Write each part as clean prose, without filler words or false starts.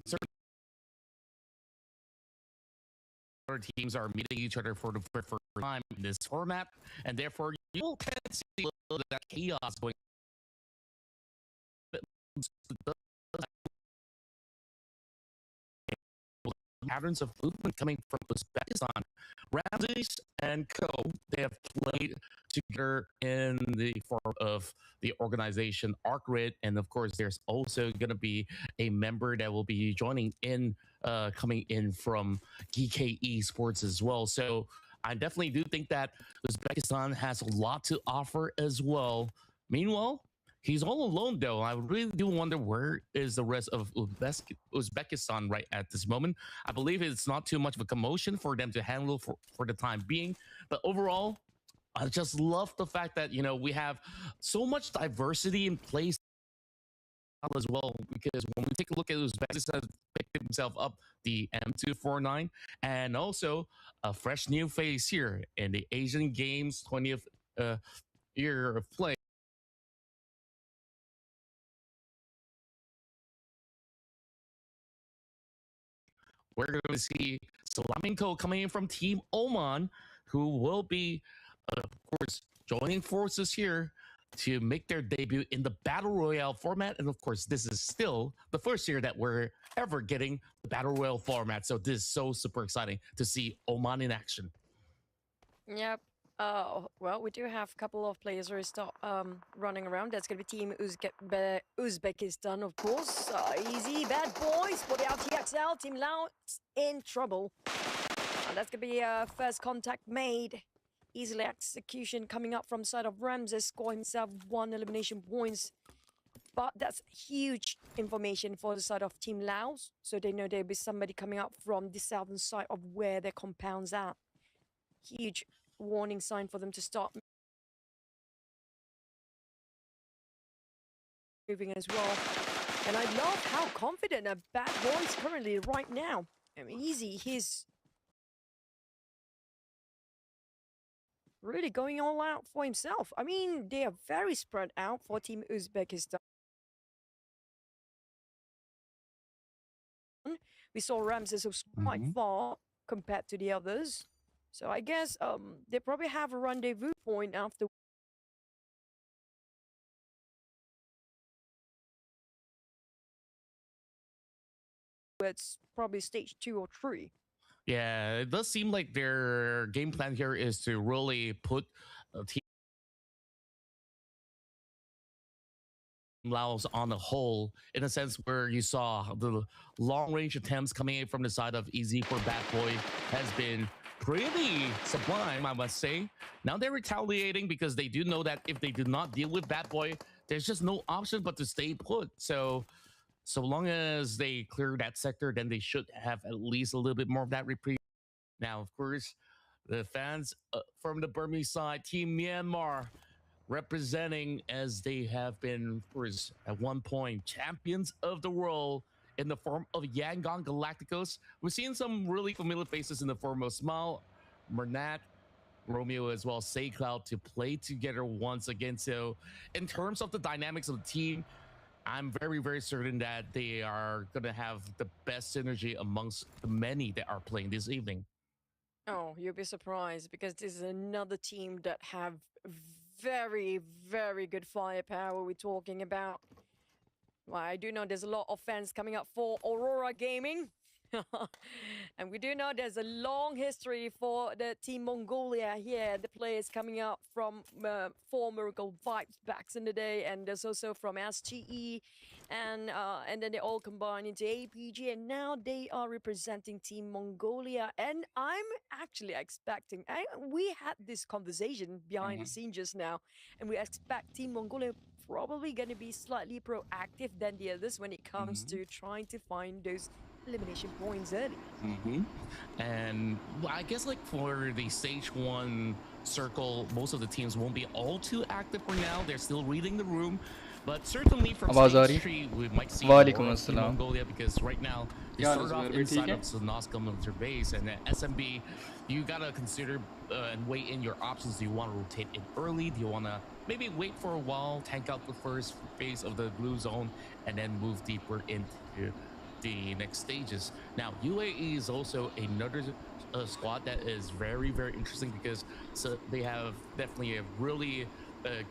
certain other teams are meeting each other for the first time in this format, and therefore you will tend to see a little bit of that chaos going on. Patterns of movement coming from Uzbekistan. Ramses and Co. They have played together in the form of the organization ArcGrid, and of course, there's also going to be a member that will be joining in, coming in from GK Esports as well. So I definitely do think that Uzbekistan has a lot to offer as well. Meanwhile, he's all alone, though. I really do wonder where is the rest of Uzbekistan right at this moment. I believe it's not too much of a commotion for them to handle for the time being. But overall, I just love the fact that, you know, we have so much diversity in place as well, because when we take a look at Uzbekistan picked himself up the M249 and also a fresh new face here in the Asian Games 20th year of play. We're going to see Salaminko coming in from Team Oman, who will be, of course, joining forces here to make their debut in the Battle Royale format. And of course, this is still the first year that we're ever getting the Battle Royale format. So this is so super exciting to see Oman in action. Yep. Well, we do have a couple of players who are still running around. That's going to be Team Uzbekistan, of course. Easy, bad boys for the RTXL. Team Lao in trouble. That's going to be first contact made. Easily execution coming up from side of Ramses, score himself 1 elimination points. But that's huge information for the side of Team Laos. So they know there'll be somebody coming up from the southern side of where their compounds are. Huge warning sign for them to start moving as well. And I love how confident a bad boy is currently right now. I mean, easy, he's really going all out for himself. I mean, they are very spread out for Team Uzbekistan. We saw Ramses was quite far compared to the others. So I guess they probably have a rendezvous point after. It's probably stage 2 or 3. Yeah, it does seem like their game plan here is to really put Team Laos on a whole, in a sense where you saw the long range attempts coming in from the side of Easy for Bad Boy has been pretty sublime, I must say. Now they're retaliating because they do know that if they do not deal with Bad Boy, there's just no option but to stay put. So long as they clear that sector, then they should have at least a little bit more of that reprieve. Now, of course, the fans from the Burmese side, Team Myanmar, representing as they have been, of course, at one point, champions of the world in the form of Yangon Galacticos. We've seen some really familiar faces in the form of Smile, Mernat, Romeo, as well as Saycloud to play together once again. So in terms of the dynamics of the team, I'm very, very certain that they are going to have the best synergy amongst the many that are playing this evening. Oh, you'll be surprised because this is another team that have very, very good firepower we're talking about. Well, I do know there's a lot of fans coming up for Aurora Gaming. And we do know there's a long history for the Team Mongolia here. The players coming up from For Miracle Vibes back in the day, and there's also from SGE, and then they all combine into APG, and now they are representing Team Mongolia. And I'm actually expecting, we had this conversation behind the scene just now, and we expect Team Mongolia probably going to be slightly proactive than the others when it comes to trying to find those elimination points early. And I guess like for the stage 1 circle, most of the teams won't be all too active for now. They're still reading the room, but certainly from stage 3 we might see more of Mongolia, because right now they start off inside of Sonoska military base, and at SMB you gotta consider and weigh in your options. Do you want to rotate in early? Do you want to maybe wait for a while, tank out the first phase of the blue zone, and then move deeper into the next stages. Now, UAE is also another squad that is very, very interesting because they have definitely a really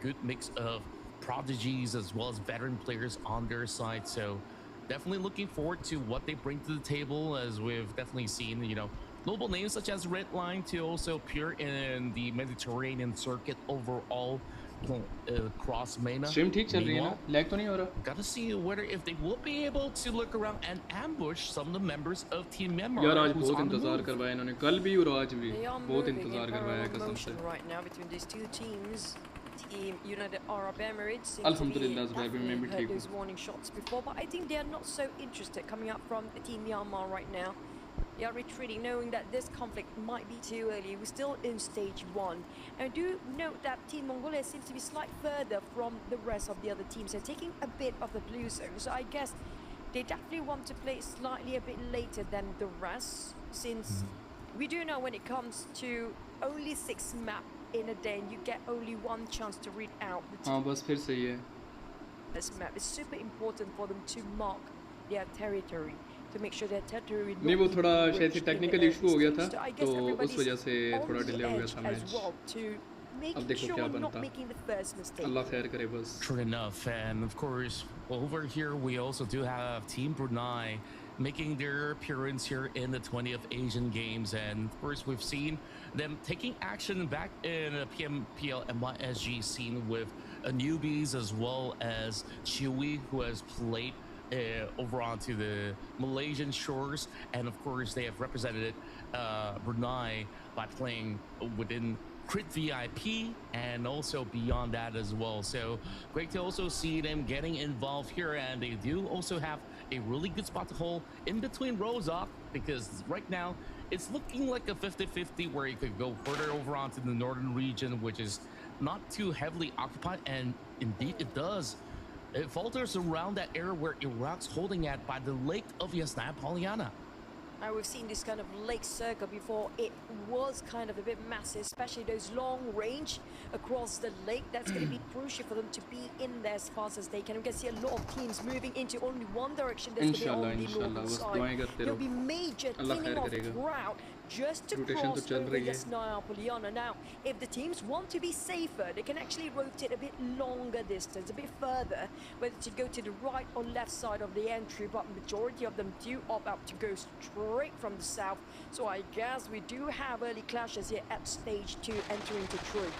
good mix of prodigies as well as veteran players on their side. So definitely looking forward to what they bring to the table, as we've definitely seen, notable names such as Redline to also appear in the Mediterranean circuit overall across MENA. Stream ठीक चल रही है ना, Meanwhile, lag तो नहीं हो रहा? got to see whether if they will be able to look around and ambush some of the members of Team यार Myanmar आज who's बहुत on the इंतजार move. करवाया इन्होंने, कल भी और आज भी They are बहुत moving in इंतजार करवाया है parallel कसम से. motion right now between these two teams. Team United Arab Emirates seem to be Alhamdulillah, Zubair, मैं definitely भी heard ठीक those हूँ. warning shots before, but I think they are not so interested coming up from Team Myanmar right now. They are retreating, knowing that this conflict might be too early. We're still in stage 1. And I do note that Team Mongolia seems to be slightly further from the rest of the other teams. They're taking a bit of the blue zone, so I guess they definitely want to play slightly a bit later than the rest, since we do know when it comes to only 6 maps in a day and you get only one chance to read out the हाँ बस फिर सही है. this map. It's super important for them to mark their territory, to make sure their territory नहीं वो थोड़ा शायद से reached in technical the issue हो गया early था, stage. So I तो guess उस everybody's वजह से on थोड़ा the डिले हो गया edge था as match. well, to making देखो sure क्या we're not बनता. making the first mistake. अल्लाह खैर करे बस. True enough. And of course, over here, we also do have Team Brunei making their appearance here in the 20th Asian Games. And of course, we've seen them taking action back in a PMPL MYSG scene with newbies as well as Chewy, who has played over onto the Malaysian shores. And of course, they have represented Brunei by playing within Crit VIP and also beyond that as well. So great to also see them getting involved here, and they do also have a really good spot to hold in between Rozok, because right now it's looking like a 50-50 where you could go further over onto the northern region, which is not too heavily occupied, and indeed it does. It falters around that area where Iraq's holding at by the lake of Yasnaya Polyana. Now we've seen this kind of lake circle before. It was kind of a bit massive, especially those long range across the lake. That's going to be crucial for them to be in there as fast as they can. We can see a lot of teams moving into only one direction. That's going to be on the northern side. There'll be major thinning of route just to cross over Yasnaya Polyana. Now, if the teams want to be safer, they can actually rotate a bit longer distance, a bit further, whether to go to the right or left side of the entry, but majority of them do opt out to go straight from the south. So I guess we do have early clashes here at stage 2 entering the true.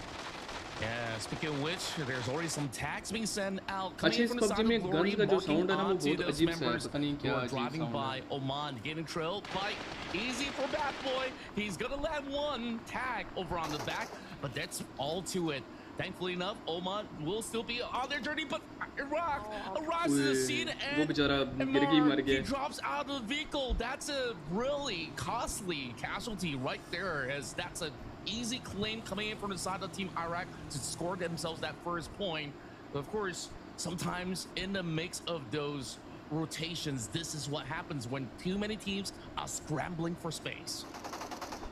Yeah, speaking of which, there's already some tags being sent out अच्छा coming इस from the PUBG side में of guns Glory, का जो marking sound है ना वो onto बहुत those अजीब सा है, members पता नहीं who क्या are अजीब driving साउंड by है. Oman, getting trailed by easy for Bad Boy. He's gonna land one tag over on the back, but that's all to it. Thankfully enough, Oman will still be on their journey, but Iraq arrives to the scene वो and बेचारा गिर गई मर he गया. drops out of the vehicle. That's a really costly casualty right there, as that's a easy claim coming in from the side of Team Iraq to score themselves that first point. But of course, sometimes in the mix of those rotations, this is what happens when too many teams are scrambling for space.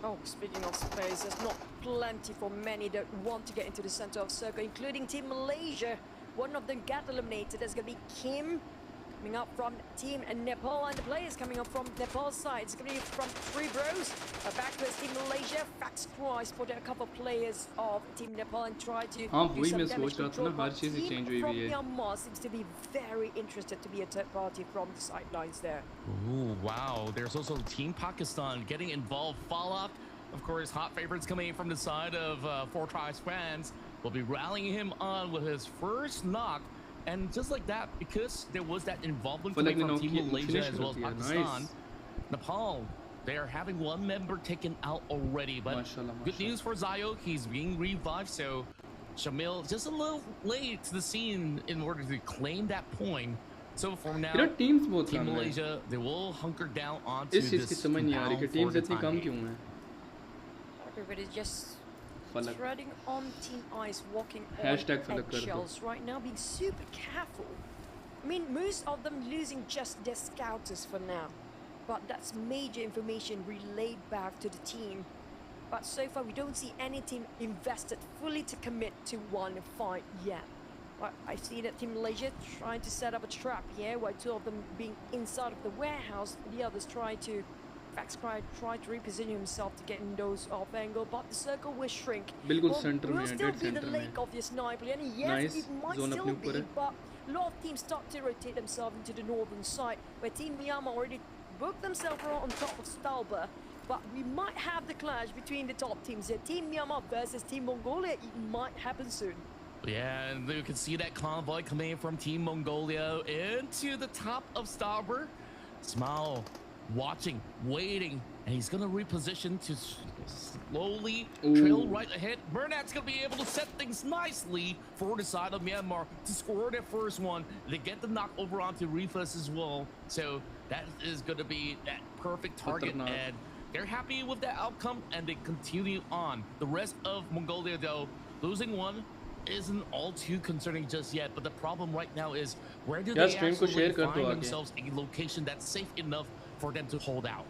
Oh, speaking of space, there's not plenty for many that want to get into the center of circle, including Team Malaysia. One of them got eliminated. There's going to be Kim coming up from Team Nepal, and the players coming up from Nepal's side. It's going to be from Three Bros. Back to Team Malaysia. Fax Cry spotted a couple of players of Team Nepal and tried to do some damage control. But Team from Myanmar seems to be very interested to be a third party from the sidelines there. Ooh, wow. There's also Team Pakistan getting involved. Fallout, of course, hot favorites coming in from the side of Four Tribes fans, will be rallying him on with his first knock. And just like that, because there was that involvement coming from Team Malaysia as well as Pakistan, Nepal, they are having one member taken out already. But good news for Zayo, he's being revived. So Shamil just a little late to the scene in order to claim that point. So for now, Team Malaysia, they will hunker down onto इस चीज की समझ नहीं आ रही कि teams इतनी कम क्यों हैं. Everybody's just treading on Team Ice, walking on eggshells right now, being super careful. I mean, most of them losing just their scouters for now, but that's major information relayed back to the team. But so far, we don't see any team invested fully to commit to one fight yet. I see that Team Malaysia trying to set up a trap here, while two of them being inside of the warehouse, the others try to reposition himself to get in those off angle, but the circle will shrink. बिल्कुल Well, centre में will है, still dead be the centre में lake of your sniper, and yes, Nice. it might Zone still अपने be, ऊपर है. but a lot of teams start to rotate themselves into the northern side, where Team Myanmar already booked themselves on top of Stalber. But we might have the clash between the top teams here. Team Myanmar versus Team Mongolia. It might happen soon. Yeah, and you can see that convoy coming in from Team Mongolia into the top of Stauber. Smile, watching, waiting, and he's gonna reposition to slowly trail right ahead. Burnat's gonna be able to set things nicely for the side of Myanmar to score their first one. They get the knock over onto Refus as well. So that is gonna be that perfect target, and they're happy with that outcome, and they continue on. The rest of Mongolia, though, losing one isn't all too concerning just yet, but the problem right now is where do they actually find themselves a location that's safe enough for them to hold out?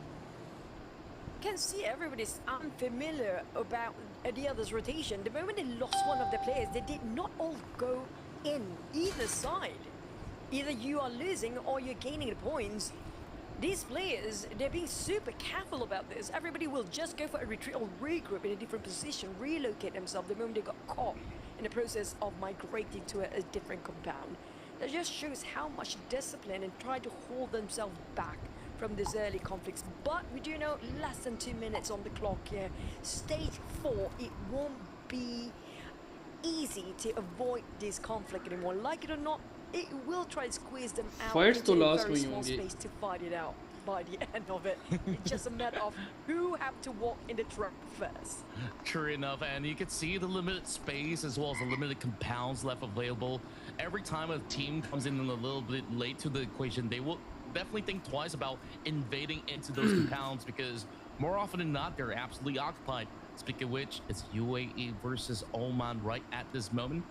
You can see everybody's unfamiliar about the other's rotation. The moment they lost one of the players, they did not all go in either side. Either you are losing or you're gaining the points. These players, they're being super careful about this. Everybody will just go for a retreat or regroup in a different position, relocate themselves the moment they got caught in the process of migrating to a different compound. That just shows how much discipline and try to hold themselves back from these early conflicts. But we do know less than 2 minutes on the clock here. Stage 4, it won't be easy to avoid this conflict anymore. Like it or not, it will try to squeeze them out into a very small space to fight it out by the end of it. It's just a matter of who have to walk in the trap first. True enough, and you can see the limited space as well as the limited compounds left available. Every time a team comes in a little bit late to the equation, they will definitely think twice about invading into those compounds, because more often than not, they're absolutely occupied. Speaking of which, it's UAE versus Oman right at this moment.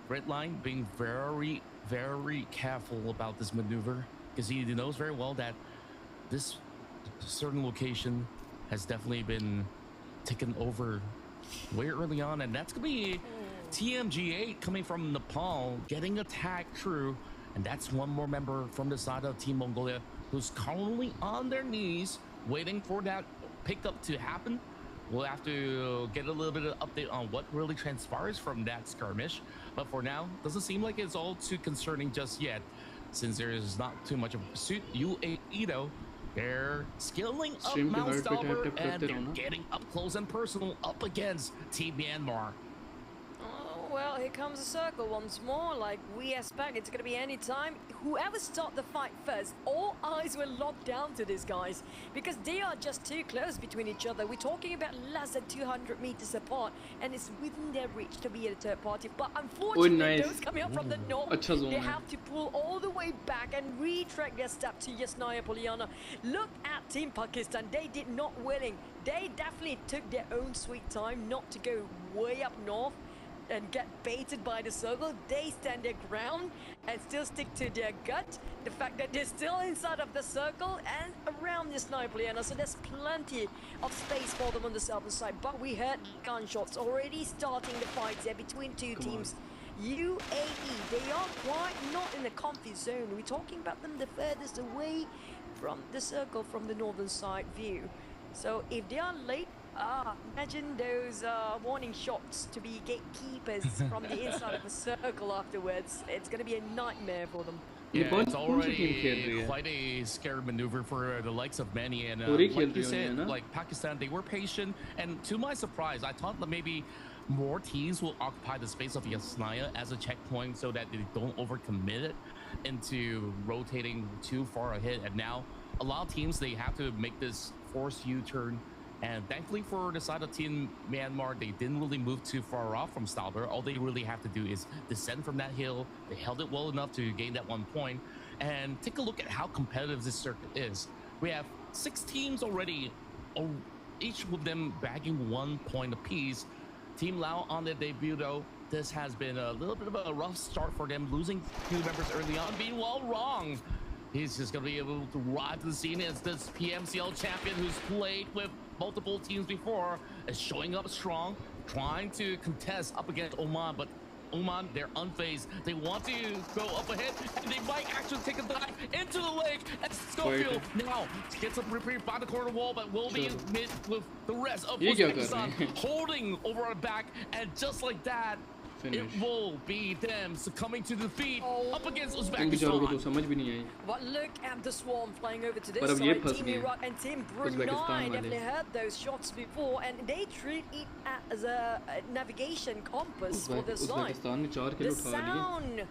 Red Line being very, very careful about this maneuver, because he knows very well that this certain location has definitely been taken over way early on, and that's gonna be TMG8 coming from Nepal getting attacked through, and that's one more member from the side of Team Mongolia who's currently on their knees waiting for that pickup to happen. We'll have to get a little bit of update on what really transpires from that skirmish. But for now, doesn't seem like it's all too concerning just yet, since there is not too much of a pursuit. UAE, though, they're scaling up Mount Stalber, and they're getting up close and personal up against Team Myanmar. Well, here comes the circle once more. Like we expect, it's going to be any time. Whoever starts the fight first, all eyes will lock down to these guys, because they are just too close between each other. We're talking about less than 200 meters apart, and it's within their reach to be a third party. But unfortunately, those coming up from the north, they have to pull all the way back and retrack their step to Yasnaya Polyana. Look at Team Pakistan. They did not willing. They definitely took their own sweet time not to go way up north and get baited by the circle. They stand their ground and still stick to their gut. The fact that they're still inside of the circle and around this sniper, so there's plenty of space for them on the southern side. But we heard gunshots already starting the fights there between two teams. UAE, they are quite not in a comfy zone. We're talking about them the furthest away from the circle from the northern side view. So if they are late, imagine those warning shots to be gatekeepers from the inside of the circle afterwards. It's going to be a nightmare for them. Yeah, it's already quite a scary maneuver for the likes of many. And like you said, like Pakistan, they were patient. And to my surprise, I thought that maybe more teams will occupy the space of Yasnaya as a checkpoint so that they don't overcommit it into rotating too far ahead. And now a lot of teams, they have to make this forced U-turn. And thankfully for the side of Team Myanmar, they didn't really move too far off from Stalber. All they really have to do is descend from that hill. They held it well enough to gain that 1 point. And take a look at how competitive this circuit is. We have 6 teams already, each of them bagging 1 point apiece. Team Lao on their debut, though, this has been a little bit of a rough start for them, losing 2 members early on, being well wrong. He's just going to be able to ride to the scene as this PMCL champion who's played with multiple teams before is showing up strong, trying to contest up against Oman, but Oman, they're unfazed. They want to go up ahead, and they might actually take a dive into the lake. And Schofield now gets a reprieve by the corner wall, but will be mid with the rest of Uzbekistan holding over our back. And just like that, it will be them succumbing to defeat up against Uzbekistan. But look at the Swarm flying over to this side. Team Iraq and Team Brunei definitely heard those shots before, and they treat it as a navigation compass for the side. The sound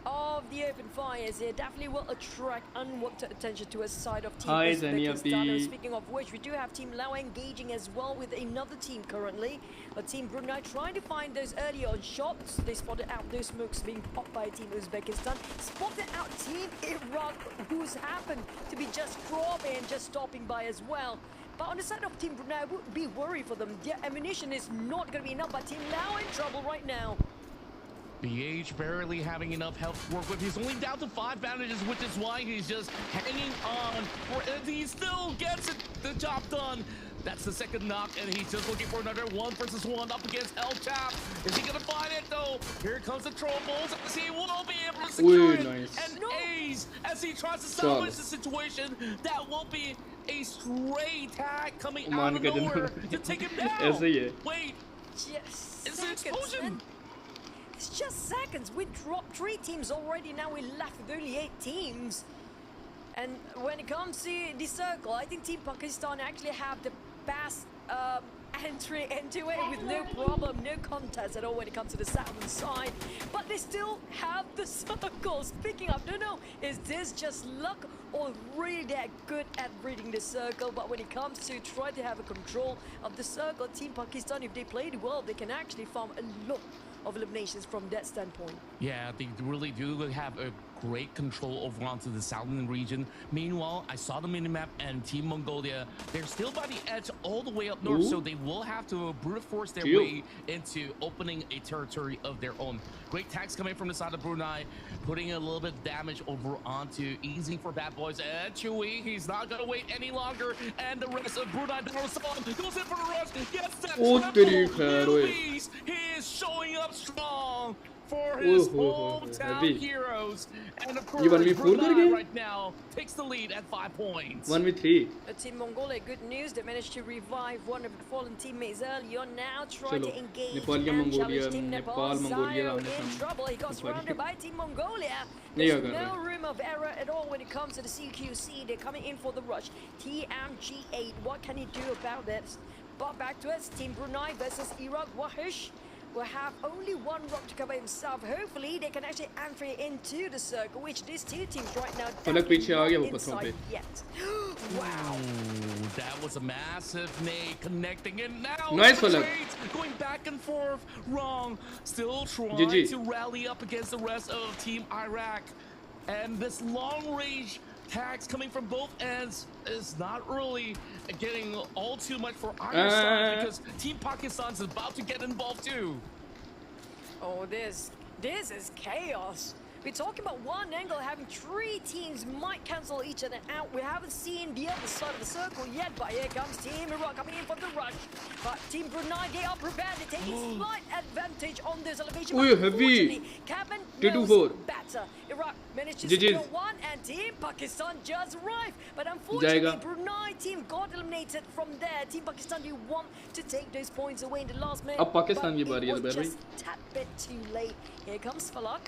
of the open fires here definitely will attract unwanted attention to a side of Team Uzbekistan. And speaking of which, we do have Team Lawa engaging as well with another team currently. But Team Brunei trying to find those early on shots. They spotted out those smokes being popped by Team Uzbekistan. Spotted out Team Iraq, who's happened to be just dropping and just stopping by as well. But on the side of Team Brunei, I would be worried for them. Their ammunition is not going to be enough, but Team Lawa in trouble right now. BH barely having enough health to work with. He's only down to 5 bandages, which is why he's just hanging on. He still gets the job done. That's the second knock, and he's just looking for another 1-versus-1 up against El Tap. Is he gonna find it though? Here comes the troubles, as he will be able to secure it. And Ace, as he tries to salvage the situation, that will be a stray tag coming out of nowhere to take him down. Wait, just it's an explosion. It's just seconds. We dropped 3 teams already. Now we're left with only 8 teams. And when it comes to the circle, I think Team Pakistan actually have the best entry into it with no problem, no contest at all when it comes to the southern side. But they still have the circles. Picking up, don't know, is this just luck or really they're good at reading the circle? But when it comes to try to have a control of the circle, Team Pakistan, if they play it well, they can actually farm a lot of eliminations from that standpoint. Yeah, they really do have a great control over onto the southern region. Meanwhile, I saw the minimap, and Team Mongolia, they're still by the edge all the way up north, so they will have to brute force their way into opening a territory of their own. Great tags coming from the side of Brunei, putting a little bit of damage over onto easy for Bad Boys. And Chewy, he's not gonna wait any longer, and the rest of Brunei Darussalam goes in for the rush, gets that triple. He is showing up strong for his hometown heroes, and of course Brunei right now takes the lead at 5 points. 1v3. Team Mongolia, good news, they managed to revive one of the fallen teammates early on. Now trying to engage and challenge Team Nepal. Zayo in trouble, he got surrounded by Team Mongolia. There's no room of error at all when it comes to the CQC. They're coming in for the rush. TMG8, what can he do about this? But back to us, Team Brunei versus Iraq. Wahish will have only 1 rock to cover himself. Hopefully they can actually enter into the circle, which these 2 teams right now don't inside yet. Wow, that was a massive nade connecting, and now nice going back and forth. Wrong, still trying to rally up against the rest of Team Iraq, and this long range tags coming from both ends is not really getting all too much for either side, because Team Pakistan's about to get involved too. Oh, this is chaos. We're talking about one angle having 3 teams might cancel each other out. We haven't seen the other side of the circle yet, but here comes Team Iraq coming in for the rush. But Team Brunei, they are prepared. They're taking slight advantage on this elevation. But unfortunately, Cabin knows better. Iraq managed to secure 1, and Team Pakistan just arrived. But unfortunately, Brunei team got eliminated from there. Team Pakistan, they want to take those points away in the last minute. But it was just a tad bit too late. Here comes Falak.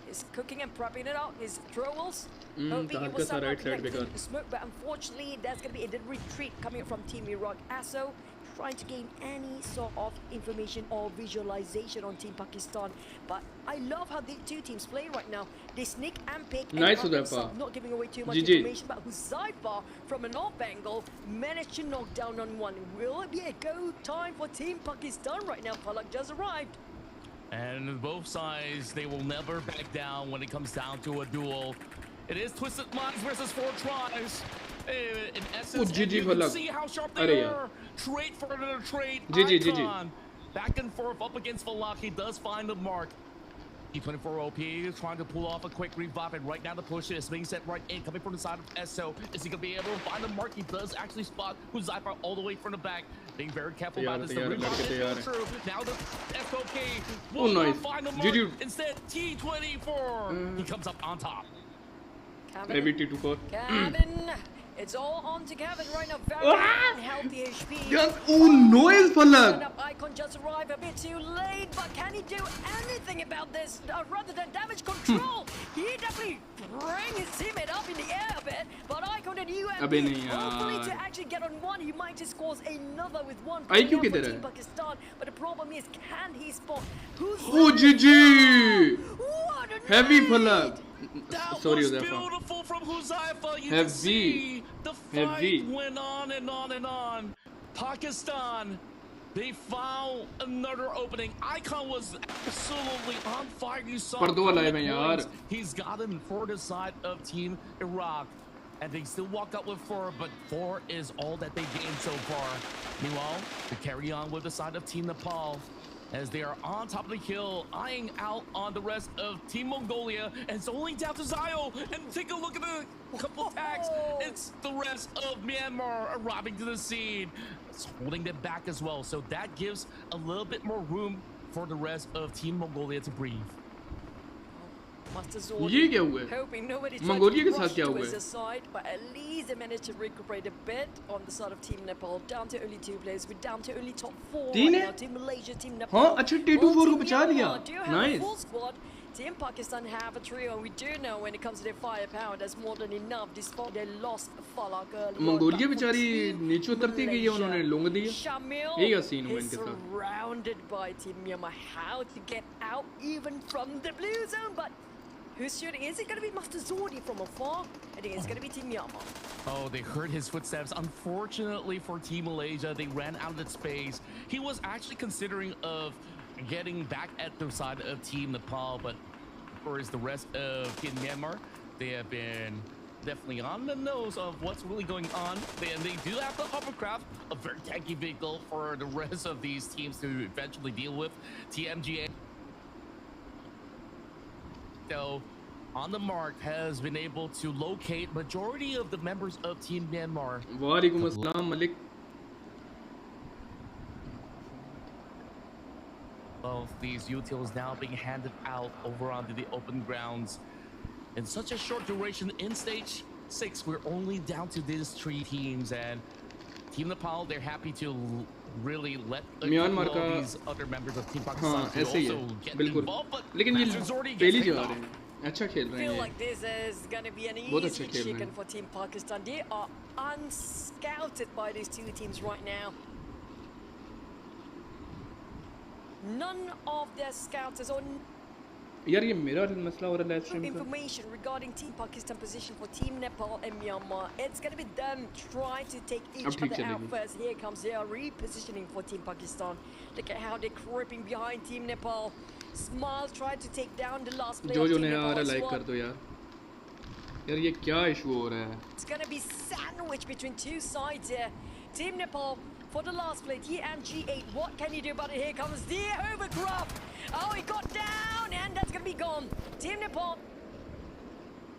He's cooking and prepping it out. His throwers. Hoping it was somehow connected to the smoke, but unfortunately, there's going to be a retreat coming from Team Iraq. ASO trying to gain any sort of information or visualization on Team Pakistan. But I love how the 2 teams play right now. They sneak and pick. Nice and not giving away too much information, but Huzaifar from an off angle managed to knock down on 1. Will it be a go time for Team Pakistan right now? Falak just arrived. And both sides, they will never back down when it comes down to a duel. It is Twisted Minds versus 4 tries. In essence, you can see how sharp they are. Trade for another trade. Icon. Back and forth up against Falak. He does find the mark. T24 OP is trying to pull off a quick revive, and right now the push is being set right in, coming from the side of Esso. Is he going to be able to find the mark? He does actually spot Huzaifa all the way from the back. Being very careful about this. The revive is going through. Now the SOK will not find the mark. Instead, T24. He comes up on top. Maybe T24. Kevin, it's all on to Kevin right now. Very unhealthy HP. Yes. Oh, noise, Pubg. Icon just arrived a bit too late, but can he do anything about this rather than damage control? He definitely bring his teammate up in the air a bit, but Icon and UMP, hopefully to actually get on one, he might just cause another with one. IQ किधर है? Team Pakistan, but the problem is, can he spot? Who's Oh, GG. What a Heavy night! Pubg. That Sorry, was Huzaifa. beautiful from Huzaifa. You Heavy. can see the fight Heavy. went on and on and on. Pakistan, they found another opening. Icon was absolutely on fire. You saw पर दो how alive many हैं यार. points he's gotten for the side of Team Iraq. And they still walk out with 4, but 4 is all that they gained so far. Meanwhile, they carry on with the side of Team Nepal, as they are on top of the hill, eyeing out on the rest of Team Mongolia, and it's only down to Zio. And take a look at the couple tags. It's the rest of Myanmar arriving to the scene. It's holding them back as well, so that gives a little bit more room for the rest of Team Mongolia to breathe. ये क्या हुआ है? Hoping nobody Mongolia के tried to साथ rush क्या to हुआ his है? side, but at least they managed to recuperate a bit on the side of Team Nepal. Down to only 2 players. We're down to only top 4 तीन right है? now. Team Malaysia, Team Nepal. हाँ, अच्छा T24 को Team बचा लिया. Myanmar do have a Nice. full squad. Team Pakistan have a trio, and we do know when it comes to their firepower, that's more than enough, despite they lost Falak early on. Mongolia But for बेचारी Team नीचे उतरती गई है, उन्होंने लोंग दिया. Shamil यही का scene हुआ is इनके साथ. surrounded by Team Myanmar. How to get out even from the blue zone, but who's shooting? Is it going to be Master Zordi from afar? I think it's going to be Team Myanmar. Oh, they heard his footsteps. Unfortunately for Team Malaysia, they ran out of that space. He was actually considering of getting back at the side of Team Nepal, but whereas the rest of Team Myanmar, they have been definitely on the nose of what's really going on. They do have the hovercraft, a very tanky vehicle for the rest of these teams to eventually deal with. TMGA, though, on the mark, has been able to locate majority of the members of Team Myanmar. वालेकुम अस्सलाम Malik. Of these utils now being handed out over onto the open grounds in such a short duration. In stage 6, we're only down to these 3 teams, and Team Nepal, they're happy to really let Myanmar का these other members of Team Pakistan to ऐसे ही also है get बिल्कुल. involved, but लेकिन ये Master Zordi पहली gets जा picked रहे off. हैं. अच्छा खेल रहे I feel हैं. like this is going to be an बहुत अच्छा easy खेल रहे chicken हैं. for Team Pakistan. They are unscouted by these 2 teams right now. None of their scouts is on यार ये मेरा मसला हो रहा है लाइव स्ट्रीम का. information regarding Team Pakistan position for Team Nepal and Myanmar. It's going to be them trying to take each अब ठीक other out चलेगी. first. Here comes their repositioning for Team Pakistan. Look at how they're creeping behind Team Nepal. Smile tried to take down the last player जो of जो Team नया आ Nepal रहा है as like well. कर दो यार. यार ये क्या इशू हो रहा है? It's going to be sandwiched between 2 sides here. Team Nepal for the last play. TMG8, what can you do about it? Here comes the overcraft. Oh, he got down, and that's going to be gone. Team Nepal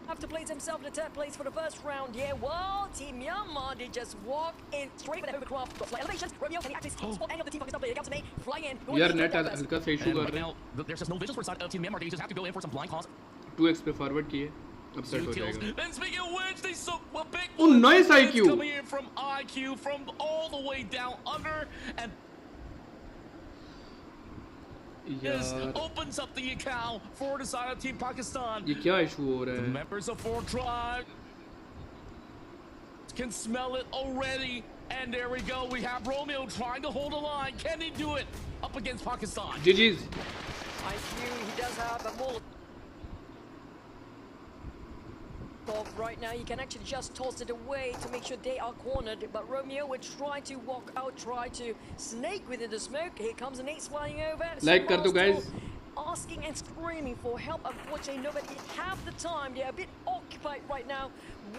have to place themselves in the 3rd place for the first round here. Well, Team Myanmar, they just walk in straight for the overcraft. Got slight elevations. Romeo, can he actually spot any of the Team Pakistan player? Comes to me, flying in. यार net हल्का सा issue And कर right रहे now, there's just no visions for the side of Team Myanmar. They just have to go in for some blind calls. हैं. 2x पे forward किए. Upset हो Utils. जाएगा. And speaking of which, they so a big Oh, nice one. IQ. Coming in from IQ from all the way down under, and this यार opens up the account for the side of Team Pakistan. ये क्या issue हो रहा The है? members of 4 Tribe can smell it already. And there we go. We have Romeo trying to hold the line. Can he do it up against Pakistan? GG's. IQ, he does have a more. Right now, you can actually just toss it away to make sure they are cornered. But Romeo would try to walk out, try to snake within the smoke. Here comes an ace flying over. Like kar do, guys. Asking and screaming for help. Unfortunately, nobody have the time. They're a bit occupied right now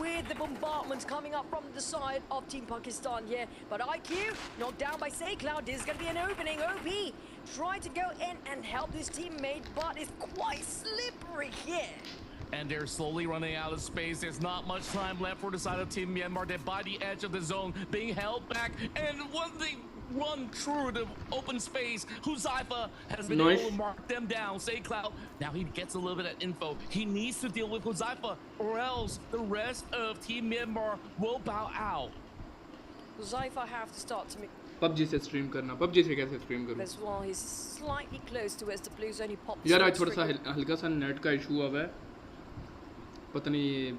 with the bombardments coming up from the side of Team Pakistan here. But IQ knocked down by SayCloud. This is going to be an opening. OP try to go in and help his teammate, but it's quite slippery here. And they're slowly running out of space. There's not much time left for the side of Team Myanmar. They're by the edge of the zone, being held back. And when they run through the open space, Huzaifa has been able to mark them down. Say Cloud, now he gets a little bit of info. He needs to deal with Huzaifa, or else the rest of Team Myanmar will bow out. Huzaifa have to start to make... PUBG से stream करना, PUBG से कैसे stream करूं? As well, he's slightly close to us. The Blues only pop. यार आज थोड़ा सा हल्का सा नेट का इशू हुआ है, पता नहीं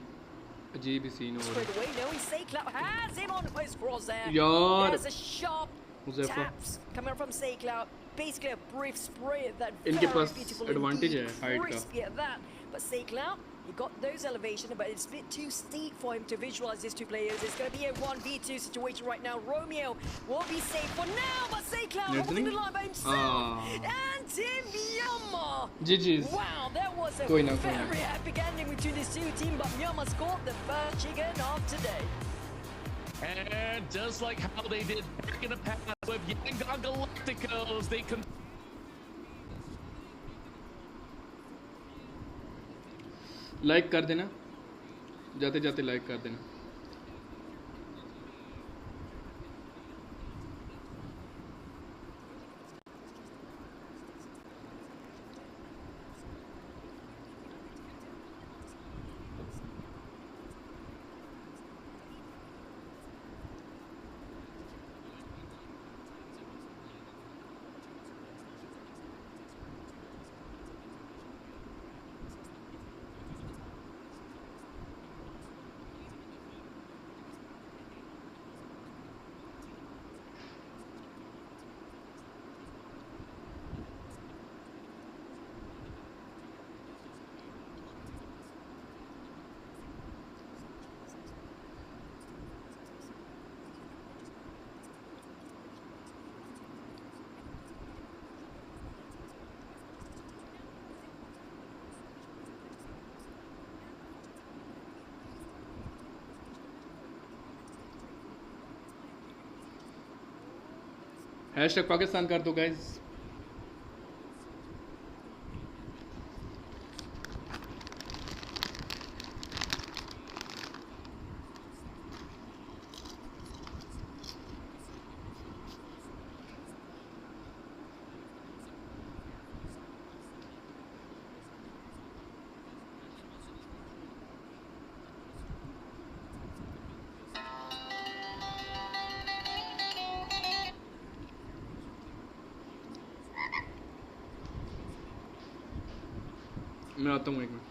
अजीब ही सीन हो रहा है यार. There's a sharp taps coming from Saycloud. Basically a brief spray that इनके very पास beautiful एडवांटेज है indeed. हाइट Crispy का. at that. But Saycloud, he got those elevation, but it's a bit too steep for him to visualize these two players. It's going to be a 1v2 situation right now. Romeo will be safe for now, but Saycloud holding the line by himself. And Team Myanmar. GG's. Wow, that was a very epic ending between these two teams, but Myanmar scored the first chicken of today. And just like how they did back in the past with Yangon Galacticos, they can. Like कर देना, जाते जाते like कर देना. Hashtag Pakistan कर दो guys. मैं आता हूँ एक minute.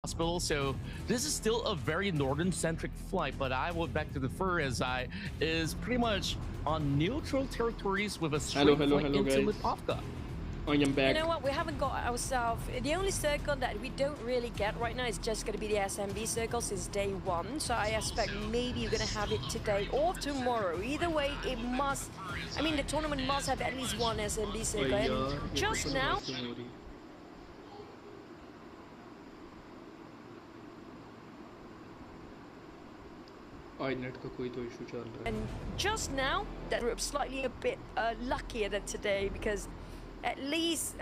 hospital. So this is still a very northern-centric flight, but I would beg to differ as I is pretty much on neutral territories with a straight flight into guys. Pubg. I am back. You know what? We haven't got ourselves. The only circle that we don't really get right now is just going to be the SMB circle since day one. So I expect maybe you're going to have it today or tomorrow. Either way, it must. I mean, the tournament must have at least one SMB circle. And just now. And just now, that we're slightly a bit luckier than today because at least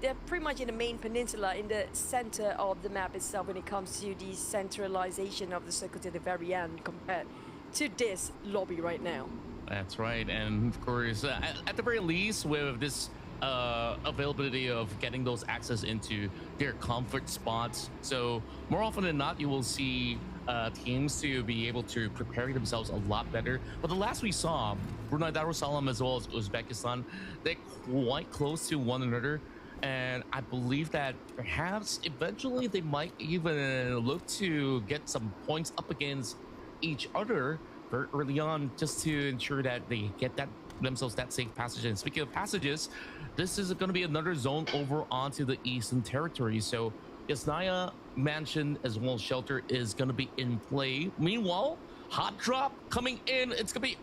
they're pretty much in the main peninsula in the center of the map itself when it comes to the centralization of the circle to the very end compared to this lobby right now. That's right. And of course, at the very least, with this availability of getting those access into their comfort spots. So more often than not, you will see teams to be able to prepare themselves a lot better. But the last we saw, Brunei Darussalam as well as Uzbekistan, they're quite close to one another. And I believe that perhaps eventually they might even look to get some points up against each other very early on, just to ensure that they get themselves that safe passage. And speaking of passages, this is going to be another zone over onto the Eastern Territory. So Yasnaya Mansion as well as Shelter is going to be in play. Meanwhile, Hot Drop coming in. It's going to be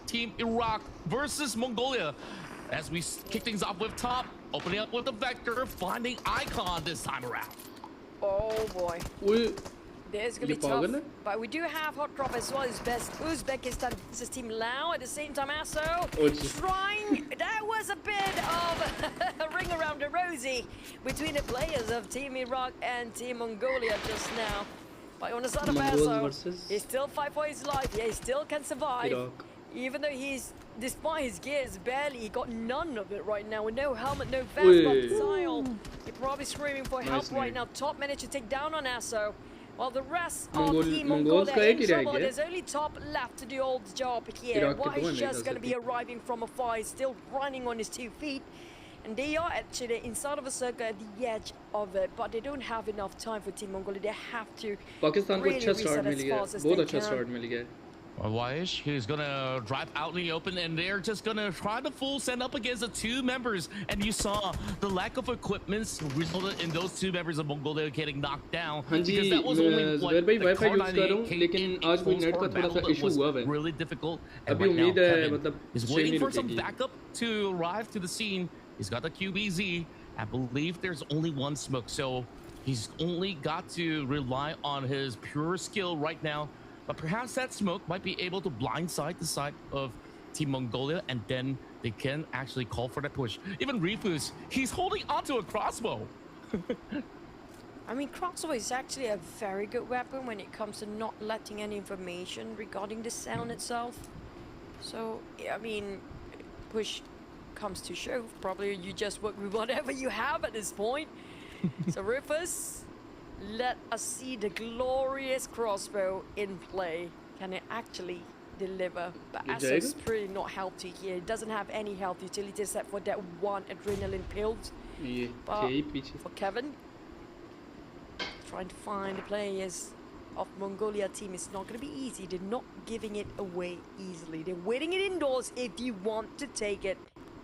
Team Iraq versus Mongolia. As we kick things off with Top, opening up with the Vector, finding Icon this time around. Oh boy. There's going to be tough, but we do have Hot Drop as well as Uzbekistan versus Team Lao at the same time. Aso trying, that was a bit of a ring around the rosy between the players of Team Iraq and Team Mongolia just now. But on the side of Aso, he still fight for his life. Yeah, he still can survive. Iraq. Even though he's, despite his gears, he got none of it right now with no helmet, no vest, but Zyle. He's probably screaming for help right now. Top managed to take down on Aso. While the rest of Team Mongolia in trouble, there's only Top left to do all the job here. Why is just going to be arriving from afar, he's still running on his 2 feet. And they are actually inside of a circle at the edge of it, but they don't have enough time for Team Mongolia. They have to really reset as fast as they can. Waish, he's gonna drive out in the open, and they're just gonna try to full send up against the 2 members. And you saw the lack of equipments resulted in those 2 members of Mongolia getting knocked down. Because that was only what the was really difficult. And right now, Kevin is waiting for some backup to arrive to the scene. He's got the QBZ. I believe there's only 1 smoke, so he's only got to rely on his pure skill right now. But perhaps that smoke might be able to blindside the side of Team Mongolia, and then they can actually call for that push. Even Rifus, he's holding onto a crossbow. I mean, crossbow is actually a very good weapon when it comes to not letting any information regarding the sound itself. So, I mean, push comes to shove. Probably you just work with whatever you have at this point. So Rufus, let us see the glorious crossbow in play. Can it actually deliver? But Aso's pretty not healthy here. It doesn't have any health utility except for that 1 adrenaline pill. But for Kevin, trying to find the players of Mongolia team is not going to be easy. They're not giving it away easily. They're waiting it indoors. If you want to take it,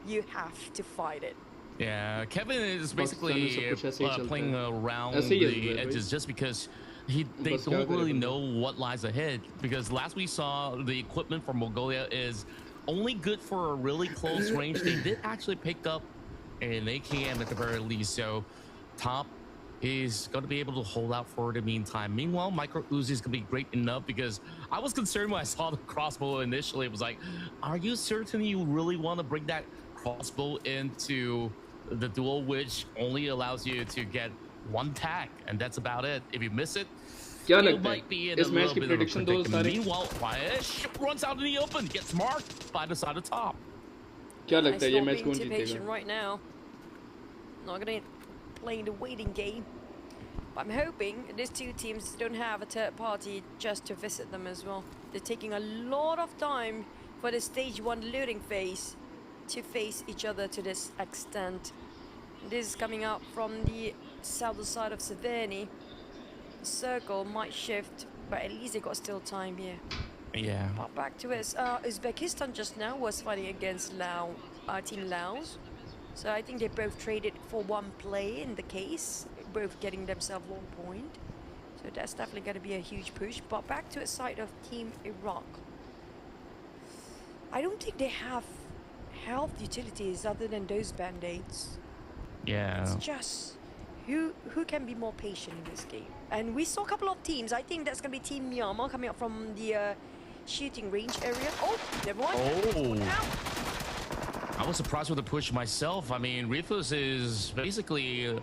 you have to fight it. Yeah, Kevin is basically playing around the edges just because they don't really know what lies ahead. Because last we saw, the equipment for Mongolia is only good for a really close range. They did actually pick up an AKM at the very least, so Top is going to be able to hold out for the meantime. Meanwhile, Micro Uzi is going to be great enough, because I was concerned when I saw the crossbow initially. It was like, are you certain you really want to bring that crossbow into the duel, which only allows you to get 1 tag, and that's about it. If you miss it, you might be in a little bit of a predicament. Meanwhile, Waish runs out in the open, gets marked by the side of Top. Nice not being too patient right now. Not gonna play the waiting game. But I'm hoping these 2 teams don't have a third party just to visit them as well. They're taking a lot of time for the stage 1 looting phase to face each other to this extent. This is coming up from the southern side of Severny. circle might shift, but at least they got still time here. Yeah. But back to it, Uzbekistan just now was fighting against Team Laos. So I think they both traded for one play in the case, both getting themselves 1 point. So that's definitely going to be a huge push. But back to the side of Team Iraq. I don't think they have health utilities other than those band-aids. Yeah. It's just who can be more patient in this game. And we saw a couple of teams. I think that's going to be Team Myanmar coming up from the shooting range area. Oh, never mind. Oh. I was surprised with the push myself. I mean, Rifus is basically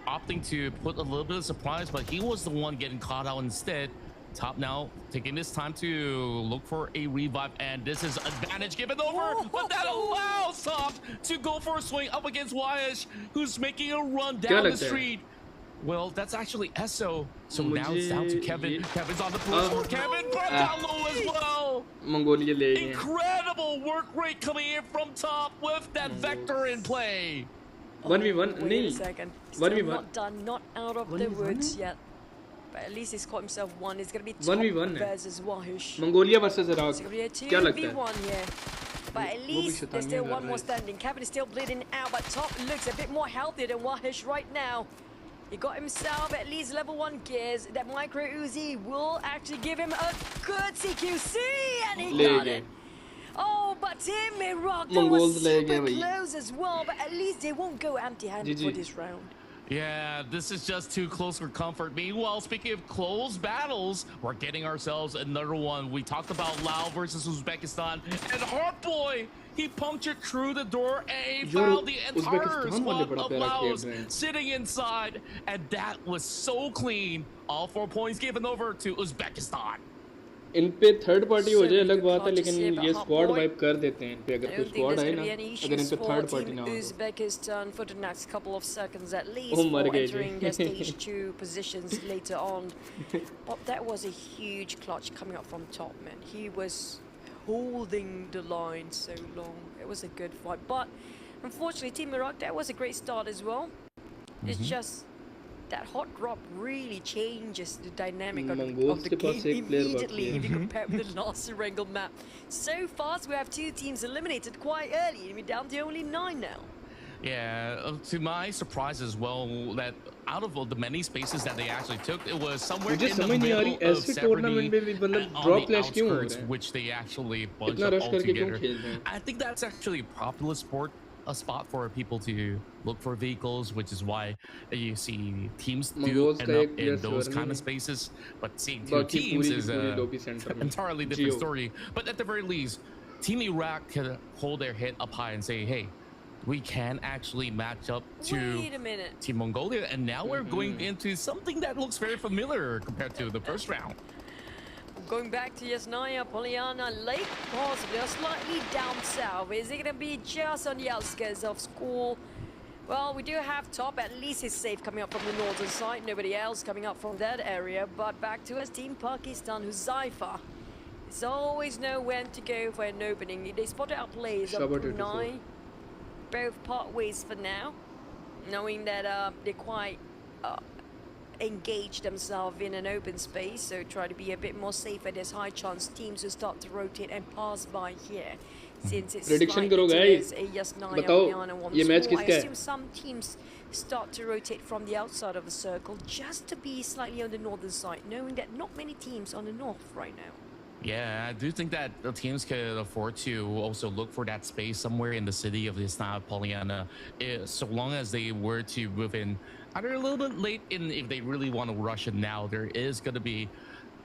opting to put a little bit of surprise, but he was the one getting caught out instead. Top now taking this time to look for a revive, and this is advantage given over, but that allows Top to go for a swing up against Wyash, who's making a run down the street. Well, that's actually Esso. So now it's down to Kevin. Kevin's on the push. Kevin brought down low as well. Incredible work rate coming in from Top with that vector in play. 1v1. Wait a second. Still not done. Not out of the woods yet. But at least he's caught himself one. It's going to be Top 1v1 versus Wahish. Mongolia versus Iraq. It's going to be a 2v1 here. But at least there's still one more standing. Kevin is still bleeding out, but Top looks a bit more healthier than Wahish right now. He got himself at least level 1 gears. That micro Uzi will actually give him a good CQC, and he got it. Oh, but Team Iraq, that was super close as well, but at least they won't go empty-handed for this round. Yeah, this is just too close for comfort. Meanwhile, speaking of close battles, we're getting ourselves another one. We talked about Lao versus Uzbekistan, and Heartboy, he punctured through the door and he found the entire squad of Laos sitting inside, and that was so clean. All 4 points given over to Uzbekistan. इन पे third party हो जाए अलग बात है, लेकिन ये squad wipe कर देते हैं इन पे. अगर कोई स्क्वाड आए ना, अगर इन पे थर्ड पार्टी ना हो. Uzbekistan for the next couple of seconds at least for entering their stage 2 positions later on. But that was a huge clutch coming up from Top, man. He was holding the line so long. It was a good fight, but unfortunately Team Iraq, that was a great start as well. It's just that hot drop really changes the dynamic of the game immediately if you compare it with the last Erangel map. So fast, we have 2 teams eliminated quite early, and we're down to only 9 now. Yeah, to my surprise as well, that out of all the many spaces that they actually took, it was somewhere in the middle of Severny on the outskirts, which they actually bunched up all together. I think that's actually a popular spot for people to look for vehicles, which is why you see teams do end up in those kind of spaces. But seeing 2 teams is an entirely different story. But at the very least, Team Iraq can hold their head up high and say, hey, we can actually match up to Team Mongolia, and now we're going into something that looks very familiar compared to the first round. Going back to Yasnaya, Polyana Lake, possibly or slightly down south. Is it going to be just on the outskirts of school? Well, we do have Top, at least he's safe coming up from the northern side. Nobody else coming up from that area. But back to us, Team Pakistan, Huzaifa. It's always know when to go for an opening. They spotted our plays on Brunei. Both part ways for now, knowing that they're quite engage themselves in an open space, so try to be a bit more safer. There's high chance teams will start to rotate and pass by here, since it's prediction करो guys. बताओ ये match किसका है? I assume some teams start to rotate from the outside of the circle just to be slightly on the northern side, knowing that not many teams on the north right now. Yeah, I do think that the teams could afford to also look for that space somewhere in the city of Isna Polyana, so long as they were to move in either a little bit late in, if they really want to rush it now. There is going to be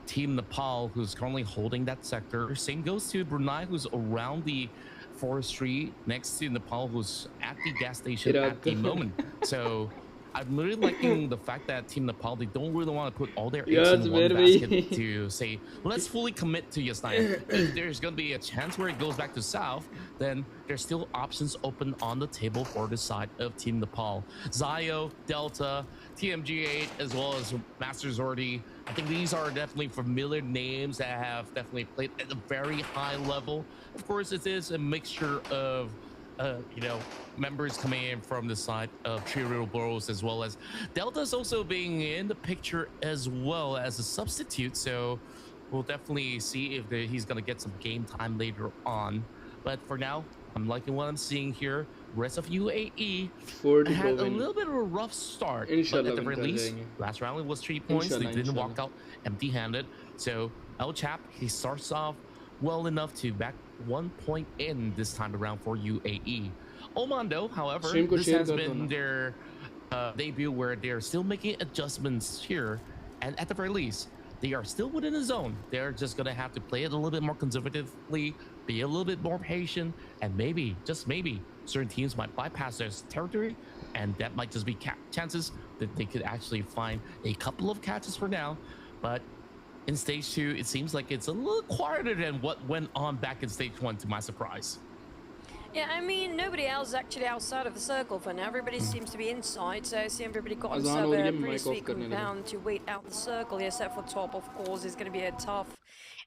Team Nepal, who's currently holding that sector. Same goes to Brunei, who's around the forestry next to Nepal, who's at the gas station at the moment. So I'm really liking the fact that Team Nepal, they don't really want to put all their eggs in one basket to say, let's fully commit to Yasnaya. If there's going to be a chance where it goes back to south, then there's still options open on the table for the side of Team Nepal. Zio, Delta, TMG8, as well as Master Zordi. I think these are definitely familiar names that have definitely played at a very high level. Of course, it is a mixture of members coming in from the side of Trio Bros, as well as Delta's also being in the picture as well as a substitute. So we'll definitely see if he's going to get some game time later on. But for now, I'm liking what I'm seeing here. Rest of UAE had a little bit of a rough start, but at the very least, last round it was 3 points. They didn't walk out empty-handed. So El Chap, he starts off well enough to back 1 point in this time around for UAE. Oman, though, however, this has been their debut where they're still making adjustments here, and at the very least, they are still within the zone. They're just going to have to play it a little bit more conservatively, be a little bit more patient, and maybe, just maybe, certain teams might bypass their territory, and that might just be chances that they could actually find a couple of catches for now. But in stage 2, it seems like it's a little quieter than what went on back in stage 1, to my surprise. Yeah, I mean, nobody else is actually outside of the circle for now. Everybody seems to be inside, so I see everybody got himself a pretty sweet compound to wait out the circle. Yeah, except for Top, of course, is going to be a tough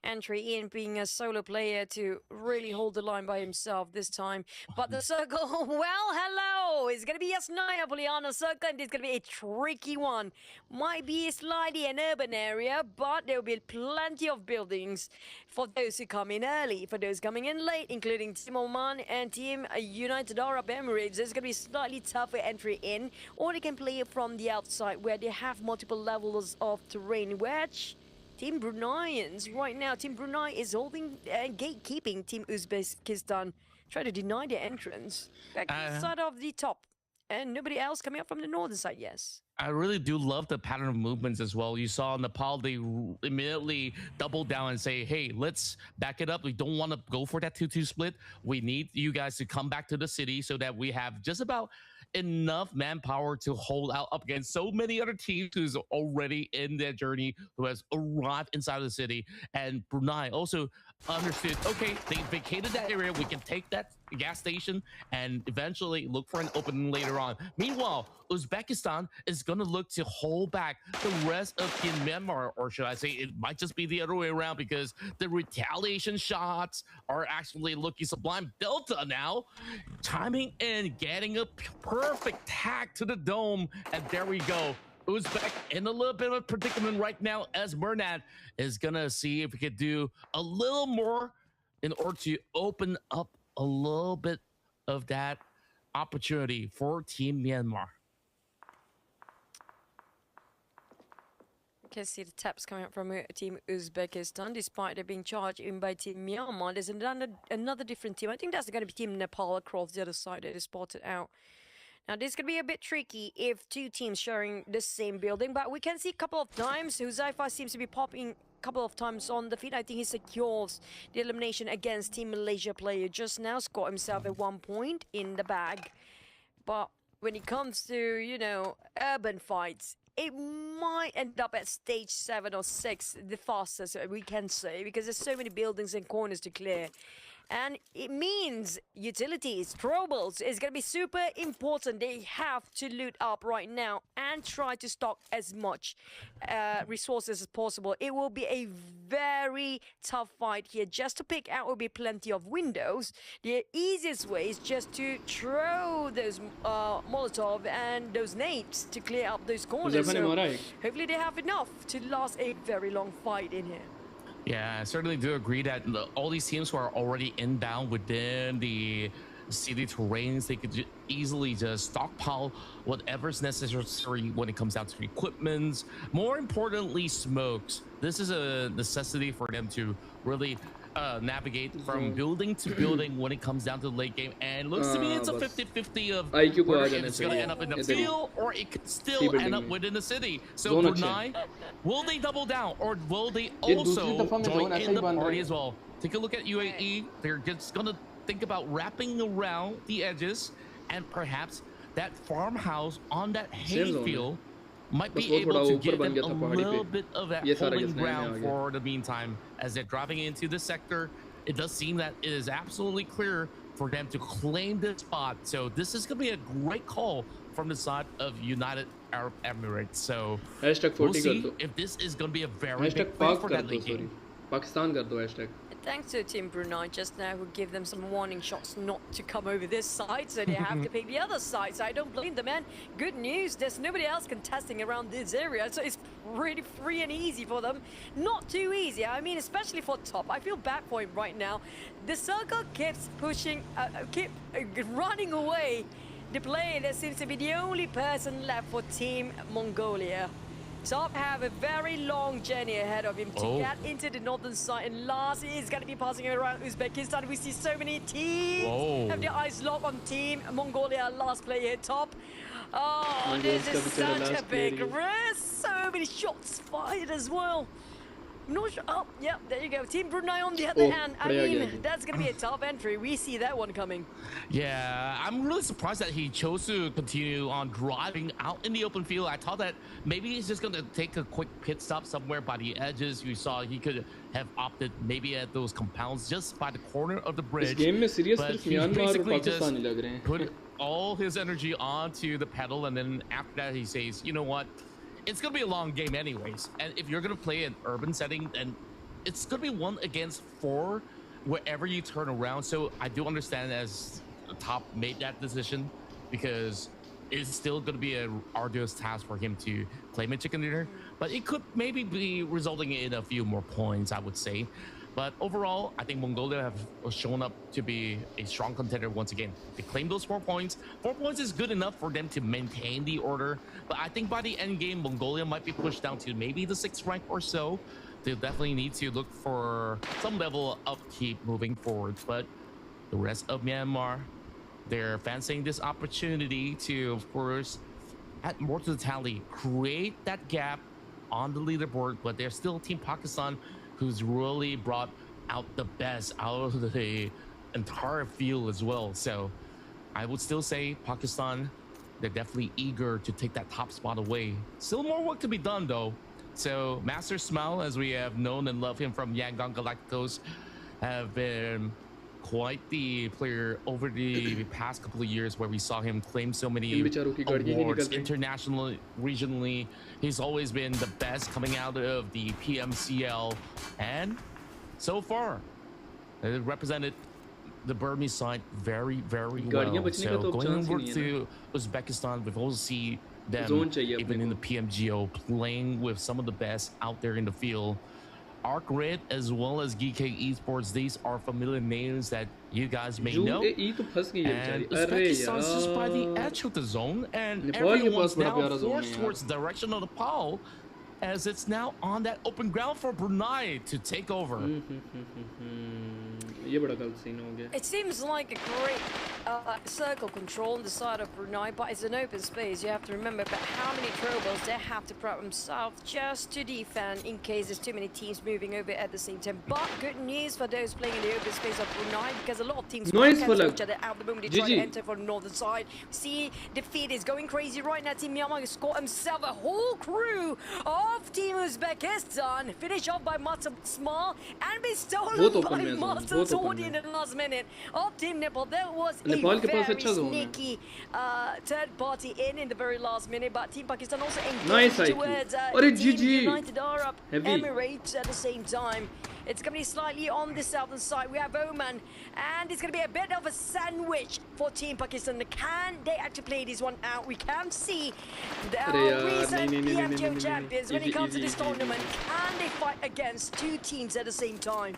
entry in, being a solo player to really hold the line by himself this time. But the circle, well, hello! It's going to be a sniper on the circle, and it's going to be a tricky one. Might be slightly an urban area, but there will be plenty of buildings for those who come in early. For those coming in late, including Team Oman and Team United Arab Emirates, it's going to be slightly tougher entry in, or they can play it from the outside where they have multiple levels of terrain, which Team Bruneians right now, Team Brunei is holding gatekeeping Team Uzbekistan, try to deny their entrance. Back side of the top, and nobody else coming up from the northern side. Yes, I really do love the pattern of movements as well. You saw Nepal, they immediately double down and say, hey, let's back it up. We don't want to go for that 2-2 split. We need you guys to come back to the city so that we have just about enough manpower to hold out up against so many other teams who's already in their journey, who has arrived inside of the city. And Brunei also understood, okay, they vacated that area, we can take that gas station and eventually look for an opening later on. Meanwhile, Uzbekistan is going to look to hold back the rest of Team Myanmar, or should I say it might just be the other way around, because the retaliation shots are actually looking sublime. Delta now timing in, getting a perfect tack to the dome, and there we go. Uzbek in a little bit of a predicament right now, as Murnat is gonna see if we could do a little more in order to open up a little bit of that opportunity for Team Myanmar. You can see the taps coming up from Team Uzbekistan, despite they being charged in by Team Myanmar. There's another different team. I think that's going to be Team Nepal across the other side that is spotted out. Now, this could be a bit tricky if two teams sharing the same building, but we can see a couple of times Huzaifa seems to be popping a couple of times on the feet. I think he secures the elimination against Team Malaysia player just now, scored himself at 1 point in the bag. But when it comes to, you know, urban fights, it might end up at stage 7 or 6, the fastest we can say, because there's so many buildings and corners to clear. And it means utilities, troubles is going to be super important. They have to loot up right now and try to stock as much resources as possible. It will be a very tough fight here. Just to pick out will be plenty of windows. The easiest way is just to throw those Molotov and those nades to clear up those corners. So hopefully they have enough to last a very long fight in here. Yeah, I certainly do agree that all these teams who are already inbound within the city terrains, they could easily just stockpile whatever's necessary when it comes down to equipments. More importantly, smokes. This is a necessity for them to really navigate from building to building when it comes down to the late game. And looks to me it's a 50-50 of whether it's going to end up in the field or it could still end up within the city. So Brunei, will they double down or will they also join in the party as well? Take a look at UAE. They're just going to think about wrapping around the edges, and perhaps that farmhouse on that hayfield might be able to give them a little bit of that holding ground for the meantime. As they're driving into the sector, it does seem that it is absolutely clear for them to claim this spot. So this is going to be a great call from the side of United Arab Emirates. So we'll see if this is going to be a very big fight for that late game. Pakistan kar do hashtag. thanks to Team Brunei just now, who give them some warning shots not to come over this side, so they have to pick the other side. So I don't blame them, man. Good news, there's nobody else contesting around this area, so it's really free and easy for them. Not too easy, I mean, especially for top. I feel bad for him right now. The circle keeps pushing, running away. The player that seems to be the only person left for Team Mongolia. Top have a very long journey ahead of him to get into the northern side, and last is going to be passing around Uzbekistan. We see so many teams have their eyes locked on Team Mongolia. Last player here, top. Oh, this is such a big risk. So many shots fired as well. No shot. Oh, yeah, there you go. Team Brunei on the other hand. I mean, that's going to be a tough entry. We see that one coming. Yeah, I'm really surprised that he chose to continue on driving out in the open field. I thought that maybe he's just going to take a quick pit stop somewhere by the edges. You saw he could have opted maybe at those compounds just by the corner of the bridge. This game में serious but he basically just put all his energy onto the pedal, and then after that he says, you know what? It's going to be a long game anyways. And if you're going to play an urban setting, then it's going to be 1 against 4 wherever you turn around. So I do understand as the top made that decision, because it's still going to be an arduous task for him to claim a chicken dinner. But it could maybe be resulting in a few more points, I would say. But overall, I think Mongolia have shown up to be a strong contender once again. They claim those 4 points. 4 points is good enough for them to maintain the order. But I think by the end game, Mongolia might be pushed down to maybe the 6th rank or so. They definitely need to look for some level of upkeep moving forward. But the rest of Myanmar, they're fancying this opportunity to, of course, add more to the tally, create that gap on the leaderboard. But they're still Team Pakistan, who's really brought out the best out of the entire field as well. So I would still say Pakistan, they're definitely eager to take that top spot away. Still more work to be done though. So Master Smile, as we have known and loved him from Yangon Galacticos, have been quite the player over the past couple of years, where we saw him claim so many awards internationally, regionally. He's always been the best coming out of the PMCL, and so far it represented the Burmese side very, very well. So going over to Uzbekistan, we've also seen them even in the PMGO playing with some of the best out there in the field. ArcRed as well as GK Esports, these are familiar names that you guys may know. And Uzbekistan is just by the edge of the zone, and everyone's now forced towards the direction of the PAL, as it's now on that open ground for Brunei to take over. It seems like a great circle control on the side of Brunei, but it's an open space. You have to remember about how many throwables they have to prep themselves just to defend in case there's too many teams moving over at the same time. But good news for those playing in the open space of Brunei, because a lot of teams cancel each other out the moment they try to enter from the northern side. See, the feed is going crazy right now. Team Myanmar has got himself a whole crew of Team Uzbekistan. Finish off by Master Small and be stolen by Master Tawdi in the last minute of Team Nepal. There was a very sneaky third party in the very last minute, but Team Pakistan also engaged towards Team United Arab Emirates at the same time. It's going to be slightly on the southern side. We have Oman, and it's going to be a bit of a sandwich for Team Pakistan. Can they actually play this one out? We can see the recent PMGO champions when it comes to this tournament. Can they fight against 2 teams at the same time?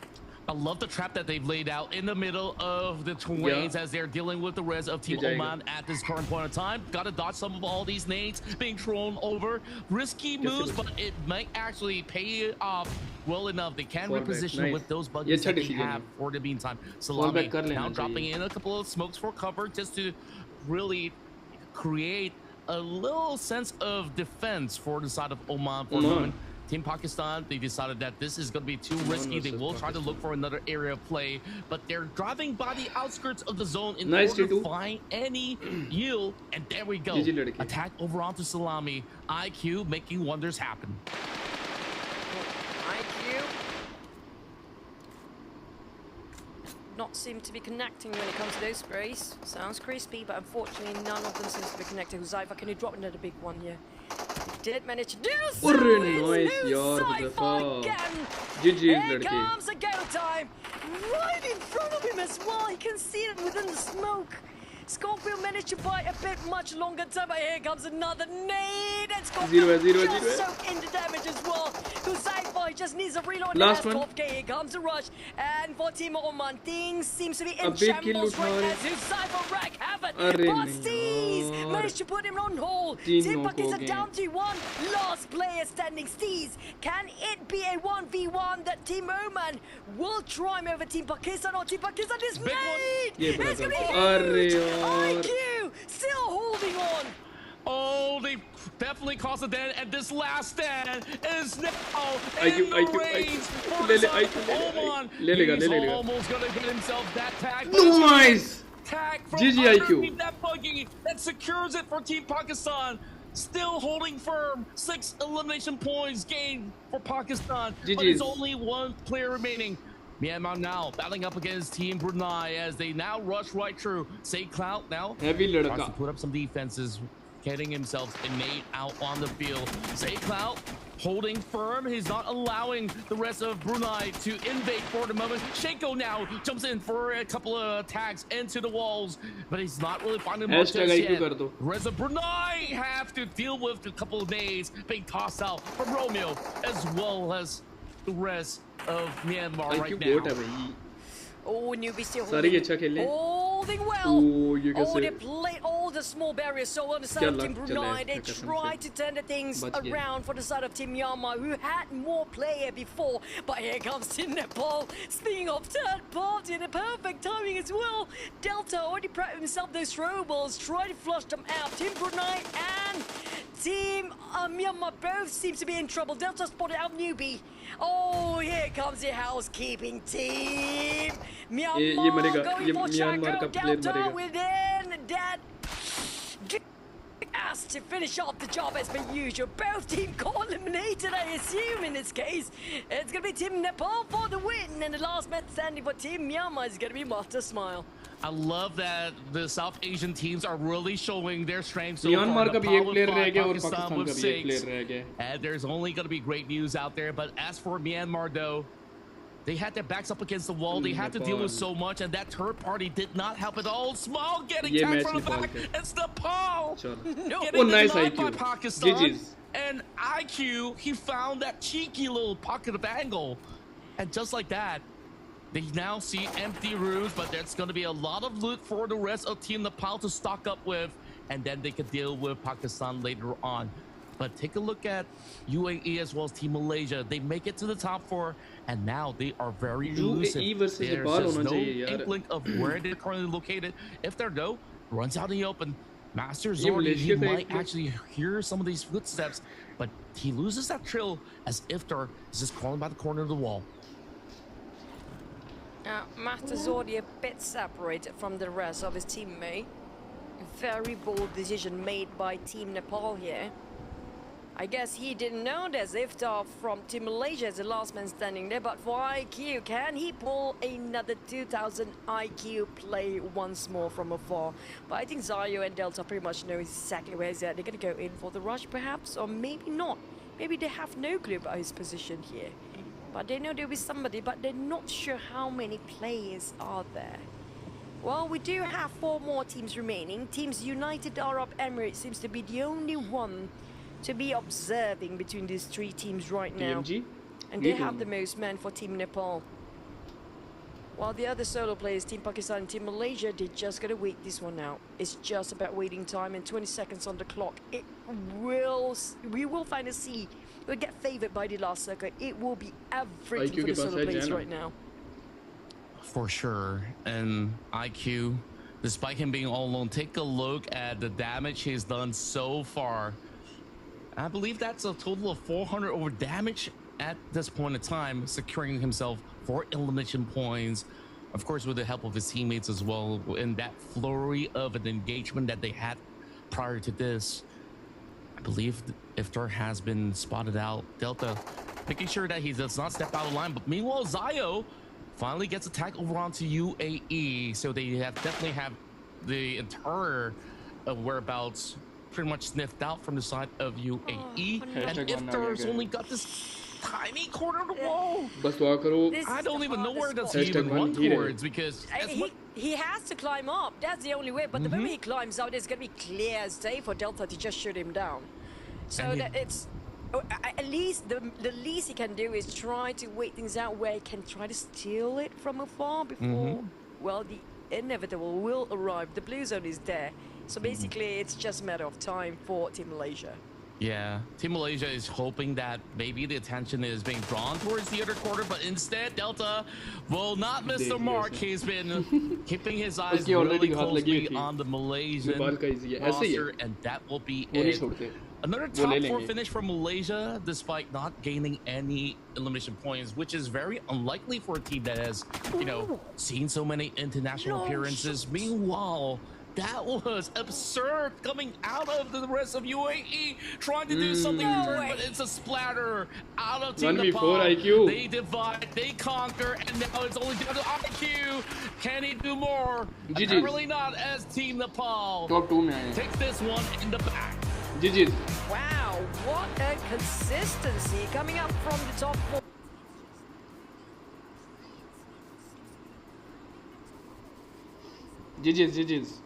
I love the trap that they've laid out in the middle of the twins as they're dealing with the rest of Team Oman at this current point in time. Got to dodge some of all these nades being thrown over. Risky moves, but it might actually pay off well enough. They can reposition with those buggies that they have for the meantime. Salami now dropping in a couple of smokes for cover just to really create a little sense of defense for the side of Oman for a moment. Team Pakistan, they decided that this is going to be too risky. They will try to look for another area of play, but they're driving by the outskirts of the zone in order to find any yield. And there we go. Attack over onto Salami. IQ making wonders happen. IQ not seem to be connecting when it comes to those sprays. Sounds crispy, but unfortunately none of them seems to be connected. Huzaifa, can you drop another big one here? did manage to do so. Nice, yaar, Here comes a go time. Right in front of him as well. He can see it within the smoke. Scorpion managed to buy a bit much longer time, but here comes another nade, and Scorpion just soak into damage as well. Sci-Fi just needs a reload. Last one. Here comes the rush, and for Team Oman, things seems to be in shambles right now. Sci-Fi rack havoc, but Steez managed to put him on hold. Team Pakistan down to one. Last player standing, Steez. Can it be a 1v1 that Team Oman will triumph over Team Pakistan, or Team Pakistan is made? It's gonna be huge. IQ still holding on. Oh, they definitely caused a dead, and this last stand is now in the range for Oman. He's almost gonna get himself that tag. Nice! Tag from GG underneath IQ. that buggy that secures it for Team Pakistan. Still holding firm. 6 elimination points gained for Pakistan. GG's. But there's only one player remaining. Myanmar now battling up against Team Brunei as they now rush right through. Say Clout now tries to put up some defenses, getting himself innate out on the field. Say Clout holding firm. He's not allowing the rest of Brunei to invade for the moment. Shaco now jumps in for a couple of attacks into the walls, but he's not really finding much just yet. The rest of Brunei have to deal with a couple of nades being tossed out from Romeo, as well as the rest of Myanmar right now. Oh, newbie still holding well. They played all the small barriers. So on the side of Team Brunei, they tried to turn the things around for the side of Team Myanmar, who had more player before. But here comes Team Nepal. Speaking of third party, the perfect timing as well. Delta already prepped himself those throwables, tried to flush them out. Team Brunei and Team Myanmar both seems to be in trouble. Delta spotted out newbie. Oh, here comes the housekeeping team. Myanmar going for Chaco. Delta within that. Asked to finish off the job as per usual. Both teams got eliminated, I assume, in this case. It's going to be Team Nepal for the win, and the last man standing for Team Myanmar is going to be Master Smile. I love that the South Asian teams are really showing their strength. Myanmar का भी एक player रह गया और पाकिस्तान का भी एक player रह गया. And there's only going to be great news out there. But as for Myanmar, though, they had their backs up against the wall. They had to deal with so much, and that third party did not help at all. Small getting tagged from the back. It's Nepal. Oh, nice IQ. By Pakistan. GG's. And IQ, he found that cheeky little pocket of angle. And just like that, they now see empty rooms, but there's going to be a lot of loot for the rest of Team Nepal to stock up with, and then they could deal with Pakistan later on. But take a look at UAE as well as Team Malaysia. They make it to the top 4, and now they are very elusive. There's just no inkling of where they're currently located. If they're no, runs out in the open. Master Zordi, he might actually hear some of these footsteps, but he loses that trail as Iftar is just crawling by the corner of the wall. Master Zordi a bit separated from the rest of his teammate. Very bold decision made by Team Nepal here. I guess he didn't know there's Iftar from Team Malaysia as the last man standing there, but for IQ, can he pull another 2000 IQ play once more from afar? But I think Zayo and Delta pretty much know exactly where he's at. They're going to go in for the rush perhaps, or maybe not. Maybe they have no clue about his position here. But they know there'll be somebody, but they're not sure how many players are there. Well, we do have 4 more teams remaining. Teams United Arab Emirates seems to be the only one to be observing between these 3 teams right now. PMG? And they have the most men for Team Nepal. While the other solo players, Team Pakistan and Team Malaysia, they're just going to wait this one out. It's just about waiting time, and 20 seconds on the clock. We will finally see. We'll get favored by the last circle. It will be everything for the solo players right now. For sure. And IQ, despite him being all alone, take a look at the damage he's done so far. I believe that's a total of 400 over damage at this point in time, securing himself 4 elimination points. Of course, with the help of his teammates as well, in that flurry of an engagement that they had prior to this. I believe Iftar has been spotted out. Delta making sure that he does not step out of line. But meanwhile, Zayo finally gets attacked over onto UAE. So they definitely have the entire whereabouts pretty much sniffed out from the side of UAE. no. And Iftar's only got this tiny corner of the wall. बस दुआ करो. I don't even know where does he Hashtag even run one here. towards, because he has to climb up. That's the only way. But the moment he climbs out, it's going to be clear as day for Delta to just shoot him down. So that it's at least the least he can do is try to wait things out where he can try to steal it from afar before, well, the inevitable will arrive. The blue zone is there. So basically, it's just a matter of time for Team Malaysia. Yeah, Team Malaysia is hoping that maybe the attention is being drawn towards the other quarter, but instead Delta will not miss the mark. He's been keeping his eyes really closely on the Malaysian roster, and that will be it. Another top 4 finish for Malaysia, despite not gaining any elimination points, which is very unlikely for a team that has, you know, seen so many international appearances. Meanwhile, that was absurd coming out of the rest of UAE, trying to do something different, but it's a splatter out of Team Nepal. They divide, they conquer, and now it's only down to IQ. Can he do more? Apparently not, as Team Nepal takes this one in the back. GG's. Wow, what a consistency coming up from the top 4. GG's.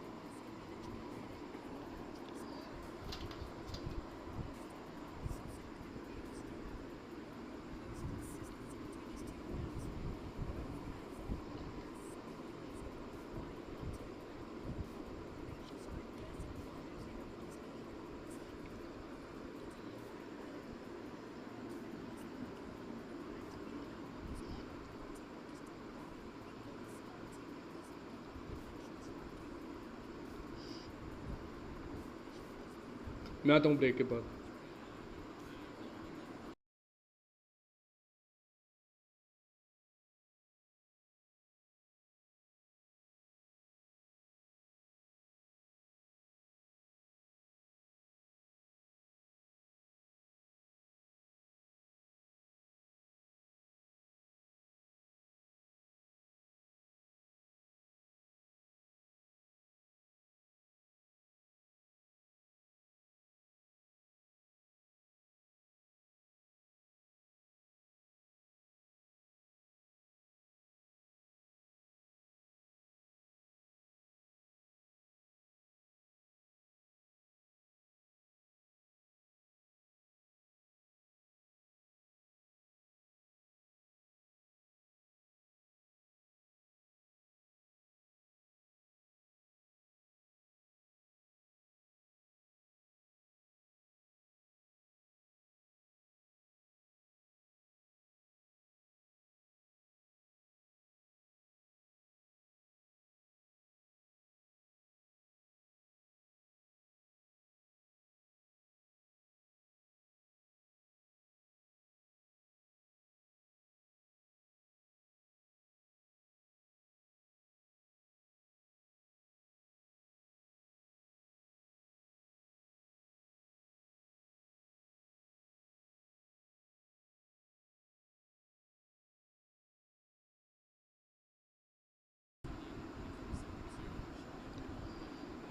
मैं आता हूँ break के बाद.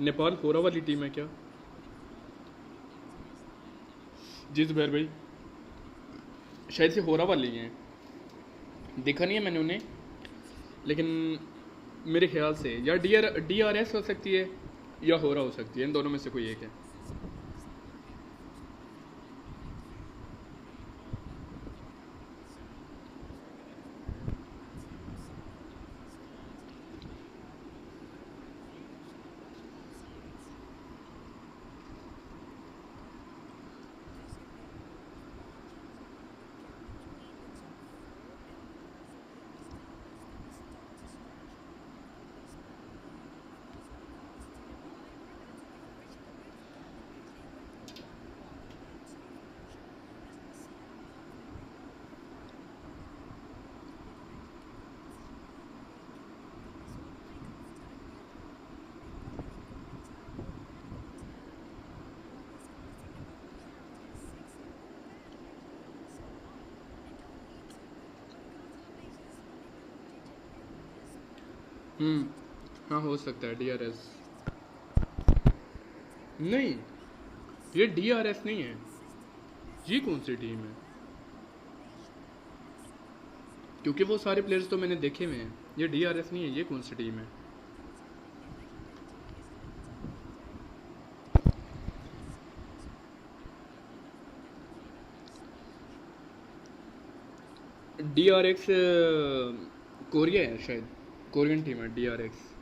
नेपाल होरा वाली team है क्या? जी जुबैर भाई, शायद से होरा वाली हैं, देखा नहीं है मैंने उन्हें, लेकिन मेरे ख्याल से या DRS हो सकती है या होरा हो सकती है, इन दोनों में से कोई एक है. हाँ हो सकता है DRS. नहीं ये DRS नहीं है, ये कौन सी टीम है? क्योंकि वो सारे प्लेयर्स तो मैंने देखे हुए हैं। ये DRS नहीं है, ये कौन सी टीम है? DRX कोरिया है शायद, कोरियन टीम है DRX।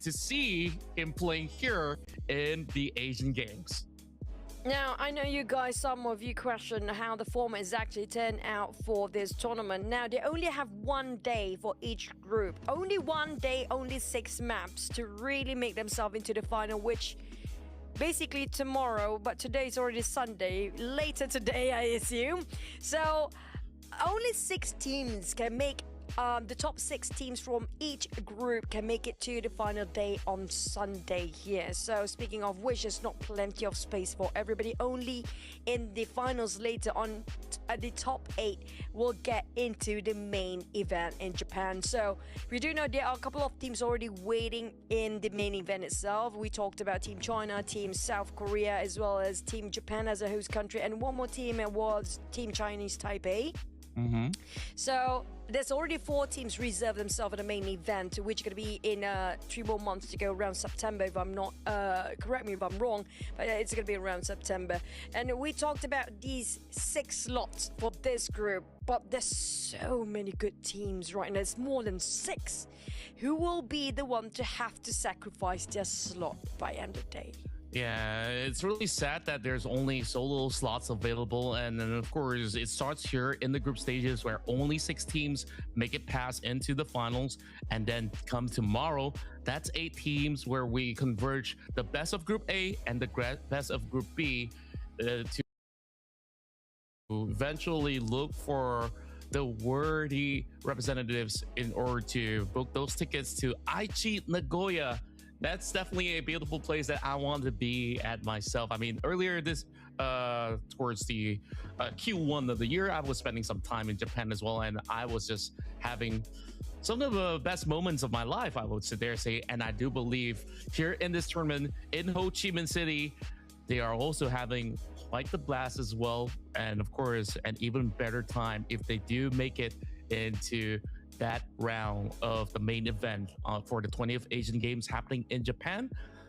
to see him playing here in the Asian Games. Now, I know you guys, some of you question how the format is actually turned out for this tournament. Now, they only have 1 day for each group. Only 1 day, only 6 maps to really make themselves into the final, which basically tomorrow, but today is already Sunday, later today, I assume. So, only 6 teams can make the top 6 teams from each group can make it to the final day on Sunday here. So speaking of which, there's not plenty of space for everybody. Only in the finals later on, the top 8 will get into the main event in Japan. So we do know there are a couple of teams already waiting in the main event itself. We talked about Team China, Team South Korea, as well as Team Japan as a host country, and one more team was Team Chinese Taipei. So there's already 4 teams reserved themselves for the main event, which is going to be in 3 more months to go, around September, if I'm not, correct me if I'm wrong, but it's going to be around September. And we talked about these 6 slots for this group, but there's so many good teams right now. There's more than 6. Who will be the one to have to sacrifice their slot by end of day? Yeah, it's really sad that there's only solo slots available. And then, of course, it starts here in the group stages where only 6 teams make it past into the finals. And then come tomorrow, that's 8 teams where we converge the best of Group A and the best of Group B to eventually look for the worthy representatives in order to book those tickets to Aichi, Nagoya. That's definitely a beautiful place that I want to be at myself. I mean, earlier this, towards the Q1 of the year, I was spending some time in Japan as well, and I was just having some of the best moments of my life, I would sit there and say. And I do believe here in this tournament in Ho Chi Minh City, they are also having quite the blast as well. And of course, an even better time if they do make it into that round of the main event for the 20th Asian Games happening in Japan.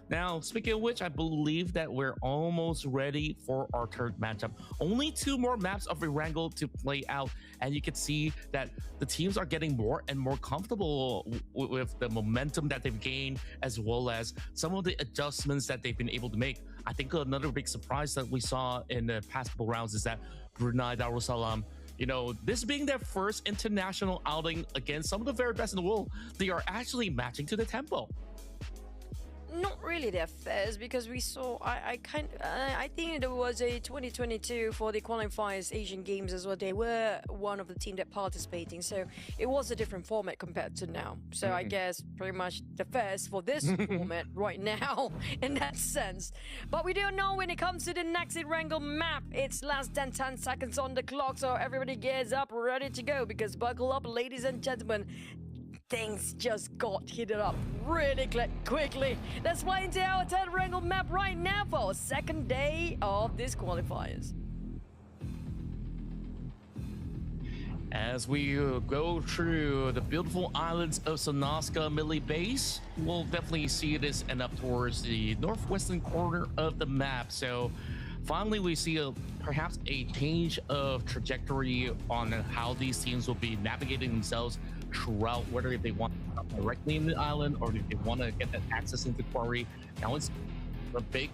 Now, speaking of which, I believe that we're almost ready for our third matchup. Only 2 more maps of Erangel to play out, and you can see that the teams are getting more and more comfortable with the momentum that they've gained, as well as some of the adjustments that they've been able to make. I think another big surprise that we saw in the past couple rounds is that Brunei Darussalam, you know, this being their first international outing against some of the very best in the world, they are actually matching to the tempo. Not really their first, because we saw, I think it was a 2022 for the qualifiers Asian Games as well. They were one of the team that participating, so it was a different format compared to now. So I guess pretty much the first for this format right now in that sense. But we don't know when it comes to the next Erangel map. It's less than 10 seconds on the clock, so everybody gets up, ready to go, because buckle up, ladies and gentlemen. Things just got heated up really quickly. Let's fly into our third Erangel map right now for our second day of these qualifiers. As we go through the beautiful islands of Sonaska Mili Base, we'll definitely see this end up towards the northwestern corner of the map. So finally, we see perhaps a change of trajectory on how these teams will be navigating themselves throughout, whether they want to come directly in the island or if they want to get that access into Quarry. Now it's a big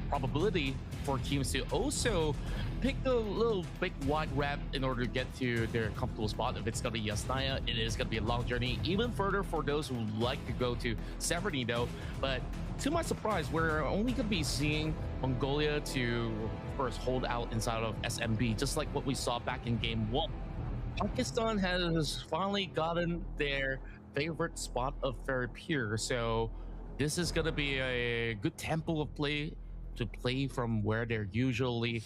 probability for teams to also pick the little big wide ramp in order to get to their comfortable spot. If it's going to be Yasnaya, it is going to be a long journey, even further for those who like to go to Severny though. But to my surprise, we're only going to be seeing Mongolia to first hold out inside of SMB, just like what we saw back in game 1. Pakistan has finally gotten their favorite spot of Ferry Pier, so this is going to be a good tempo of play to play from where they're usually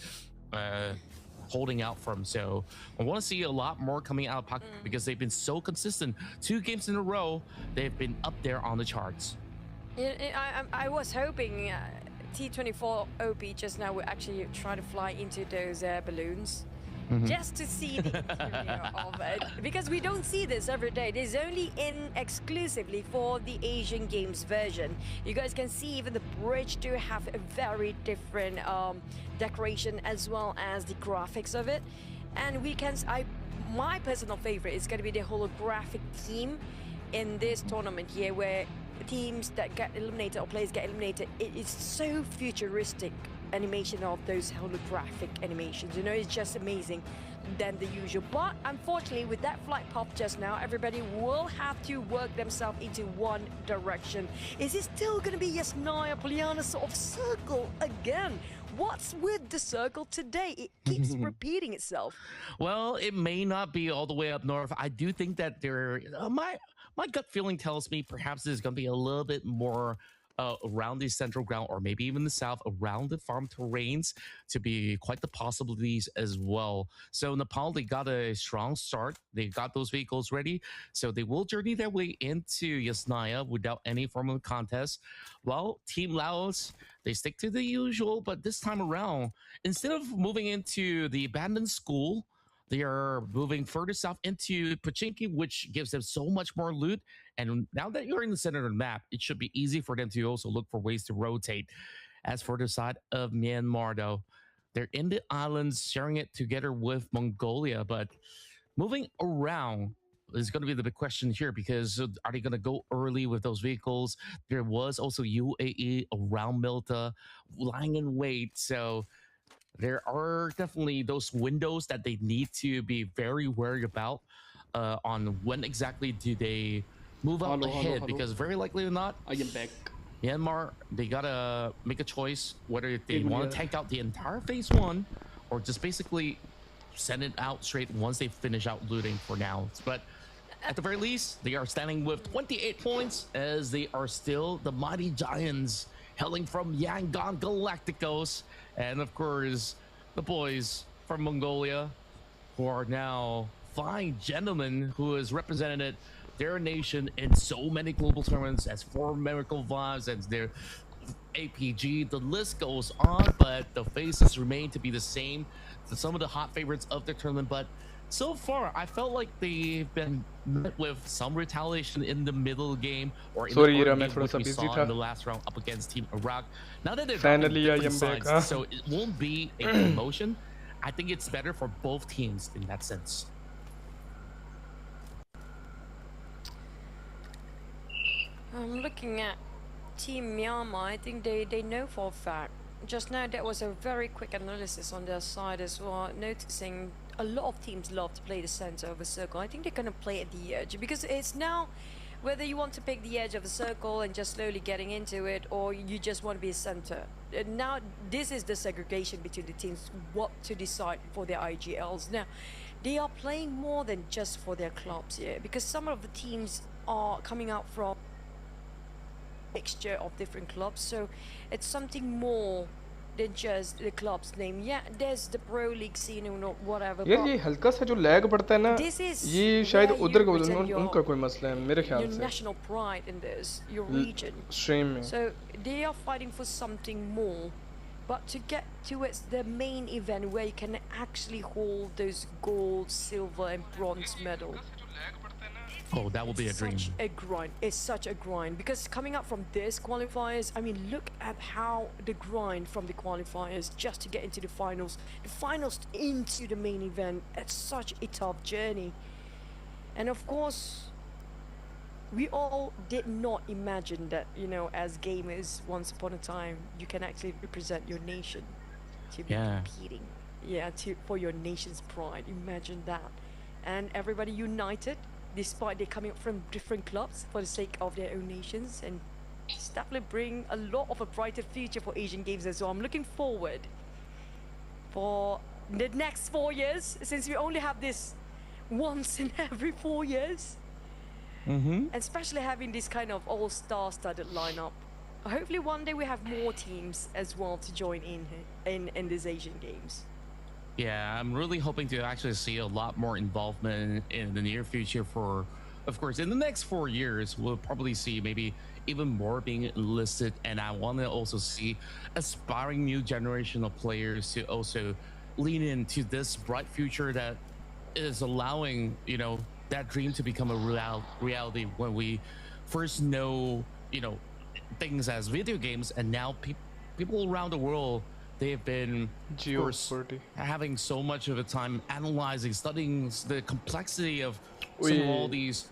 holding out from. So I want to see a lot more coming out of Pakistan because they've been so consistent. 2 games in a row, they've been up there on the charts. I was hoping T24 OP just now would actually try to fly into those balloons. Just to see the interior of it, because we don't see this every day. There's only in exclusively for the Asian Games version. You guys can see even the bridge do have a very different decoration as well as the graphics of it. And we can, my personal favorite is going to be the holographic theme in this tournament here, where teams that get eliminated or players get eliminated, it is so futuristic animation of those holographic animations. You know, it's just amazing than the usual. But unfortunately, with that flight pop just now, everybody will have to work themselves into one direction. Is it still going to be Yasnaya Poliana sort of circle again? What's with the circle today? It keeps repeating itself. Well, it may not be all the way up north. I do think that my gut feeling tells me perhaps there's going to be a little bit more around the central ground, or maybe even the south, around the farm terrains, to be quite the possibilities as well. So Nepal, they got a strong start. They got those vehicles ready, so they will journey their way into Yasnaya without any form of contest. Well, Team Laos, they stick to the usual, but this time around, instead of moving into the abandoned school, they are moving further south into Pachinki, which gives them so much more loot. And now that you're in the center of the map, it should be easy for them to also look for ways to rotate. As for the side of Myanmar, though, they're in the islands, sharing it together with Mongolia. But moving around is going to be the big question here, because are they going to go early with those vehicles? There was also UAE around Milta lying in wait. So there are definitely those windows that they need to be very wary about on when exactly do they move up ahead, because very likely or not, I am back. Myanmar, they gotta make a choice whether they want to take out the entire phase 1 or just basically send it out straight once they finish out looting for now. But at the very least, they are standing with 28 points, as they are still the mighty giants hailing from Yangon Galacticos. And of course, the boys from Mongolia, who are now fine gentlemen who has represented their nation in so many global tournaments, as For Miracle Vibes, and their APG, the list goes on, but the faces remain to be the same. Some of the hot favorites of the tournament, but so far, I felt like they've been met with some retaliation in the middle game, or in the early game, which we saw in the last round up against Team Iraq. Now that they're on different sides, so it won't be a promotion. I think it's better for both teams in that sense. I'm looking at Team Myanmar. I think they know for a fact. Just now, there was a very quick analysis on their side as well, noticing a lot of teams love to play the center of a circle. I think they're going to play at the edge, because it's now whether you want to pick the edge of a circle and just slowly getting into it, or you just want to be a center. Now, this is the segregation between the teams, what to decide for their IGLs. Now, they are playing more than just for their clubs here, because some of the teams are coming out from mixture of different clubs, so it's something more than just the club's name. Yeah, there's the pro league scene or whatever. यार ये हल्का सा जो lag पड़ता है ना, ये शायद उधर का उनका कोई मसला है मेरे ख्याल से. Your national pride in this, your region. Stream में. So they are fighting for something more, but to get towards the main event where you can actually hold those gold, silver, and bronze medal. Oh, that will be a dream. Such a grind. It's such a grind, because coming up from this qualifiers, I mean, look at how the grind from the qualifiers just to get into the finals into the main event. It's such a tough journey. And of course, we all did not imagine that, you know, as gamers, once upon a time, you can actually represent your nation to be competing. Yeah, for your nation's pride. Imagine that. And everybody united, despite they coming from different clubs for the sake of their own nations, and it's definitely bring a lot of a brighter future for Asian Games as well. I'm looking forward for the next 4 years, since we only have this once in every 4 years. And especially having this kind of all-star studded lineup. Hopefully one day we have more teams as well to join in these Asian Games. Yeah, I'm really hoping to actually see a lot more involvement in the near future for, of course, in the next 4 years, we'll probably see maybe even more being enlisted. And I want to also see aspiring new generation of players to also lean into this bright future that is allowing, you know, that dream to become a reality when we first know, you know, things as video games. And now people around the world, they've been, of course, having so much of a time analyzing, studying the complexity of some of all these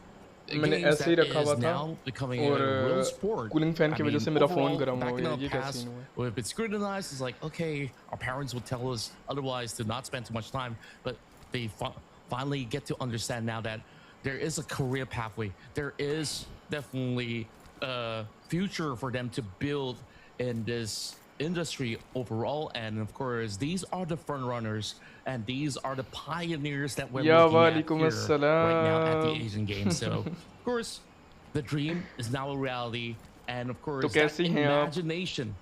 मैंने games ऐसे ही that रखा is हुआ था now becoming और a real sport. Cooling fan I की वजह mean, से मेरा फ़ोन overall, गर्म हो back in गया the ये क्या past, सीन हुआ है we've been scrutinized. It's like, okay, our parents would tell us otherwise to not spend too much time, but they finally get to understand now that there is a career pathway. There is definitely a future for them to build in this industry overall. And of course, these are the front runners and these are the pioneers that we're या looking at वालेकुम here right now at the अस्सलाम Asian Games. So, of course, the dream is now a reality. And of तो course, that कैसी हैं आप imagination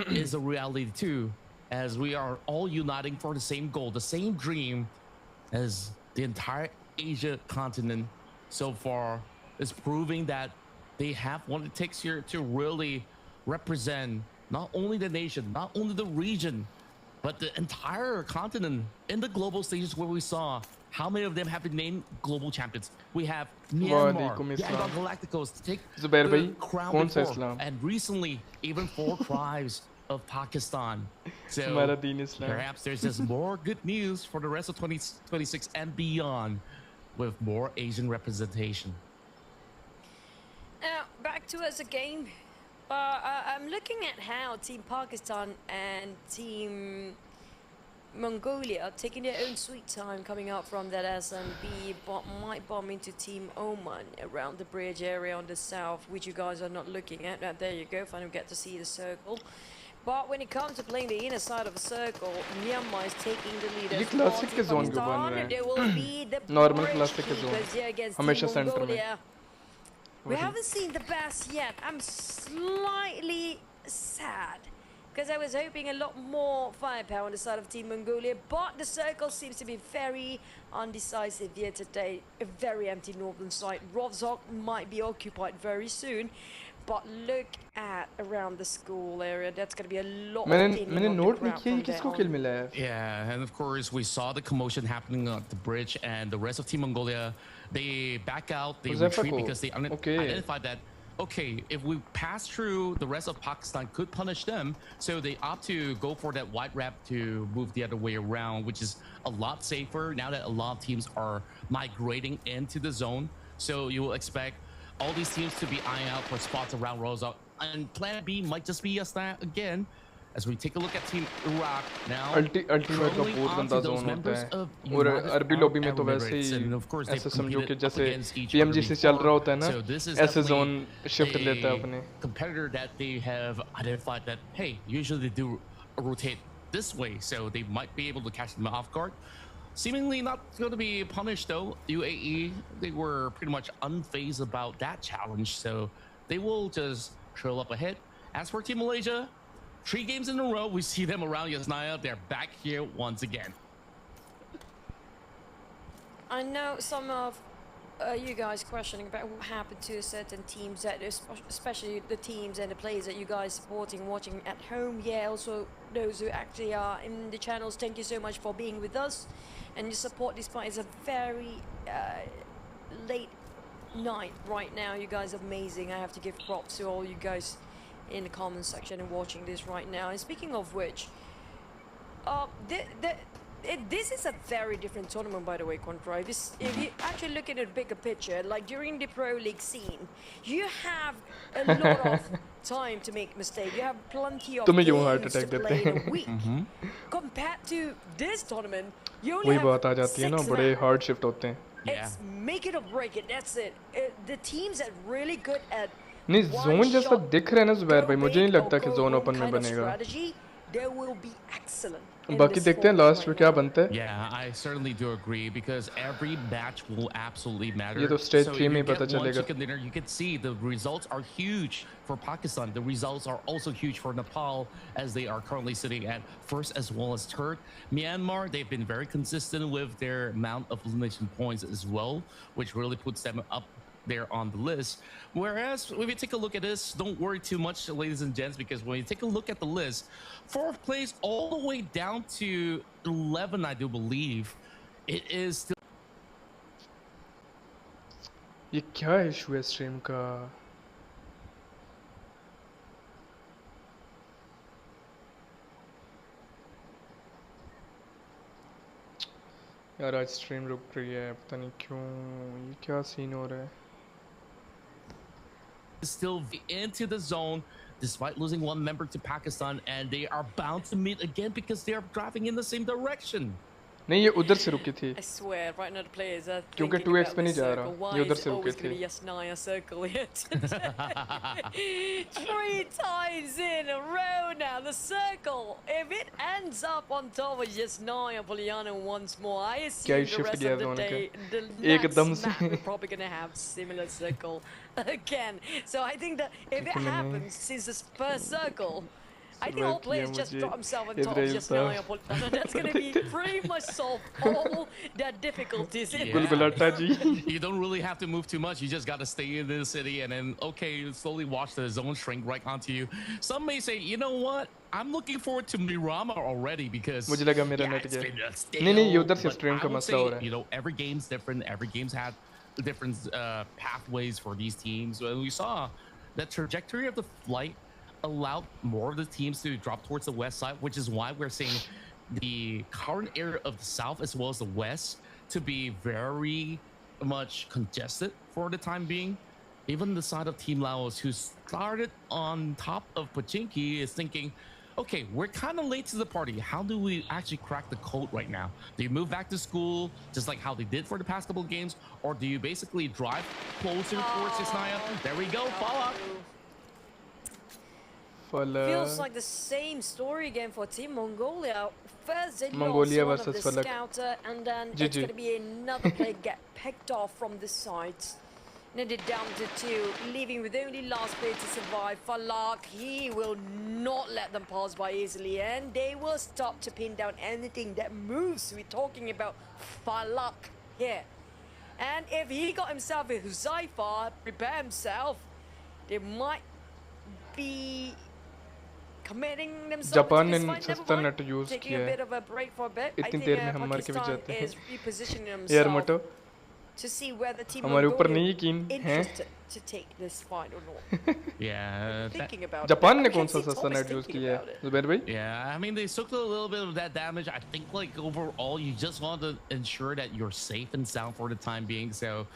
is a reality too, as we are all uniting for the same goal, the same dream as the entire Asia continent so far is proving that they have what it takes here to really represent not only the nation, not only the region, but the entire continent in the global stages where we saw how many of them have been named global champions. We have Myanmar, वालेकुम Yangon अस्सलाम Galacticos to take Zubair the भाई crown कौन सा before, Islam and recently even 4 tribes of Pakistan. So हमारा दीन इस्लाम perhaps there's just more good news for the rest of 2026 and beyond with more Asian representation. Now, back to us again. I'm looking at how Team Pakistan and Team Mongolia are taking their own sweet time coming out from that SMB, but might bomb into Team Oman around the bridge area on the south, which you guys are not looking at. There you go, finally get to see the circle. But when it comes to playing the inner side of a circle, Myanmar is taking the lead ये as classic well. के zone क्यों बन रहे There will be the हैं normal bridge classic के zone keepers here against हमेशा Team centre में Mongolia. We वही haven't seen the best yet. I'm slightly sad because I was hoping a lot more firepower on the side of Team Mongolia, but the circle seems to be very undecisive here today. A very empty northern side. Rovzok might be occupied very soon, but look at around the school area. That's going to be a lot of मैंने thinning मैंने of the note नहीं crowd किया from ये there किसको on. किल मिला है Yeah, and of course, we saw the commotion happening at the bridge, and the rest of Team Mongolia, they back out, they Uzaifa retreat को because they okay identified that, okay, if we pass through, the rest of Pakistan could punish them. So they opt to go for that wide wrap to move the other way around, which is a lot safer now that a lot of teams are migrating into the zone. So you will expect all these teams to be eyeing out for spots around Rosa. And plan B might just be us that again. As we take a look at Team Iraq now, ultimate का trolling बहुत गंदा onto those zone होता members है of और United अरबी Arab lobby में तो वैसे Emirates, he and of course they've ऐसे समझो कि competed up जैसे against each other पीएमजी से चल before. रहा होता है ना So this is ऐसे जोन definitely शिफ्ट लेता है a अपने competitor that they have identified that, hey, usually they do rotate this way, so they might be able to catch them off guard. Seemingly not going to be punished though. UAE, they were pretty much unfazed about that challenge, so they will just trail up ahead. As for Team Malaysia, 3 games in a row, we see them around Yasnaya. They're back here once again. I know some of you guys questioning about what happened to certain teams, that especially the teams and the players that you guys supporting, watching at home. Yeah, also those who actually are in the channels, thank you so much for being with us and your support despite it's a very late night right now. You guys are amazing. I have to give props to all you guys in the comment section and watching this right now. And speaking of which, this is a very different tournament, by the way, Contra. If you actually look at a bigger picture, like during the Pro League scene, you have a lot of time to make mistakes. You have plenty of तुम्हें क्यों heart games attack to देते play in हैं a week. Compared to this tournament, you only वही have बात आ जाती है ना 6 बड़े rounds. हार्ड शिफ्ट होते हैं Yeah. It's make it or break it. That's it. The teams that really good at नहीं one जोन जैसा shot, दिख रहा है ना जुबैर go भाई मुझे नहीं big or लगता कि go जोन home ओपन में kind of बनेगा strategy, they will be excellent in बाकी this देखते हैं format लास्ट में right क्या now. बनता है Yeah, I certainly do agree because every match will absolutely matter. ये तो स्टेज So 3 if में you ही पता get one चलेगा chicken dinner, you can see the results are huge for Pakistan. The results are also huge for Nepal as they are currently sitting at first as well as third. Myanmar, they've been very consistent with their amount of elimination points as well, which really puts them up there on the list. Whereas if you take a look at this, don't worry too much, ladies and gents, because when you take a look at the list, 4th place all the way down to 11, I do believe, it is still ये क्या issue है stream का यार आज stream रुक रही है पता नहीं क्यों ये क्या सीन हो रहा है still into the zone despite losing one member to Pakistan, and they are bound to meet again because they are driving in the same direction. नहीं ये उधर से रुकी थी I swear, right now the players are क्योंकि thinking 2x about पे नहीं this जा circle. रहा Why ये उधर is से it रुके always going to थे be Yasnaya circle here today? 3 times in a row now, the circle. If it ends up on top of Yasnaya Poliano once more, I assume the rest of the day, the next map, we're probably going to have similar circle again. So I think that if it happens since this first circle, I think all players just drop themselves on top of Yasnaya Poliano. That's going to be pretty much solve all their difficulties. You don't really have to move too much. You just got to stay in the city and then, okay, slowly watch the zone shrink right onto you. Some may say, you know what? I'm looking forward to Mirama already because मुझे लगा मेरा net गया नहीं ये उधर से stream का मसला हो रहा है you know, every game's different. Every game's had different pathways for these teams. And we saw the trajectory of the flight allowed more of the teams to drop towards the west side, which is why we're seeing the current area of the south as well as the west to be very much congested for the time being. Even the side of Team Laos, who started on top of Pachinki, is thinking, okay, we're kind of late to the party. How do we actually crack the code right now? Do you move back to school, just like how they did for the past couple of games? Or do you basically drive closer towards Yasnaya? There we go, follow up. Feels like the same story again for Team Mongolia. First they Mongolia lost one of versus the scouter, and then it's going to be another player get picked off from the side. Now they're down to 2, leaving with only last player to survive. Falak, he will not let them pass by easily, and they will stop to pin down anything that moves. We're talking about Falak here. And if he got himself a Huzaifa, prepare himself, they might be committing themselves Japan to ने this fight. सस्ता Never mind. Net use Taking किया a है bit of a break for a bit. I इतनी think देर में हम मर के भी Pakistan जाते हैं is repositioning यार themselves मटो to see whether Team हमारे ऊपर Mongolia नहीं यकीन है interested to take this fight or not. Yeah. Thinking about Japan it. ने I कौन can सा see सस्ता Thomas नेट यूज thinking किया about है it. जुबैर भाई Yeah, I mean, they took a little bit of that damage. I think, like, overall, you just want to ensure that you're safe and sound for the time being. So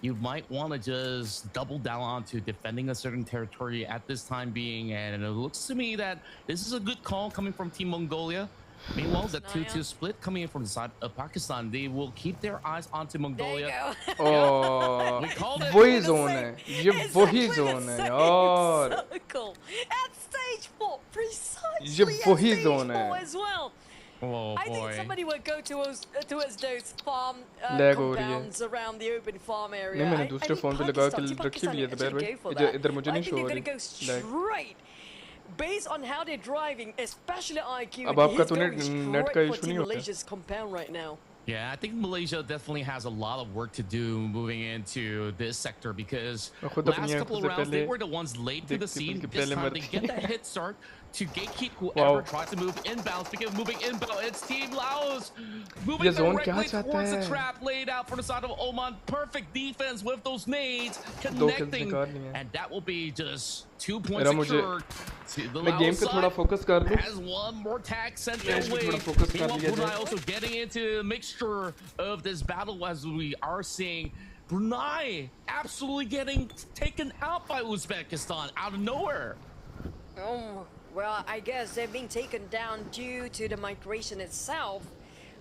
you might want to just double down onto defending a certain territory at this time being. And it looks to me that this is a good call coming from Team Mongolia. Meanwhile, the 2-2 split coming in from the side of Pakistan, they will keep their eyes onto Mongolia. There you go. Oh We called it. वही zone है ये वही Exactly zone the है same यार circle. At stage 4, precisely ये at वही stage zone 4 है as well. Oh, I think boy. somebody would go towards those farm Lag हो रही है compounds around the open farm area. नहीं मैंने दूसरे फोन पे लगा के रखी भी है दोपहर भाई इधर मुझे नहीं शो हो रही go straight based on how they're driving, especially IQ. अब आपका तो नेट का इशू नहीं होता Malaysia's compound right now. Yeah, I think Malaysia definitely has a lot of work to do moving into this sector because last couple of rounds they were the ones late to the scene. This time they get that hit start to gatekeep whoever tries to move inbounds. Because moving inbound, it's Team Laos moving directly towards the trap laid out for the side of Oman. Perfect defense with those nades connecting, and that will be just 2 points secured. मैं game पे थोड़ा focus कर लूं has one more tag sent their way. थोड़ा focus कर लिया Brunei जाए also getting into the mixture of this battle as we are seeing Brunei absolutely getting taken out by Uzbekistan out of nowhere. Oh, well, I guess they're being taken down due to the migration itself.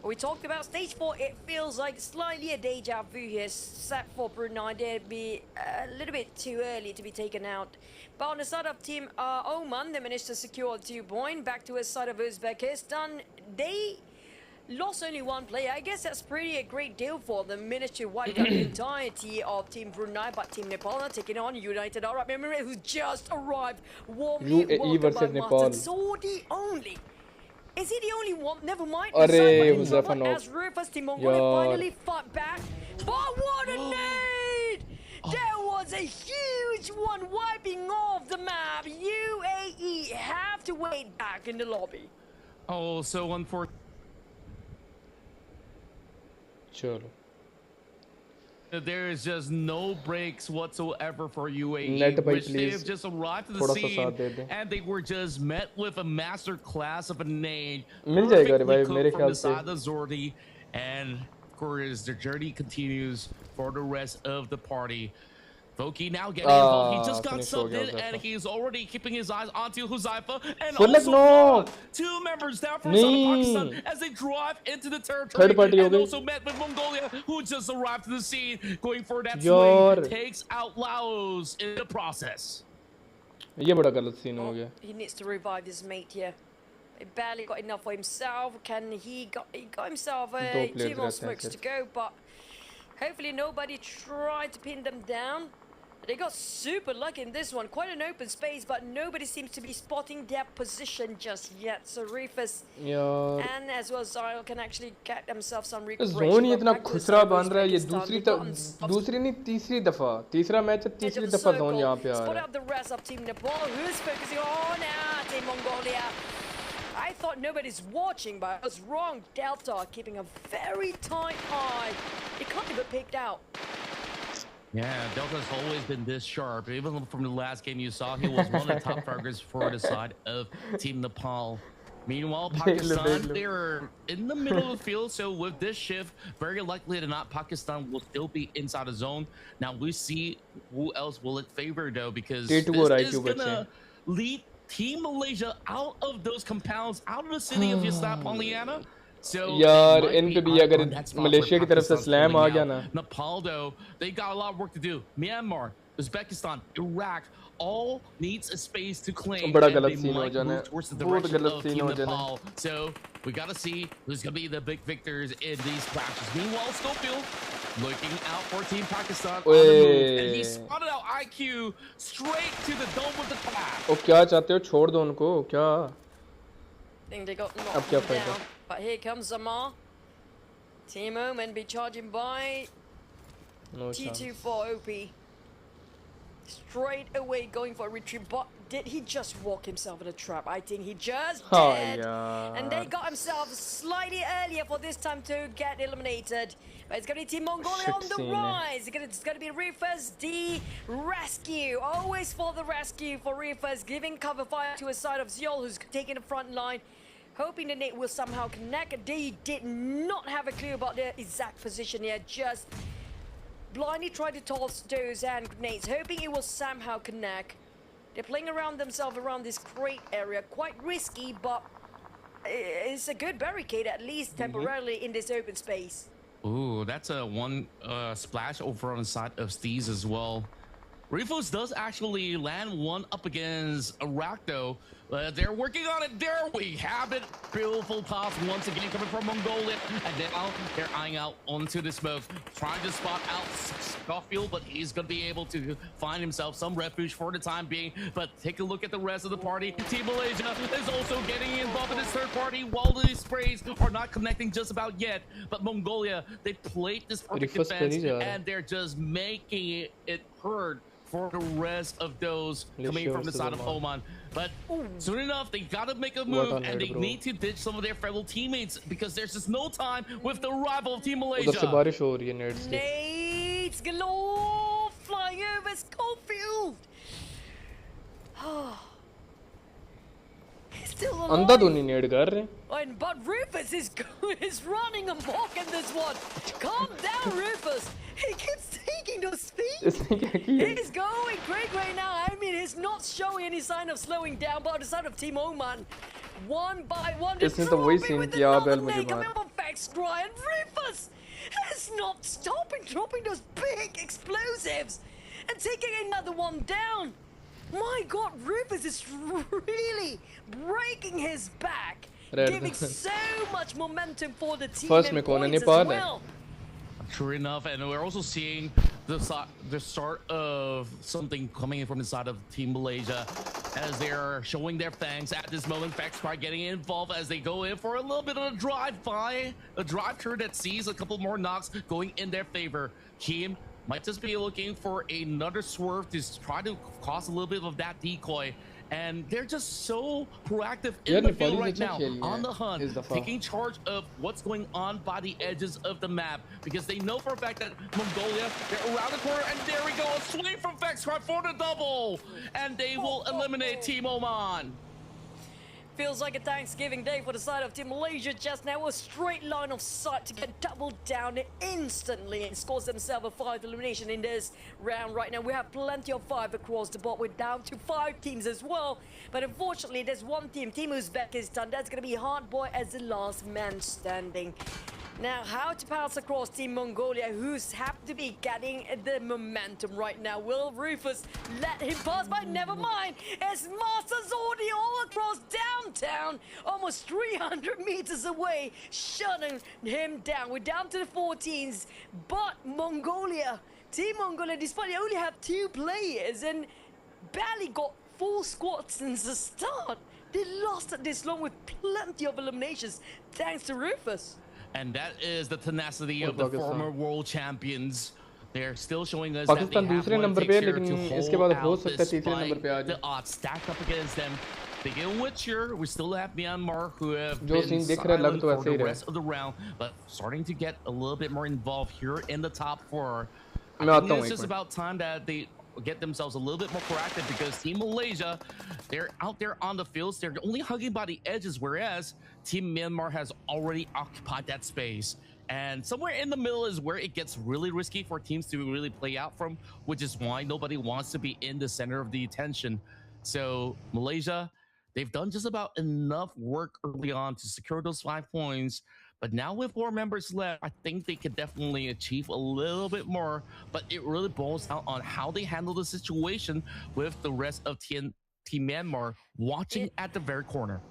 We talked about stage 4. It feels like slightly a deja vu here, set for Brunei. They'd be a little bit too early to be taken out. But on the side of Team Oman, they managed to secure 2 points. Back to the side of Uzbekistan, they lost only 1 player. I guess that's pretty a great deal for them. Managed to wipe out the entirety of Team Brunei, but Team Nepal are taking on United Arab Emirates, who just arrived. Warmly UAE versus Nepal. So the only. Is he the only one? Never mind. अरे Huzaifa knock As Rufus Team Mongolia finally fought back. But what a nade! There was a huge one wiping off the map. UAE have to wait back in the lobby. Oh, so unfortunate. चलो There is just no breaks whatsoever for UAE, Net by which they please. have just arrived to the थोड़ा सा scene, साथ दे दे and they were just met with a master class of a nade. मिल जाएगा रे भाई perfectly मेरे cooked from ख्याल the से side of Zordi, and of course the journey continues for the rest of the party. Voki now getting involved. He just got finish ho subbed gaya in, and Huzaifa. he's already keeping his eyes onto Huzaifa. And Full leg, also no. two members down from Southern Nahi. Pakistan as they drive into the territory. Third party ho And gayi. also met with Mongolia, who just arrived to the scene, going for that Yaar. swing. Takes out Laos in the process. ये बड़ा गलत scene हो गया. He needs to revive his mate here. He barely got enough for himself. He got himself two more smokes to go, but hopefully nobody tried to pin them down. They got super lucky in this one. Quite an open space, but nobody seems to be spotting their position just yet. So Rufus and as well Zyle can actually get themselves some recuperation. जोन ही इतना खुसरा बन रहा है ये दूसरी नहीं तीसरा मैच है तीसरी दफा जोन यहाँ पे आ रहा है. Spot out the rest of Team Nepal, who's focusing on Team Mongolia. I thought nobody's watching, but I was wrong. Delta keeping a very tight eye. He can't even picked out. Yeah, Delta's always been this sharp. Even from the last game you saw, he was one of the top fragments for the side of Team Nepal. Meanwhile, Pakistan, they're in the middle of the field, so with this shift, very likely to not, Pakistan will still be inside the zone. Now, we see who else will it favor, though, because this is going to lead Team Malaysia out of those compounds, out of the city of Yasna Polyana. So यार इन पे भी अगर Malaysia की तरफ से slam आ गया ना. Nepal, though, they got a lot of work to do. Myanmar, Uzbekistan, Iraq, all needs a space to claim. बड़ा and गलत they सीन हो might जाना move है. towards the बहुत direction गलत of सीन Team हो जाना Nepal. So we got to see who's going to be the big victors in these clashes. Meanwhile, Schofield looking out for Team Pakistan on the move, and he spotted out IQ straight to the dome with the tap. ओ क्या चाहते हो छोड़ दो उनको क्या. I think they got knocked down, but here comes Zamar. Team Omen be charging by T24 OP. Straight away going for a retreat, but did he just walk himself in a trap? I think he just did. And they got himself slightly earlier for this time to get eliminated. But it's going to be Team Mongolia on the rise. It's going to be Rufus D rescue. Always for the rescue for Rufus, giving cover fire to a side of Ziol, who's taking the front line. Hoping the nade will somehow connect. They did not have a clue about their exact position here. Just blindly tried to toss those hand grenades, hoping it will somehow connect. They're playing around themselves around this crate area. Quite risky, but it's a good barricade, at least temporarily, in this open space. Ooh, that's a one splash over on the side of Steez as well. Rufus does actually land one up against Iraq, though. They're working on it. There we have it. Beautiful toss once again coming from Mongolia. And now they're eyeing out onto the smoke, trying to spot out Schofield, but he's going to be able to find himself some refuge for the time being. But take a look at the rest of the party. Team Malaysia is also getting involved in this third party while these sprays are not connecting just about yet. But Mongolia, they played this perfect defense, and they're just making it heard for the rest of those coming from the side of Oman. But soon enough, they gotta make a move, and they need to ditch some of their fellow teammates because there's just no time with the rival of Team Malaysia. Nades galore flying over Schofield. He's still alive. But Rufus is running amok in this one. Calm down, Rufus. He keeps taking those feet. He's going great right now. I mean, he's not showing any sign of slowing down, but on the side of Team Oman, one by one, they're dropping with another nade coming from Vexcry, and Rufus is not stopping, dropping those big explosives and taking another one down. My God, Rufus is really breaking his back, giving so much momentum for the team and points as well. True enough, and we're also seeing the start of something coming in from the side of Team Malaysia as they're showing their fangs at this moment. Vexcry getting involved as they go in for a little bit of a drive-by, a drive-through that sees a couple more knocks going in their favor. Team might just be looking for another swerve to try to cause a little bit of that decoy. And they're just so proactive in the field right now, on the hunt, taking charge of what's going on by the edges of the map, because they know for a fact that Mongolia, they're around the corner, and there we go, a swing from Vexcry for the double, and they will eliminate Team Oman. Feels like a Thanksgiving day for the side of Team Malaysia just now. A straight line of sight to get doubled down instantly and scores themselves a 5 elimination in this round right now. We have plenty of 5 across the board. We're down to 5 teams as well. But unfortunately, there's one team, Team Uzbekistan, that's going to be Hardboy as the last man standing. Now, how to pass across Team Mongolia, who's have to be getting the momentum right now. Will Rufus let him pass? But never mind. It's Masters already all across downtown, almost 300 meters away, shutting him down. We're down to the 14s, but Mongolia, Team Mongolia, despite they only have 2 players and barely got full squad since the start, they lost it this long with plenty of eliminations, thanks to Rufus. And that is the tenacity of the former world champions. They're still showing us Pakistan that they have दूसरे what it number takes पे है, here लेकिन to इसके hold बाद हो out सकता है तीसरे नंबर पे आ despite जाए. the odds stacked up against them. They get Witcher. We still have Myanmar, who have जो been सीन दिख रहा है लग silent तो for ऐसे ही the रहा rest of the round, but starting to get a little bit more involved here in the top 4. I मैं think आता हूँ it's एक just minute. about time that they get themselves a little bit more proactive, because Team Malaysia, they're out there on the fields. They're only hugging by the edges, whereas Team Myanmar has already occupied that space. And somewhere in the middle is where it gets really risky for teams to really play out from, which is why nobody wants to be in the center of the attention. So Malaysia, they've done just about enough work early on to secure those 5 points. But now with 4 members left, I think they could definitely achieve a little bit more. But it really boils down on how they handle the situation with the rest of Team Myanmar watching at the very corner.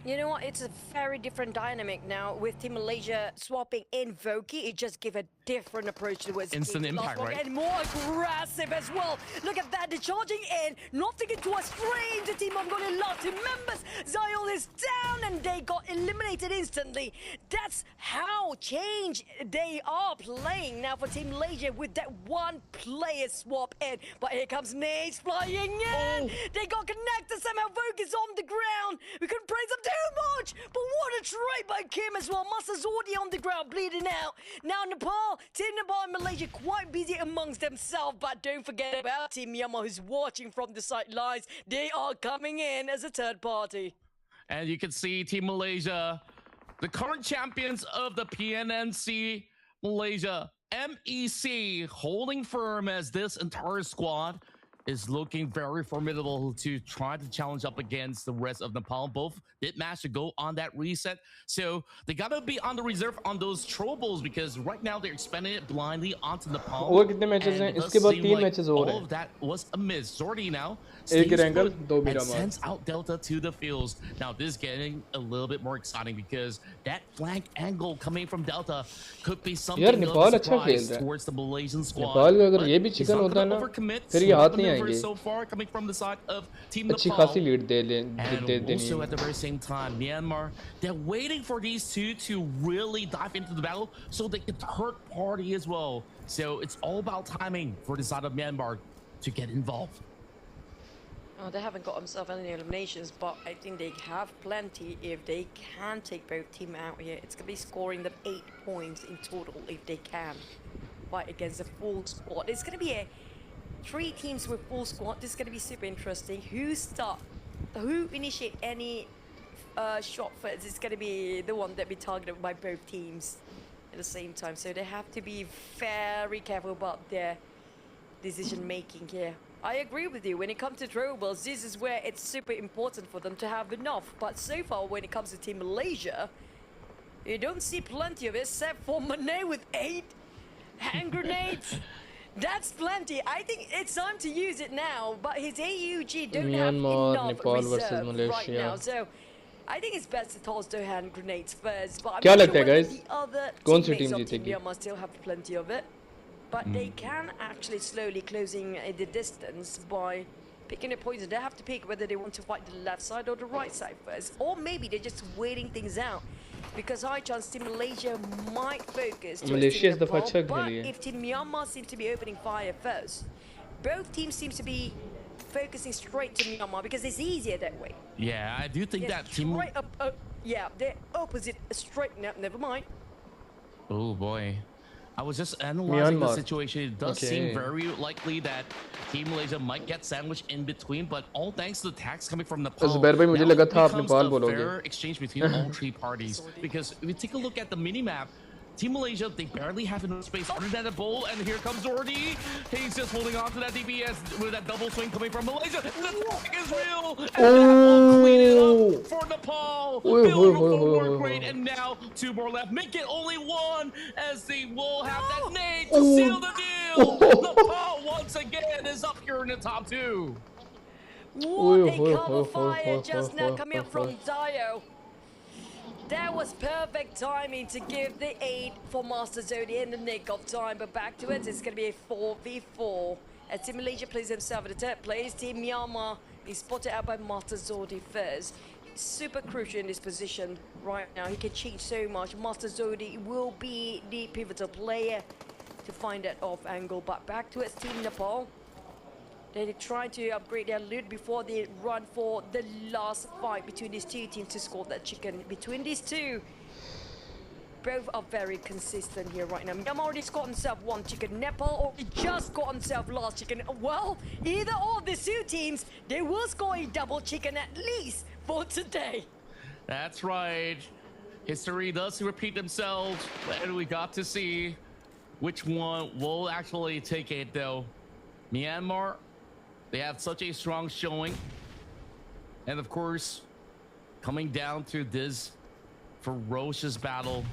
You know what? It's a very different dynamic now with Team Malaysia swapping in Voki. It just gives a different approach towards instant impact, right? And more aggressive as well. Look at that. They're charging in, not thinking to a straight into Team Mongolia. Last 2 members. Zion is down and they got eliminated instantly. That's how change they are playing now for Team Malaysia with that 1 player swap in. But here comes Nades flying in. They got connected somehow. Voki's on the ground. We couldn't praise them too much, but what a try by Kim as well. Masa's already on the ground bleeding out. Now Nepal, Team Nepal and Malaysia quite busy amongst themselves, but don't forget about Team Myanmar, who's watching from the sidelines. They are coming in as a third party. And you can see Team Malaysia, the current champions of the PNNC Malaysia, MEC, holding firm as this entire squad is looking very formidable to try to challenge up against the rest of Nepal. Both did manage to go on that reset, so they gotta be on the reserve on those troubles, because right now they're expanding it blindly onto Nepal. और कितने matches हैं? इसके बाद 3 matches और हैं. All of that was a miss. Zordi now एक रैंगल, 2 and Miramar. sends out Delta to the fields. Now this is getting a little bit more exciting, because that flank angle coming from Delta could be something यार of Nepal a अच्छा खेल surprise रहा है. towards the Malaysian squad. Nepal का अगर But ये भी he's chicken not होता है gonna ना, overcommit. फिर ये Some हाथ of the नहीं maneuvers आएंगे. so far coming from the side of Team अच्छी Nepal. खासी लीड दे And देनी also है. at the very same time, Myanmar, they're waiting for these two to really dive into the battle so they can hurt party as well. So it's all about timing for the side of Myanmar to get involved. Oh, they haven't got themselves any eliminations, but I think they have plenty if they can take both teams out here. It's going to be scoring them 8 points in total if they can fight against a full squad. It's going to be 3 teams with full squad. This is going to be super interesting. Who initiate any shot first is going to be the one that be targeted by both teams at the same time. So they have to be very careful about their decision making here. I agree with you. When it comes to throwables, this is where it's super important for them to have enough. But so far, when it comes to Team Malaysia, you don't see plenty of it, except for Mane with 8 hand grenades. That's plenty. I think it's time to use it now, but his AUG don't have Myanmar, enough Nepal versus reserve Malaysia. right now. So I think it's best to toss the hand grenades first. But I'm क्या not लगता sure है, whether guys? the other कौन सी teammates team of Team जीतेगी? Myanmar still have plenty of it. But they can actually slowly closing the distance by picking a poison. They have to pick whether they want to fight the left side or the right side first. Or maybe they're just waiting things out. Because high chance Team Malaysia might focus towards Malaysia Team इस दफा Nepal, अच्छा but खेली है. if Team Myanmar seem to be opening fire first, both teams seem to be focusing straight to Myanmar because it's easier that way. Yeah, I do think They're that Team... straight up, yeah, they're opposite straight. No, never mind. Oh boy. I was just analyzing the Myanmar. situation. It does Okay. seem very likely that Team Malaysia might get sandwiched in between, but all thanks to the tax coming from Nepal. Zubair bhai, mujhe Now laga it tha aap becomes Nepal a bologe. fair exchange between all three parties. Because if you take a look at the mini-map, Team Malaysia, they barely have enough space other than a bowl, and here comes Zordi. He's just holding on to that DPS with that double swing coming from Malaysia. The attack is real, and that will clean it up for Nepal. Beautiful work rate, and now 2 more left. Make it only 1, as they will have that nade to seal the deal. Nepal once again is up here in the top 2. What a cover fire just now coming up from Dio. That was perfect timing to give the aid for Master Zodi in the nick of time. But back to it, it's going to be a 4v4. As Team Malaysia plays himself in the third place, Team Myanmar is spotted out by Master Zodi first. He's super crucial in this position right now. He can cheat so much. Master Zodi will be the pivotal player to find that off angle. But back to it, Team Nepal. They try to upgrade their loot before they run for the last fight between these two teams to score that chicken. Between these two, both are very consistent here right now. Myanmar already scored himself 1 chicken. Nepal already just got himself last chicken. Well, either of these two teams, they will score a double chicken at least for today. That's right. History does repeat themselves, and we got to see which one will actually take it, though. Myanmar, they have such a strong showing. And of course, coming down to this ferocious battle,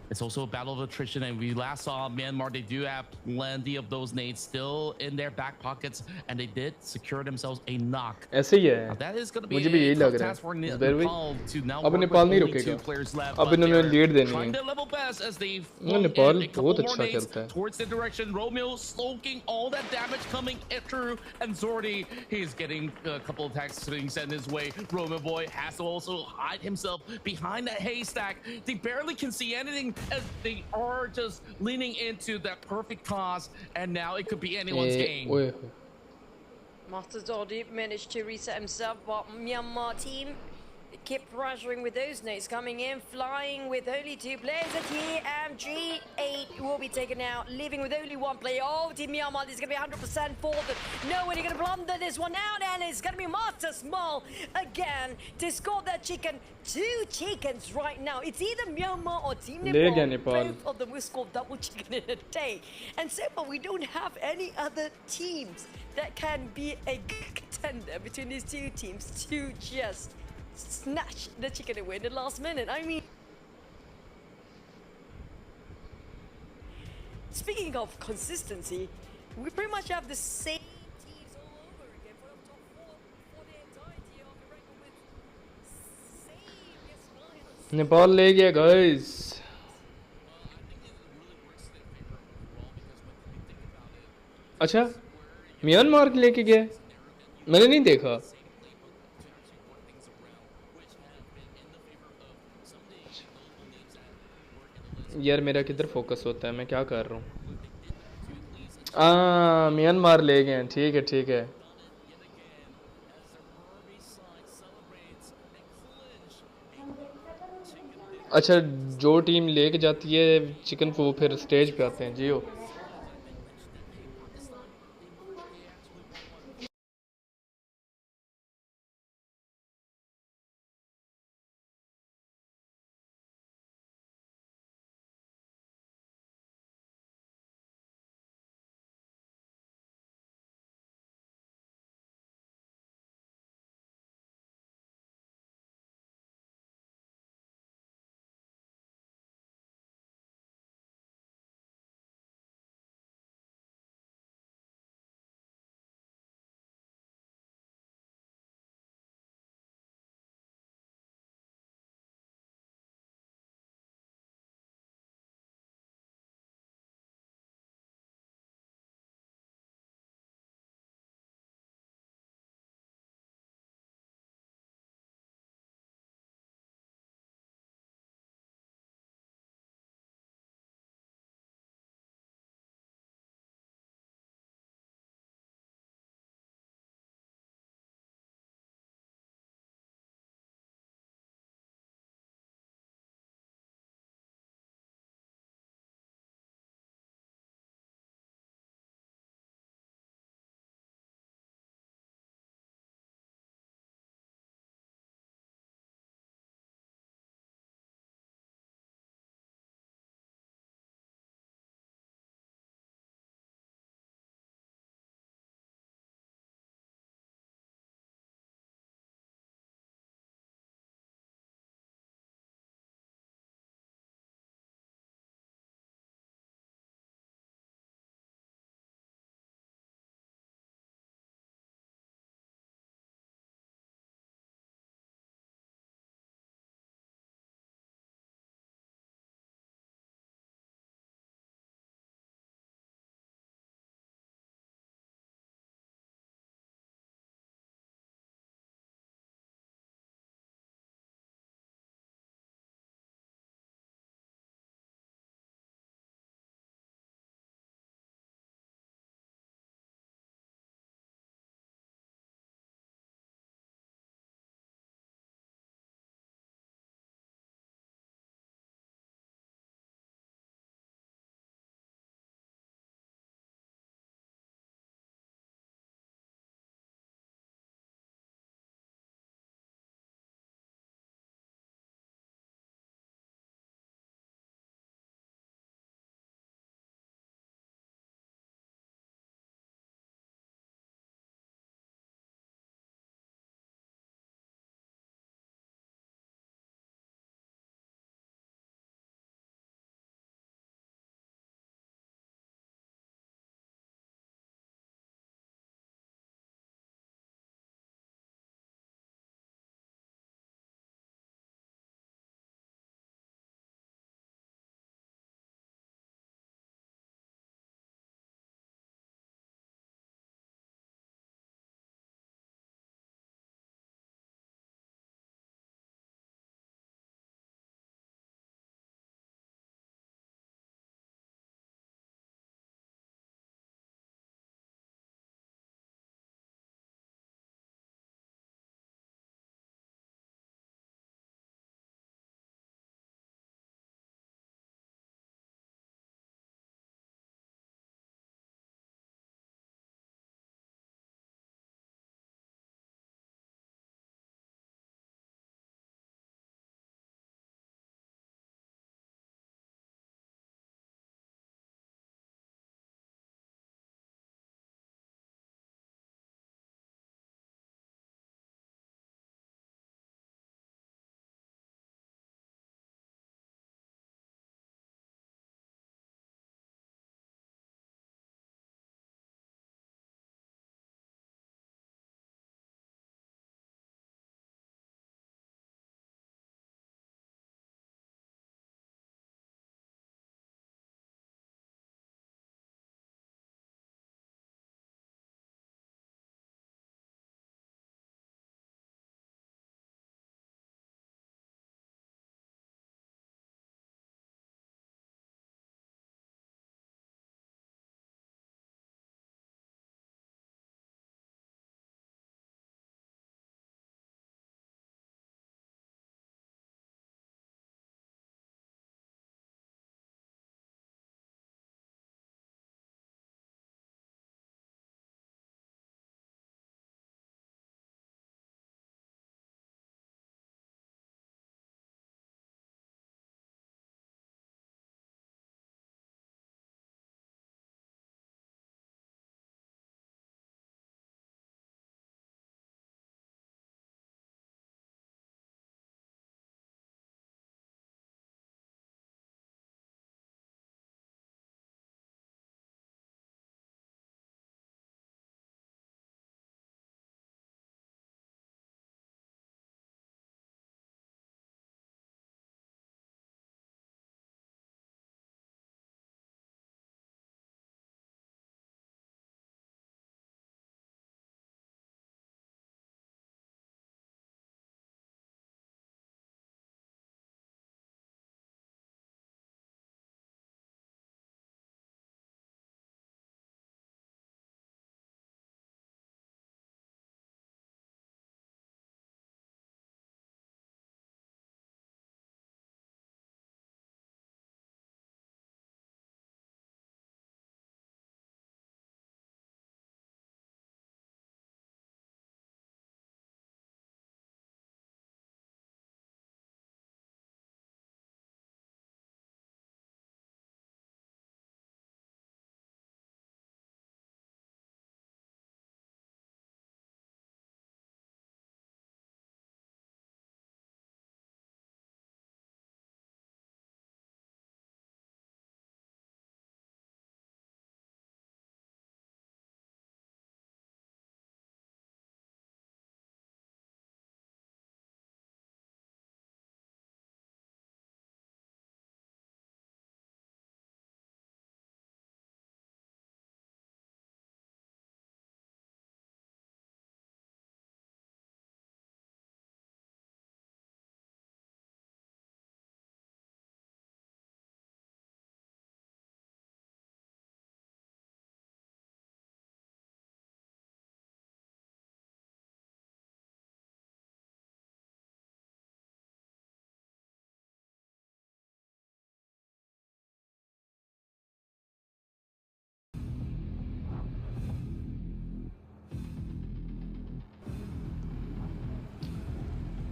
it's also a battle of attrition. And we last saw Myanmar, they do have plenty of those nades still in their back pockets, and they did secure themselves a knock. ऐसे ही है. Now, that is going to be मुझे भी a यही tough लग रहा task for है. Zubair bhai, Nepal to now अब work Nepal with नहीं only रुकेगा. 2 players left. अब But इन्होंने they're लीड देनी trying है. their level best as they Nepal a couple बहुत more अच्छा nades खेलता है. towards the direction. Romeo soaking all that damage coming through, and Zordi, he's getting a couple of attacks being sent his way. Romeo boy has to also hide himself behind that haystack. They barely can see anything as they are just leaning into that perfect cause, and now it could be anyone's game. Master Zodi managed to reset himself, but Myanmar team keep pressuring with those nades coming in, flying with only 2 players. The TMG8 will be taken out, leaving with only 1 player. Oh, Team Myanmar, this is going to be 100% for them. No one is going to blunder this one out, and it's going to be Master Small again to score that chicken. 2 chickens right now. It's either Myanmar or Team Nepal. Both of them will score double chicken in a day. And so far, we don't have any other teams that can be a contender between these 2 teams to just snatch the chicken away in the last minute. I mean, speaking of consistency, we pretty much have the same teams all over again for the top 4 for the entirety of the record with same Nepal ले गया guys. अच्छा, Myanmar लेके गया. मैंने नहीं देखा. यार मेरा किधर फोकस होता है, मैं क्या कर रहा हूँ. म्यांमार ले गए. ठीक है, ठीक है. अच्छा, जो टीम लेके जाती है चिकन को फिर स्टेज पे आते हैं. जियो.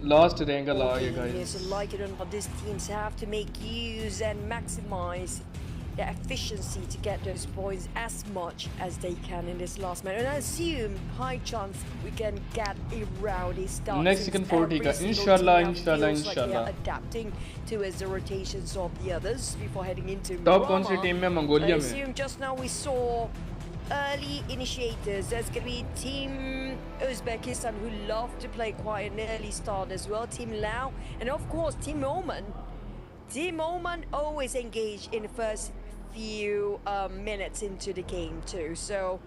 लास्ट रहेगा ला ये Yes, guys so like it or not, these teams have to make use and maximize their efficiency to get those points as much as they can in this last match. And I assume high chance we can get a rowdy start. Next since second 40 every का single इंशाल्लाह team now इंशाल्लाह feels like they are इंशाल्लाह adapting towards the rotations of the others before heading into top कौन सी Rama. Team में I Mongolia में assume just now we saw early initiators. There's going to be Team Uzbekistan who love to play quite an early start as well. Team Lao and of course Team Oman. Team Oman always engage in the first few minutes into the game too. So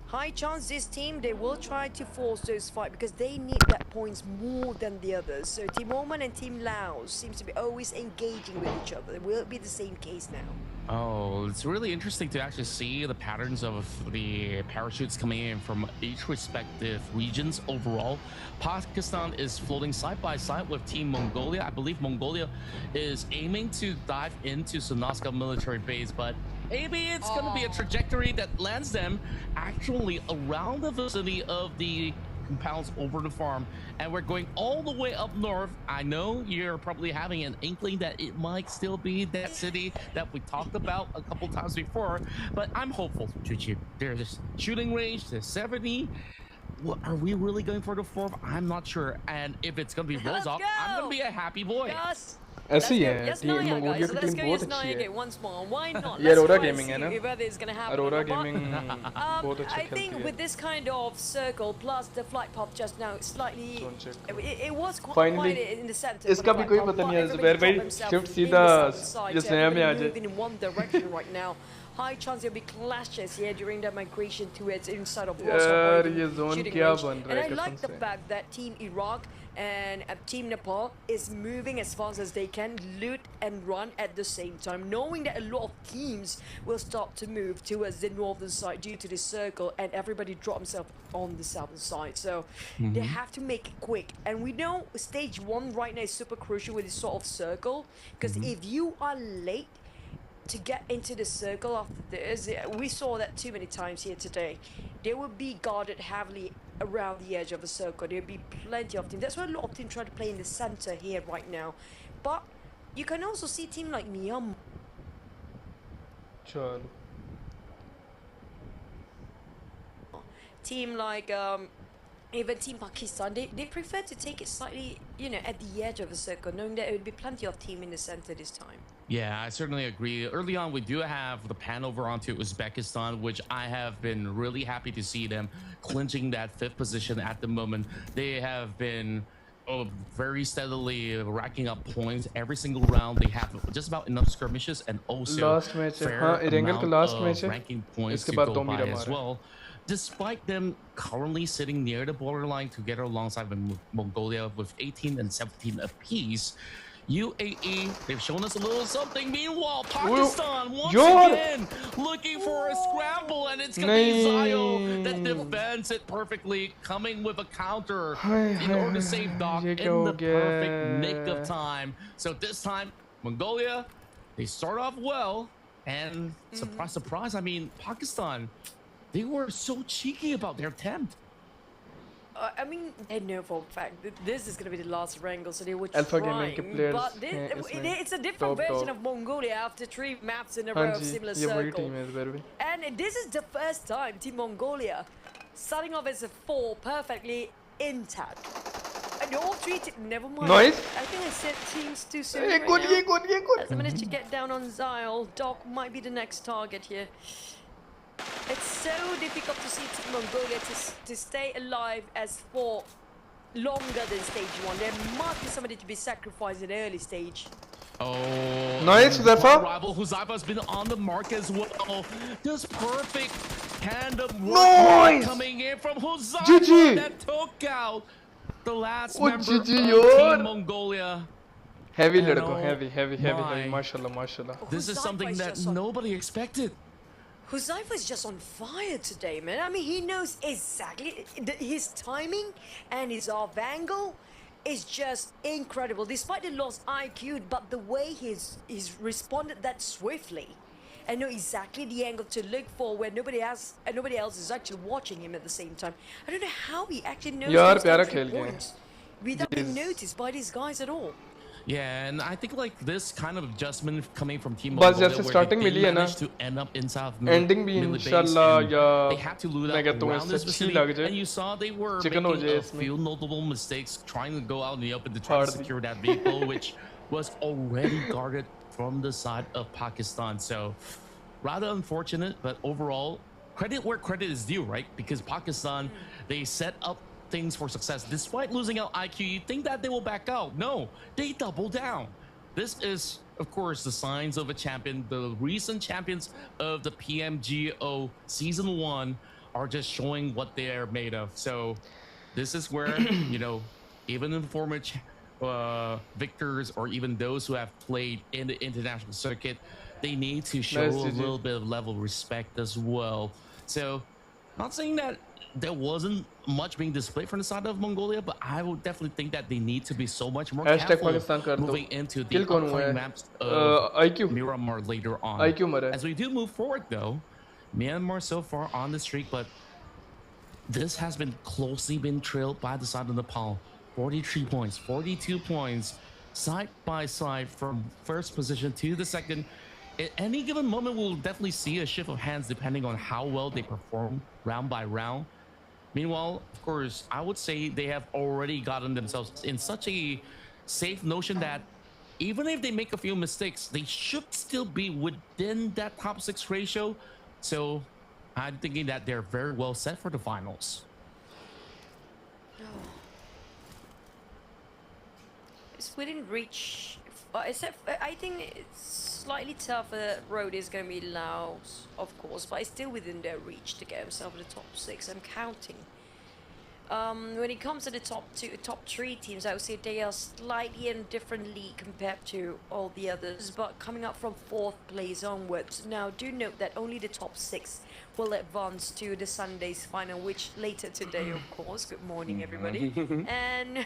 high chance this team, they will try to force those fights because they need that points more than the others. So Team Oman and Team Laos seems to be always engaging with each other. It will be the same case now. Oh, it's really interesting to actually see the patterns of the parachutes coming in from each respective regions overall. Pakistan is floating side by side with Team Mongolia. I believe Mongolia is aiming to dive into Sunaska military base, but maybe it's going to be a trajectory that lands them actually around the vicinity of the compounds over the farm, and we're going all the way up north. I know you're probably having an inkling that it might still be that city that we talked about a couple times before, but I'm hopeful, Chuchi. There's shooting range, there's 70. Well, are we really going for the fourth? I'm not sure. And if it's going to be Let's Rozok, I'm going to be a happy boy. Yes. ऐसी है Yes, team Naya, Mongolia guys. की Let's team go बहुत yes, अच्छी Naya है again once more. Why not? ये Let's Arora try and gaming है see ना if whether it's going to happen. Arora or not. Gaming बहुत अच्छा I खेलती think है with this kind of circle plus the flight pop just now, slightly Don't check. it was quite Finally, quiet in the center. इसका भी कोई पता नहीं है ज़ुबैर भाई शिफ्ट सीधा ये सया में आ जाए moving in one direction right now. High chance there'll be clashes here during the migration towards inside of यार ये जोन shooting क्या range. बन And रहा I है like the कसम से fact that Team Iraq and Team Nepal is moving as fast as they can, loot and run at the same time, knowing that a lot of teams will start to move towards the northern side due to this circle, and everybody drop himself on the southern side. So they have to make it quick. And we know stage 1 right now is super crucial with this sort of circle, because if you are late to get into the circle after this, we saw that too many times here today. They will be guarded heavily around the edge of the circle. There will be plenty of teams. That's why a lot of teams try to play in the center here right now. But you can also see team like Myanmar. चलो Team like even Team Pakistan, they prefer to take it slightly, you know, at the edge of the circle, knowing that it would be plenty of team in the center this time. Yeah, I certainly agree. Early on, we do have the pan over onto Uzbekistan, which I have been really happy to see them clinching that 5th position at the moment. They have been very steadily racking up points every single round. They have just about enough skirmishes and also last match है fair हाँ Erangel का amount last of match है ranking points इसके to बाद go दो by Meera as मारा well. Despite them currently sitting near the borderline together alongside with Mongolia with 18 and 17 apiece, UAE, they've shown us a little something. Meanwhile, Pakistan once again looking for a scramble, and it's going to be Zayo that defends it perfectly, coming with a counter in order to save Doc in the perfect nick of time. So this time, Mongolia, they start off well, and surprise, surprise, I mean, Pakistan, they were so cheeky about their attempt. I mean, they know for a fact that this is going to be the last wrangle, so they were Alpha trying. Gaming के players But हैं इसमें it's a different top version top of Mongolia after 3 maps in a हाँ row of ji similar ये वही circle. Team है इस बार भी And this is the first time Team Mongolia starting off as a 4 perfectly intact. And all 3 never mind. Nice. I think I said teams too soon. ये Right good now. ये good ये good As I managed to get down on Zyle, Doc might be the next target here. It's so difficult to see Team Mongolia to stay alive as 4 longer than stage 1. There must be somebody to be sacrificed in the early stage. Oh, Nice, Huzaifa. Rival Huzaifa's been on the mark as well. Just perfect tandem work Nice. coming in from Huzaifa GG. that took out the last Oh, member GG, of yaar. Team Mongolia. heavy And लड़कों oh heavy my. माशाल्लाह माशाल्लाह This is Huzaifa something is that just on- nobody expected. Huzaifa is just on fire today, man. I mean, he knows exactly his timing and his off angle is just incredible. Despite the lost IQ, but the way he's responded that swiftly and know exactly the angle to look for where nobody else is actually watching him at the same time. I don't know how he actually knows यार those प्यारा entry खेल गए points. without being noticed by these guys at all. Yeah, and I think like this kind of adjustment coming from Team बस Mongolia, जैसे where starting they milli did है ना, manage to end up inside of ending भी Millie base, इंशाल्लाह and या they had to loot मैं out कहता हूँ around इससे this अच्छी vicinity, लग जाए, and you saw they were chicken हो making जाए a इसमें, few notable mistakes trying to go out in the open to try फाड़ to the. secure that vehicle, which was already guarded from the side of Pakistan. So rather unfortunate, but overall, credit where credit is due, right? Because Pakistan, they set up things for success. Despite losing out IQ, you think that they will back out. No, they double down. This is, of course, the signs of a champion. The recent champions of the PMGO Season 1 are just showing what they're made of. So this is where, you know, even in former victors or even those who have played in the international circuit, they need to show Nice, a GG. little bit of level respect as well. So not saying that there wasn't much being displayed from the side of Mongolia, but I would definitely think that they need to be so much more Hashtag careful Pakistan कर दो. moving into the Kill कौन हुआ upcoming है? maps of IQ. Miramar later on. IQ मरा है. As we do move forward, though, Myanmar so far on the streak, but this has been closely been trailed by the side of Nepal. 43 points, 42 points, side by side from first position to the second. At any given moment, we'll definitely see a shift of hands depending on how well they perform round by round. Meanwhile, of course, I would say they have already gotten themselves in such a safe notion that even if they make a few mistakes, they should still be within that top 6 ratio. So I'm thinking that they're very well set for the finals. It's within reach. Except, I think it's slightly tougher. Road is going to be Laos, of course, but it's still within their reach to get himself to the top 6. I'm counting. When it comes to the top 3 teams, I would say they are slightly in a different league compared to all the others, but coming up from 4th place onwards. Now, do note that only the top 6 will advance to the Sunday's final, which later today, of course. Good morning, everybody. And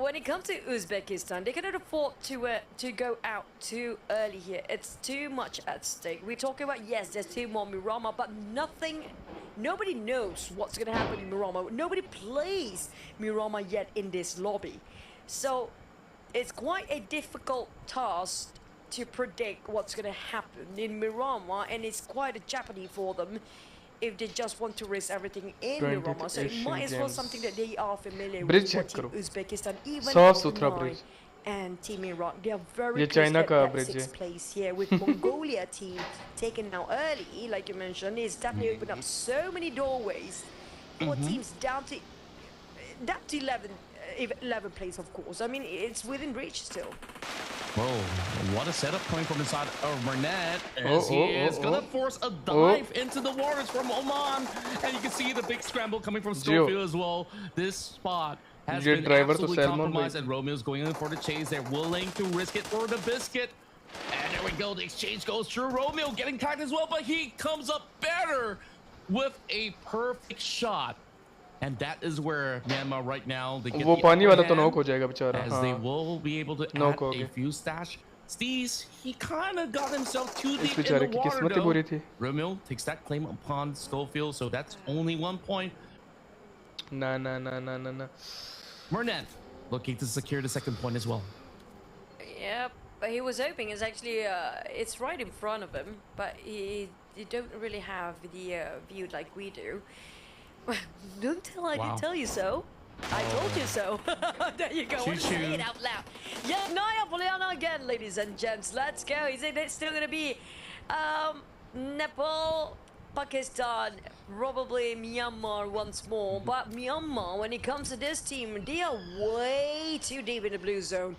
when it comes to Uzbekistan, they cannot afford to go out too early here. It's too much at stake. We're talking about, yes, there's 2 more Miramar, but nobody knows what's going to happen in Miramar. Nobody plays Miramar yet in this lobby. So it's quite a difficult task to predict what's going to happen in Miramar, and it's quite a jeopardy for them if they just want to risk everything in Miramar. So it might as well something that they are familiar with. Uzbekistan, even Team and Team Iraq, they are very close to that 6th place here, with Mongolia team taken now early, like you mentioned. It's definitely opened up so many doorways for teams down to 11th place, of course. I mean, it's within reach still. Whoa, what a setup coming from the side of Burnett, as he is gonna force a dive into the waters from Oman, and you can see the big scramble coming from Schofield as well. This spot has been absolutely compromised, and Romeo's going in for the chase. They're willing to risk it for the biscuit, and there we go. The exchange goes through. Romeo getting tagged as well, but he comes up better with a perfect shot. And that is where Myanmar right now, they get the upper hand, as they will be able to add a few stash. Steez, he kind of got himself too deep in the water though. Romeo takes that claim upon Schofield, so that's only 1 point. Nah. Mernet looking to secure the 2nd point as well. Yep, but he was hoping it's actually, it's right in front of him, but you don't really have the view like we do. Don't tell I didn't tell you so. I told you so. There you go. Say it out loud. Yeah, Naya Poliana again, ladies and gents. Let's go. Is it still going to be Nepal, Pakistan, probably Myanmar once more. But Myanmar, when it comes to this team, they are way too deep in the blue zone.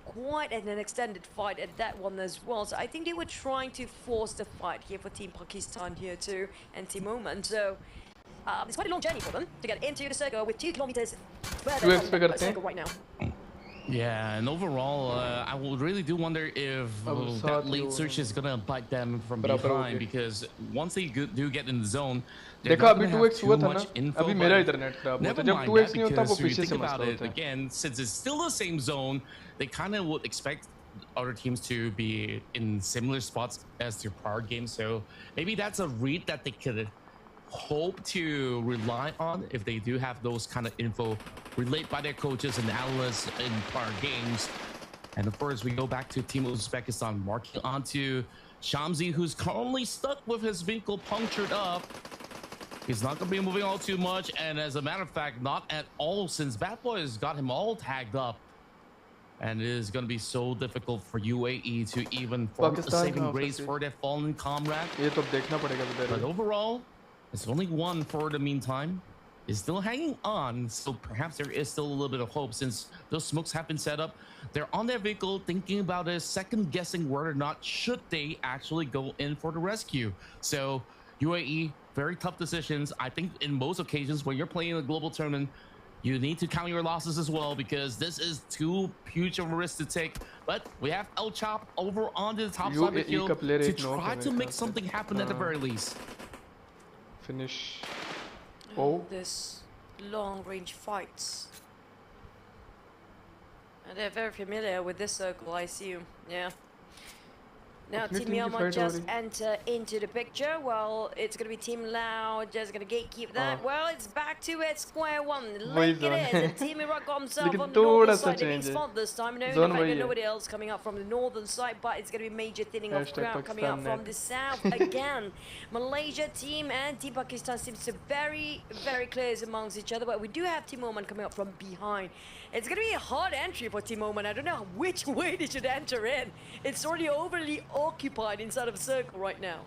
Quite an extended fight at that one as well. So I think they were trying to force the fight here for Team Pakistan here too, and Team Oman. So it's quite a long journey for them to get into the circle with 2 kilometers further circle right now. Yeah, and overall, I will really do wonder if that late search is gonna bite them from behind, because once they do get in the zone, they're not gonna have too much info. Never mind that, because if you think about it, again, since it's still the same zone, they kind of would expect other teams to be in similar spots as their prior games. So maybe that's a read that they could hope to rely on if they do have those kind of info relayed by their coaches and analysts in our games. And of course, we go back to Team Uzbekistan, marking onto Shamsi, who's currently stuck with his vehicle punctured up. He's not going to be moving all too much. And as a matter of fact, not at all, since Bad Boy has got him all tagged up. And it is going to be so difficult for UAE to even form a saving grace for their fallen comrade. But overall, it's only one for the meantime. Is still hanging on, so perhaps there is still a little bit of hope since those smokes have been set up. They're on their vehicle thinking about it, second guessing whether or not should they actually go in for the rescue. So UAE, very tough decisions. I think in most occasions when you're playing a global tournament, you need to count your losses as well, because this is too huge of a risk to take. But we have El Chop over on the top side of the field to try to make something happen at the very least. Finish. This long-range fights. And they're very familiar with this circle, I assume. Yeah. Now Team Myanmar just enter into the picture. Well, it's going to be Team Lao just going to gatekeep that. Well, it's back to it, square one. Like it is. And Team Iraq got himself on the northern side. They're being spotted this time. No, in fact, nobody else coming up from the northern side, but it's going to be major thinning of crowd coming up from the south again. Malaysia team and Team Pakistan seems to very, very close amongst each other, but we do have Team Oman coming up from behind. It's going to be a hard entry for Team Oman. I don't know which way they should enter in. It's already overly occupied inside of a circle right now.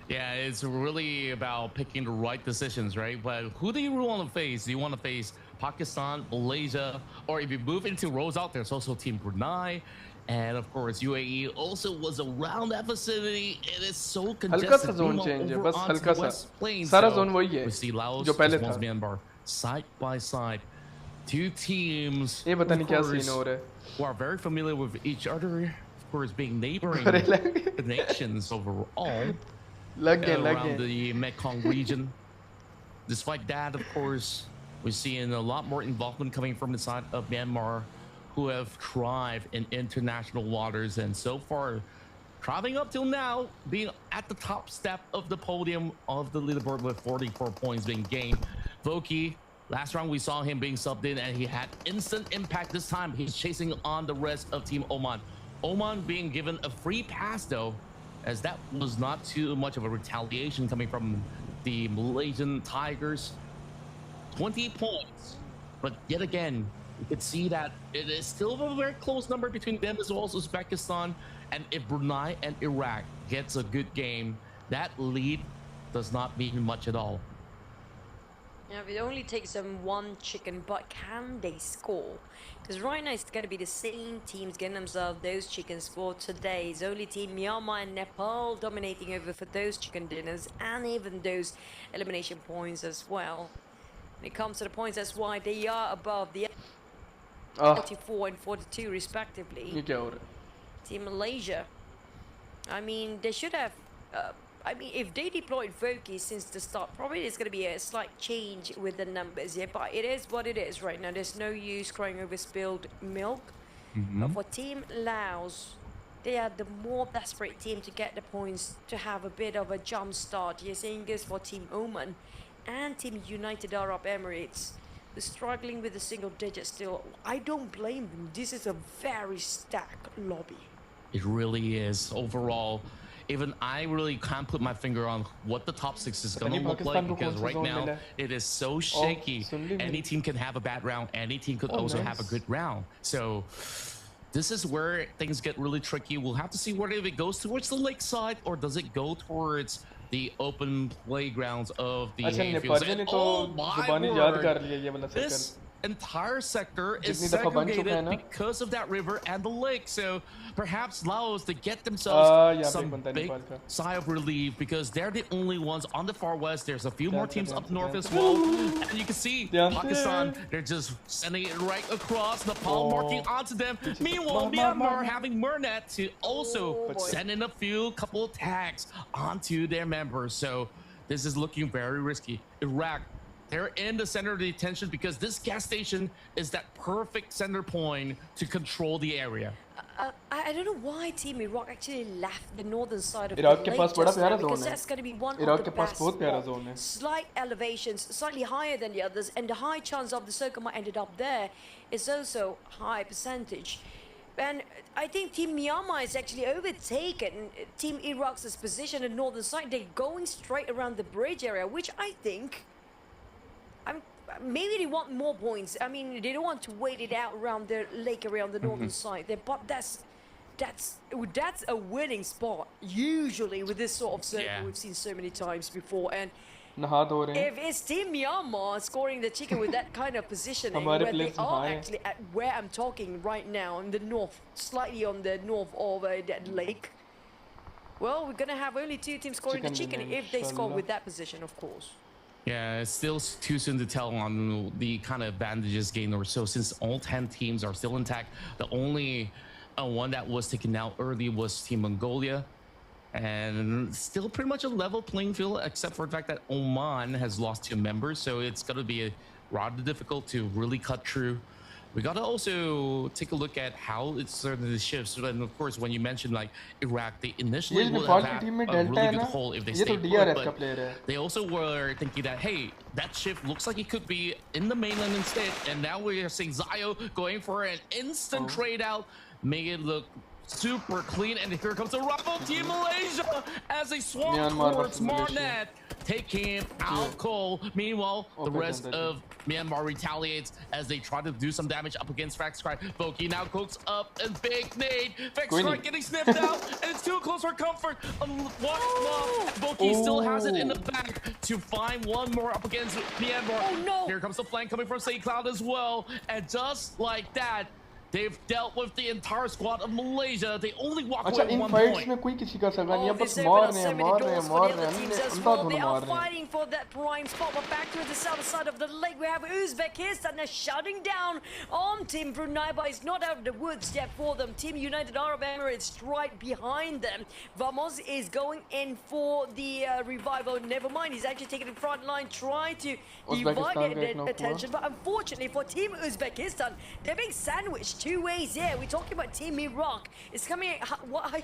Yeah, it's really about picking the right decisions, right? But who do you want to face? Do you want to face Pakistan, Malaysia, or if you move into rows out, there's also Team Brunei. And of course, UAE also was around that vicinity. It is so congested. Zone change, over onto the West Plains. We see Laos, Myanmar, side by side. Two teams, of course, who are very familiar with each other, of course, being neighboring nations overall around the Mekong region. Despite that, of course, we're seeing a lot more involvement coming from the side of Myanmar, who have thrived in international waters, and so far, thriving up till now, being at the top step of the podium of the leaderboard with 44 points being gained. Voki, last round we saw him being subbed in and he had instant impact. This time he's chasing on the rest of Team Oman. Oman being given a free pass though, as that was not too much of a retaliation coming from the Malaysian Tigers. 20 points, but yet again, you could see that it is still a very close number between them as well as Uzbekistan. And if Brunei and Iraq gets a good game, that lead does not mean much at all. Yeah, it only takes them one chicken, but can they score? Because right now it's going to be the same teams getting themselves those chickens for today. It's only Team Myanmar and Nepal dominating over for those chicken dinners and even those elimination points as well. When it comes to the points, that's why they are above the 44 and 42 respectively. Team Malaysia, I mean, they should have... I mean, if they deployed Voki since the start, probably there's going to be a slight change with the numbers here, but it is what it is right now. There's no use crying over spilled milk. But for Team Laos, they are the more desperate team to get the points, to have a bit of a jump start. You're saying this for Team Oman and Team United Arab Emirates. They're struggling with the single digit still. I don't blame them. This is a very stacked lobby. It really is. Overall, even I really can't put my finger on what the top 6 is going to look like, because right now it is so shaky. Any team can have a bad round. Any team could also have a good round. So this is where things get really tricky. We'll have to see whether it goes towards the lakeside or does it go towards the open playgrounds of the hayfields. Oh my word! This entire sector is segregated because of that river and the lake. So perhaps Laos to get themselves some big sigh of relief, because they're the only ones on the far west. There's a few more teams up north as well, and you can see Pakistan, they're just sending it right across, Nepal marking onto them. Meanwhile, Myanmar having Murnet to also send in a couple of tags onto their members. So this is looking very risky. Iraq, they're in the center of the attention because this gas station is that perfect center point to control the area. I don't know why Team Iraq actually left the northern side of Iraq the के lake पास बड़ा just प्यारा now, because zone है। that's going to be one Iraq of the के पास best बहुत प्यारा spots. zone है। Slight elevations, slightly higher than the others, and the high chance of the circle might ended up there is also high percentage. And I think Team Myanmar is actually overtaken Team Iraq's position in northern side. They're going straight around the bridge area, which I think, maybe they want more points. I mean, they don't want to wait it out around the lake area on the northern side. But that's a winning spot usually with this sort of circle. We've seen so many times before. And नहा धो रहे हैं। if it's Team Myanmar scoring the chicken with that kind of positioning, हमारे where they players are नहाए। actually at where I'm talking right now in the north, slightly on the north of that lake, well, we're gonna have only 2 teams scoring the Chicken chicken dinner, if they score inshallah. with that position, of course. Yeah, it's still too soon to tell on the kind of advantages gained or so, since all 10 teams are still intact. The only one that was taken out early was Team Mongolia. And still pretty much a level playing field, except for the fact that Oman has lost 2 members. So it's going to be rather difficult to really cut through. We got to also take a look at how it's starting to shift. So then, of course, when you mentioned like Iraq, they initially ये जो would have Nepal की had team में a delta really है good ना, hold if they ये तो stayed put, DRS का but player है। they also were thinking that, hey, that shift looks like it could be in the mainland instead. And now we're seeing Zayo going for an instant trade out, make it look super clean. And here comes the rival Team Malaysia as they swap Myanmar towards versus Malaysia. Marnet, taking him out cold. Meanwhile, the rest of Myanmar retaliates as they try to do some damage up against Vaxcry. Voki now cooks up a big nade. Vaxcry getting sniffed out, and it's too close for comfort. Voki still has it in the back to find one more up against Myanmar. Oh no! Here comes the flank coming from St. Cloud as well. And just like that, they've dealt with the entire squad of Malaysia. They only walk अच्छा away इन one fights point. में कोई किसी का सगा नहीं है, बस This मार opens रहे up हैं so many मार रहे हैं doors for मार the रहे other हैं teams as अंधा well. धुन They मार are रहे हैं। fighting for that prime spot, but back to the south side of the lake, we have Uzbekistan. They're shutting down on Team Brunei, but it's not out of the woods yet for them. Team United Arab Emirates right behind them. Vamos is going in for the revival. Never mind, he's actually taking the front line, trying to divide their attention. But unfortunately for Team Uzbekistan, they're being sandwiched 2 ways here. We're talking about Team Iraq. It's coming what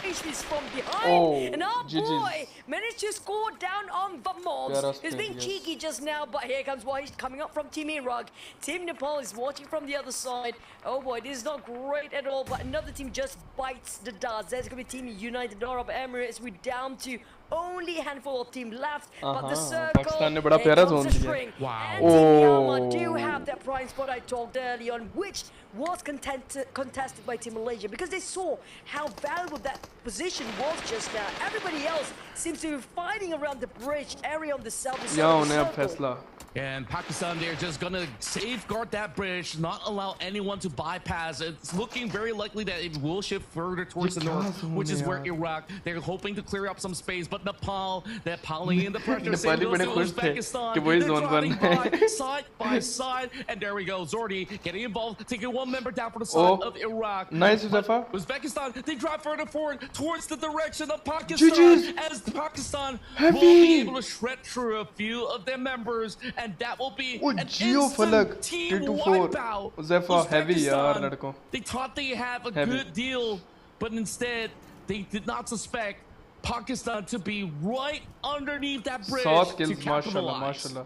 is from behind. And our boy managed to score down on Vamos. He's being cheeky just now, but here comes Wahish coming up from Team Iraq. Team Nepal is watching from the other side. Oh boy, this is not great at all, but another team just bites the dust. There's going to be Team United Arab Emirates. We're down to only a handful of teams left, but the circle Pakistan ने बड़ा प्यारा zone दिया। shrink. Wow. And Team Myanmar do have that prime spot I talked earlier on, which was contested by Team Malaysia, because they saw how valuable that position was just now. Everybody else seems to be fighting around the bridge area on the southern side of the circle. And Pakistan, they're just going to safeguard that bridge, not allow anyone to bypass. It's looking very likely that it will shift further towards the north, which is where Iraq, they're hoping to clear up some space. But Nepal, they're piling in the pressure. Same goes to Uzbekistan. They're driving by side by side. And there we go. Zordi getting involved, taking one member down for the side of Iraq. Nice, Uzafa. Uzbekistan, they drive further forward towards the direction of Pakistan. As Pakistan will be able to shred through a few of their members. And that will be an instant team wipeout. Uzbekistan, they thought they have a good deal, but instead they did not suspect Pakistan to be right underneath that bridge to capitalize.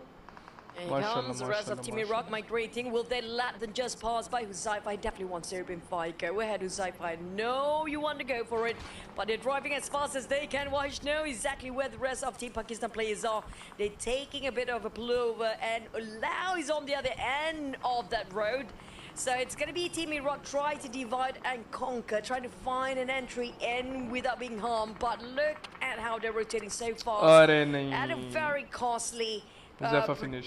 And here comes the rest of Team Iraq migrating. Will they let them just pass by Huzaifa? I definitely want to open fight. Go ahead, Huzaifa. I know you want to go for it, but they're driving as fast as they can. Wahish know exactly where the rest of Team Pakistan players are. They're taking a bit of a pullover, and Lao is on the other end of that road. So it's going to be Team Iraq try to divide and conquer, trying to find an entry in without being harmed. But look at how they're rotating so fast at a very costly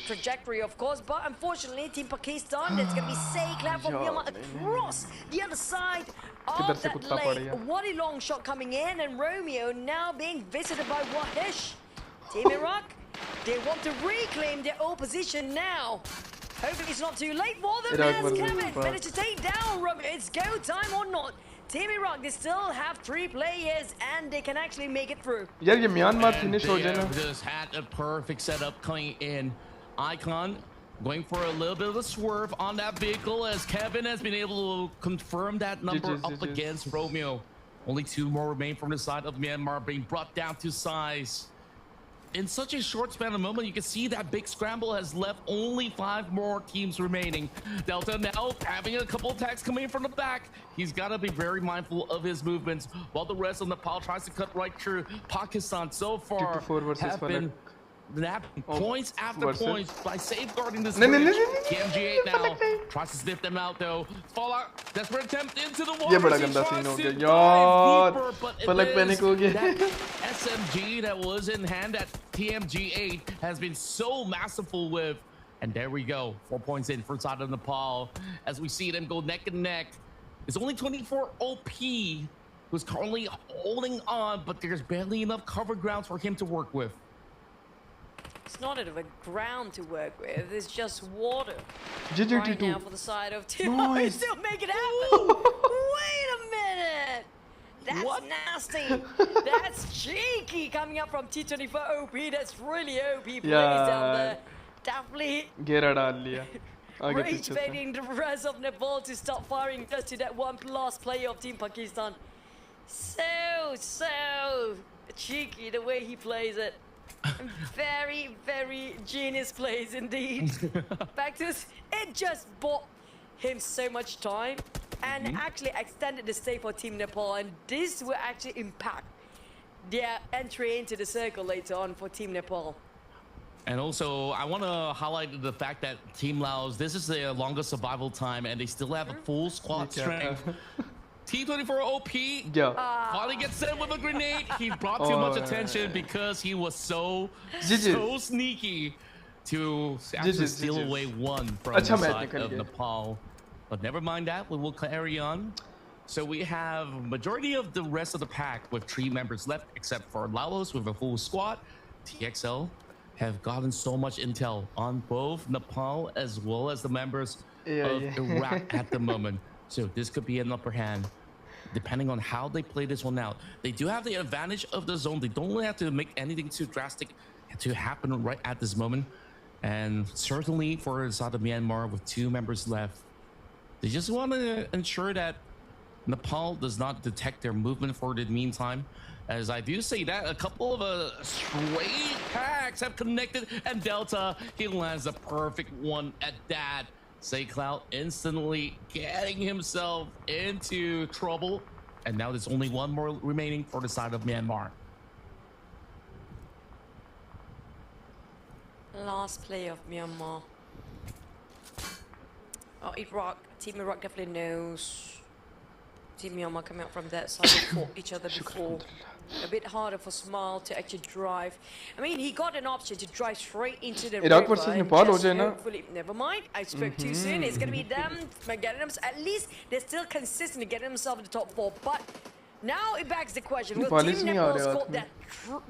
trajectory, of course, but unfortunately, Team Pakistan, it's going to be Saykla from Myanmar across the other side of that lake. What a long shot coming in, and Romeo now being visited by Wahish. Team Iraq, they want to reclaim their old position now. Hopefully it's not too late for them. As Kevin managed to take down Romeo. It's go time or not. Team Iraq, they still have 3 players and they can actually make it through. यार ये Myanmar finish हो जाए ना। Just had a perfect setup coming in. Icon Going for a little bit of a swerve on that vehicle as Kevin has been able to confirm that number up against Romeo. Only 2 more remain from the side of Myanmar being brought down to size. In such a short span of moment, you can see that big scramble has left only 5 more teams remaining. Delta now having a couple attacks coming in from the back. He's got to be very mindful of his movements while the rest of Nepal tries to cut right through. Pakistan so far have been napping points after points by safeguarding this bridge. KMG8 now tries to sniff them out though. Fallout, desperate attempt into the water. ये बड़ा गंदा scene हो गया यार, पलक panic हो गया. That SMG that was in hand at TMG8 has been so masterful with, and there we go, 4 points in for side of Nepal as we see them go neck and neck. It's only 24 OP who's currently holding on, but there's barely enough cover grounds for him to work with. It's not a ground to work with, it's just water. GG Right T2. now for the side of T2. Nice. Still make it happen. Wait a minute. That's nasty. That's cheeky coming up from T24 OP. That's really OP plays down there. Definitely घेरा डाल लिया. आगे rage पीछे से. baiting the rest of Nepal to stop firing just to that one last player of Team Pakistan. So cheeky the way he plays it. Very, very genius plays indeed. Back to this, it just bought him so much time and actually extended the stay for Team Nepal, and this will actually impact their entry into the circle later on for Team Nepal. And also, I want to highlight the fact that Team Laos, this is their longest survival time, and they still have a full squad strength. T24 OP finally gets sent with a grenade. He brought too much attention because he was so sneaky to actually steal away one from the side of Nepal. But never mind that, we will carry on. So we have majority of the rest of the pack with 3 members left, except for Laos with a full squad. TXL have gotten so much intel on both Nepal as well as the members of Iraq at the moment. So this could be an upper hand, depending on how they play this one out. They do have the advantage of the zone. They don't really have to make anything too drastic to happen right at this moment. And certainly for the side of Myanmar with 2 members left, they just want to ensure that Nepal does not detect their movement for the meantime. As I do say that, a couple of straight packs have connected, and Delta, he lands a perfect one at that. Saycloud instantly getting himself into trouble, and now there's only 1 more remaining for the side of Myanmar. Last play of Myanmar. Oh, Iraq. Team Iraq definitely knows Team Myanmar coming out from that side. They fought each other before. A bit harder for Smile to actually drive. I mean, he got an option to drive straight into the Iraq river versus and Nepal just ho jaye na. hopefully, never mind, I spoke too soon. It's going to be them getting them. At least they're still consistent in getting themselves in the top 4. But now it begs the question, will Team Nepal score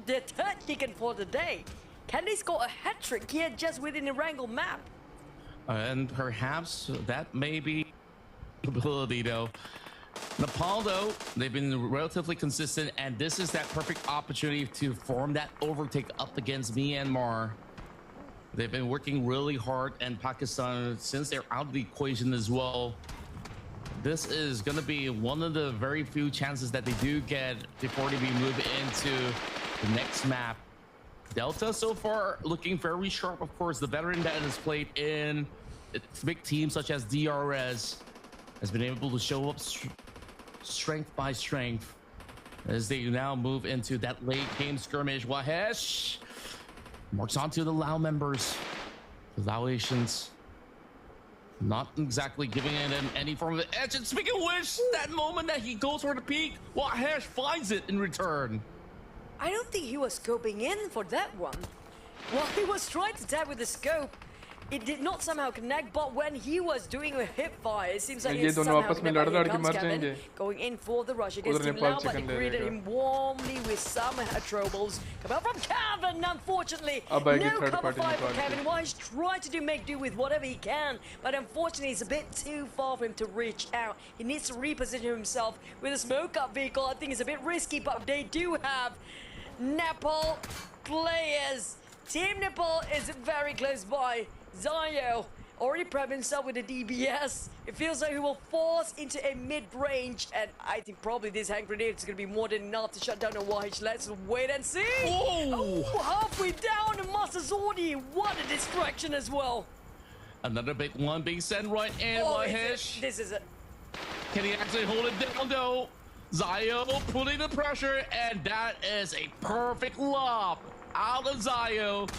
their 3rd ticket for the day? Can they score a hat-trick here just within the Wrangle map? And perhaps that may be a ability, though. Nepal, though, they've been relatively consistent, and this is that perfect opportunity to form that overtake up against Myanmar. They've been working really hard, and Pakistan, since they're out of the equation as well, this is going to be one of the very few chances that they do get before they move into the next map. Delta so far looking very sharp, of course. The veteran that has played in big teams such as DRS has been able to show up strength by strength as they now move into that late game skirmish. Wahesh marks onto the Lao members. The Laotians not exactly giving them any form of edge. And speaking of which, that moment that he goes for the peak, Wahesh finds it in return. I don't think he was scoping in for that one. While he was trying to tap with the scope, it did not somehow connect, but when he was doing a hip fire, it seems like it somehow connected. Going in for the rush against Team Lao, but he greeted him warmly with some troubles. Come out from Kevin, unfortunately. No cover fire for Kevin. While he's trying to make do with whatever he can, but unfortunately it's a bit too far for him to reach out. He needs to reposition himself with a smoke-up vehicle. I think it's a bit risky, but they do have Nepal players. Team Nepal is very close by. Zayo already prepped himself with a DBS. It feels like he will force into a mid-range, and I think probably this hand grenade is going to be more than enough to shut down a YH. Let's wait and see. Oh! Halfway down, and Master Zordi. What a distraction as well. Another big one being sent right in by Hish. This is it. Can he actually hold it down though? Zayo putting the pressure, and that is a perfect lob out of Zayo.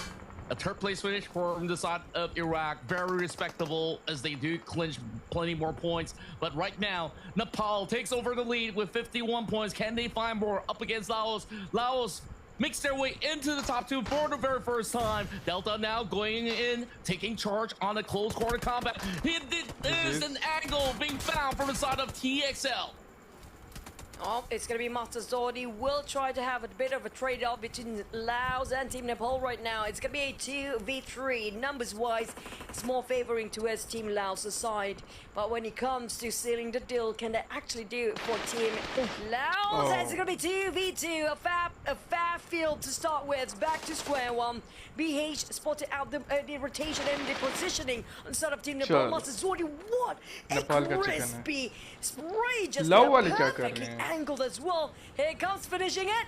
A third place finish from the side of Iraq. Very respectable as they do clinch plenty more points. But right now, Nepal takes over the lead with 51 points. Can they find more up against Laos? Laos makes their way into the top two for the very first time. Delta now going in, taking charge on a close quarter combat. There's an angle being found from the side of TXL. Oh, it's going to be Master Zordi. Will try to have a bit of a trade-off between Laos and Team Nepal right now. It's going to be a 2v3. Numbers-wise, it's more favoring towards Team Laos' side. But when it comes to sealing the deal, can they actually do it for Team Laos? It's going to be 2v2. A fair field to start with. Back to square one. BH spotted out the rotation and the positioning on side of Team Nepal. Master Zordi, what a crispy spray, just perfectly angled as well. Here comes finishing it.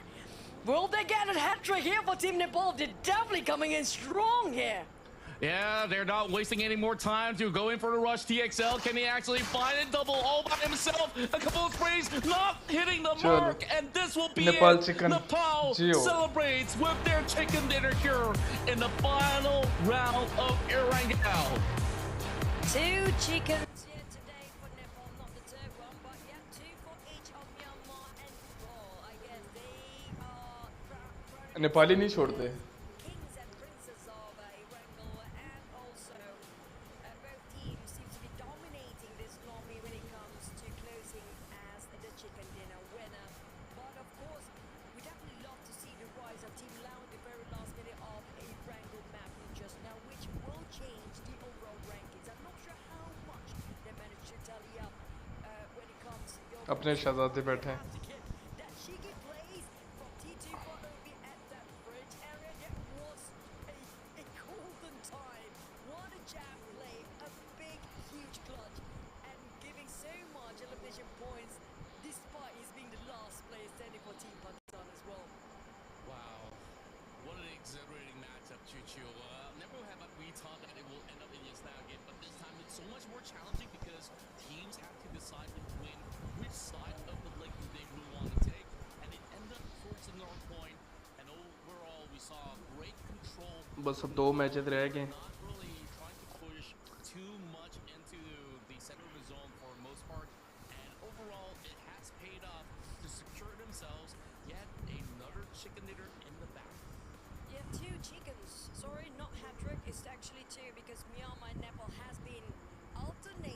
Will they get a hat trick here for Team Nepal? They're definitely coming in strong here. Yeah, they're not wasting any more time to go in for the rush. TXL, can he actually find it? Double all by himself. A couple of sprays, not hitting the mark. And this will be Nepal it. chicken. Nepal celebrates with their chicken dinner here in the final round of Erangel. 2 chickens here today for Nepal, not the third one, but yeah, 2 for each of Myanmar and Nepal. I guess they are Nepali नहीं छोड़ते kings and princes of Erangel, and also both teams seem to be dominating this lobby when it comes to closing as the chicken dinner winner. But of course, we definitely love to see the rise of Team Lao at the very last minute of a Erangel map just now, which will change the overall rankings. I'm not sure how much they managed to tally up when it comes to the overall अपने शहजादे बैठे हैं that cheeky plays from T2 for OB at that bridge area. That was a golden time. What a jab play, a big, huge clutch, and giving so much elimination points despite his being the last player standing for Team Pakistan as well. Wow, what an exhilarating matchup, Chuchu. Never have we thought that it will end up in this now again, but this time it's so much more challenging because teams have to decide between which side of the lake they really want to take, and it ended up towards the north point, and overall we saw great control. बस अब 2 matches रह गए Not really trying to push too much into the center of the zone for the most part, and overall it has paid off to secure themselves yet another chicken dinner in the back. Yeah, 2 chickens. Sorry, not hat-trick. It's actually 2 because Myanmar and Nepal has been alternating.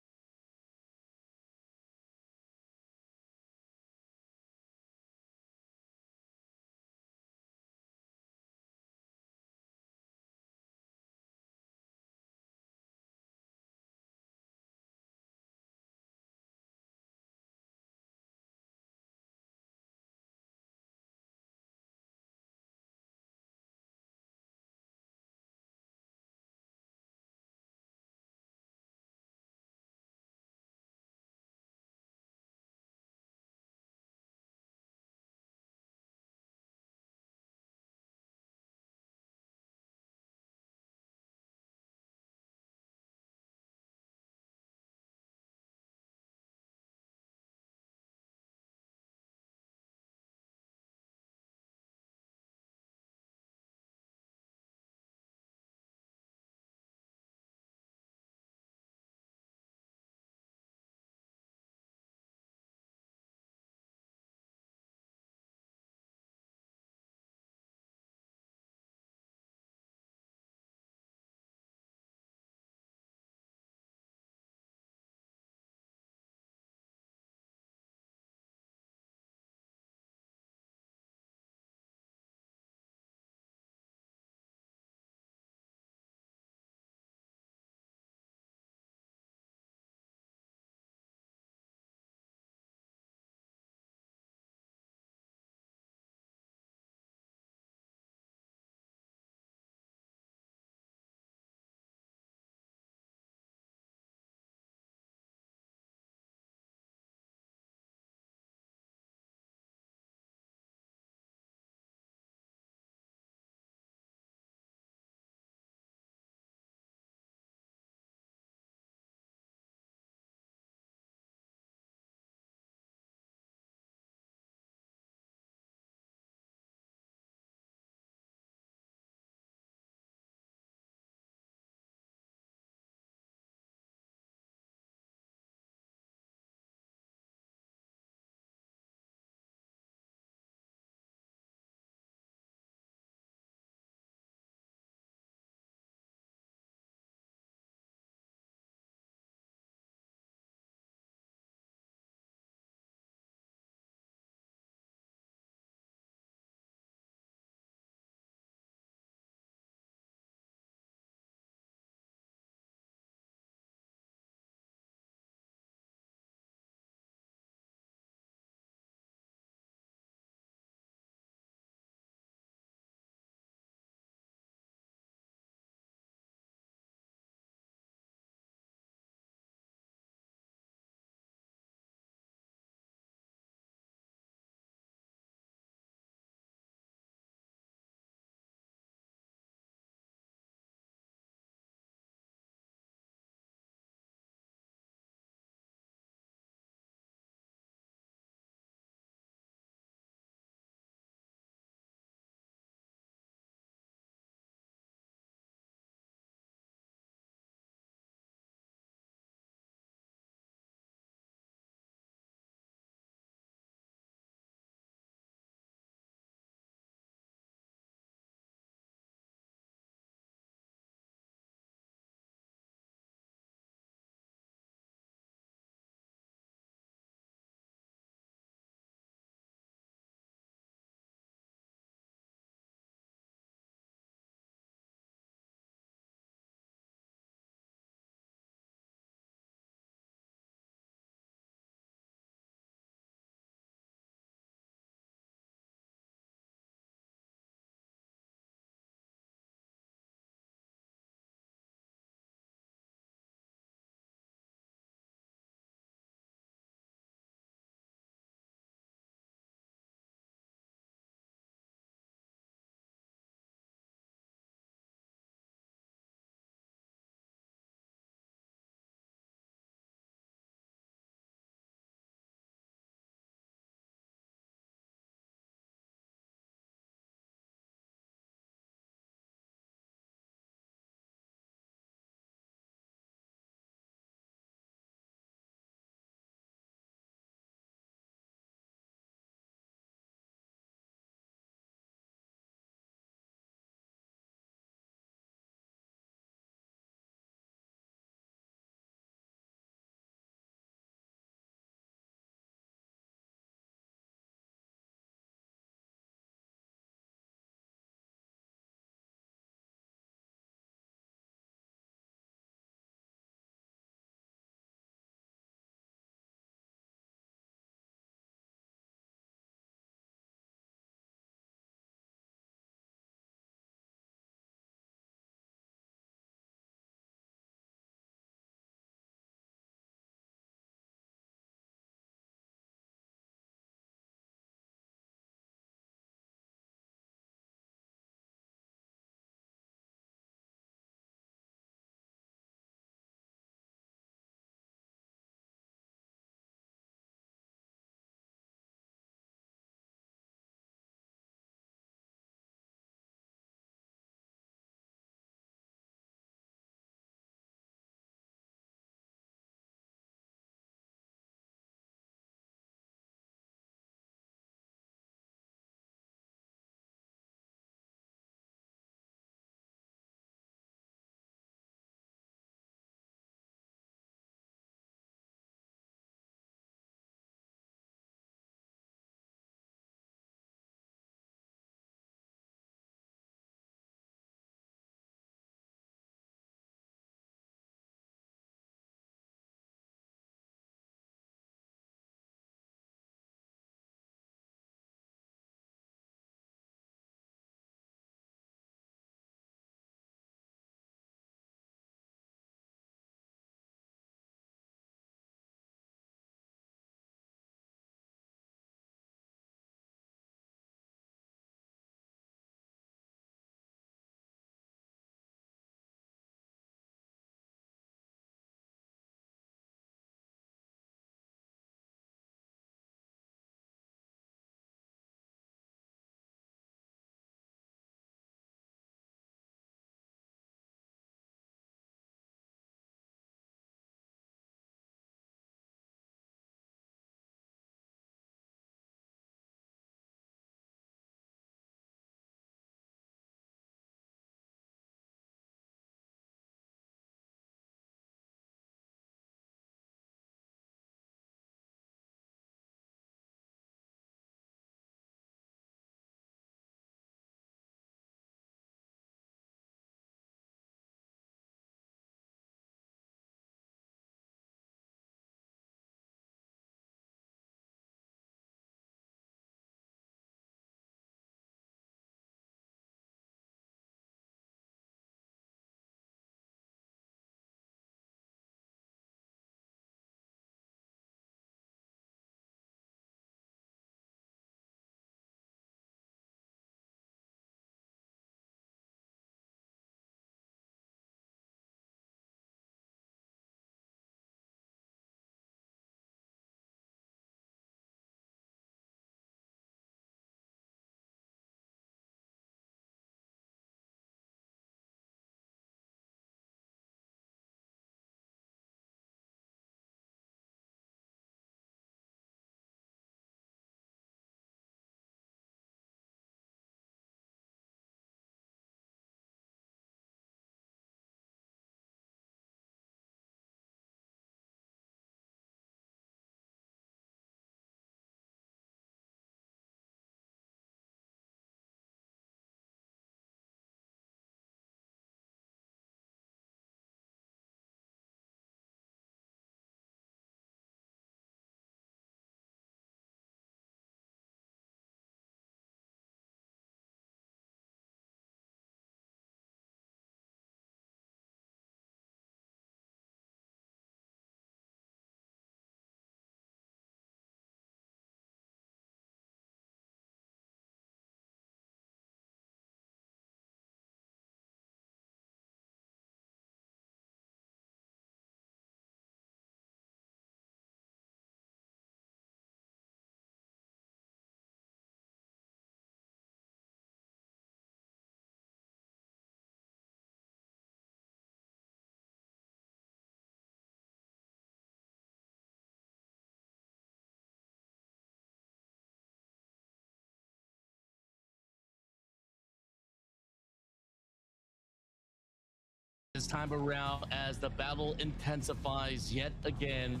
time around as the battle intensifies yet again.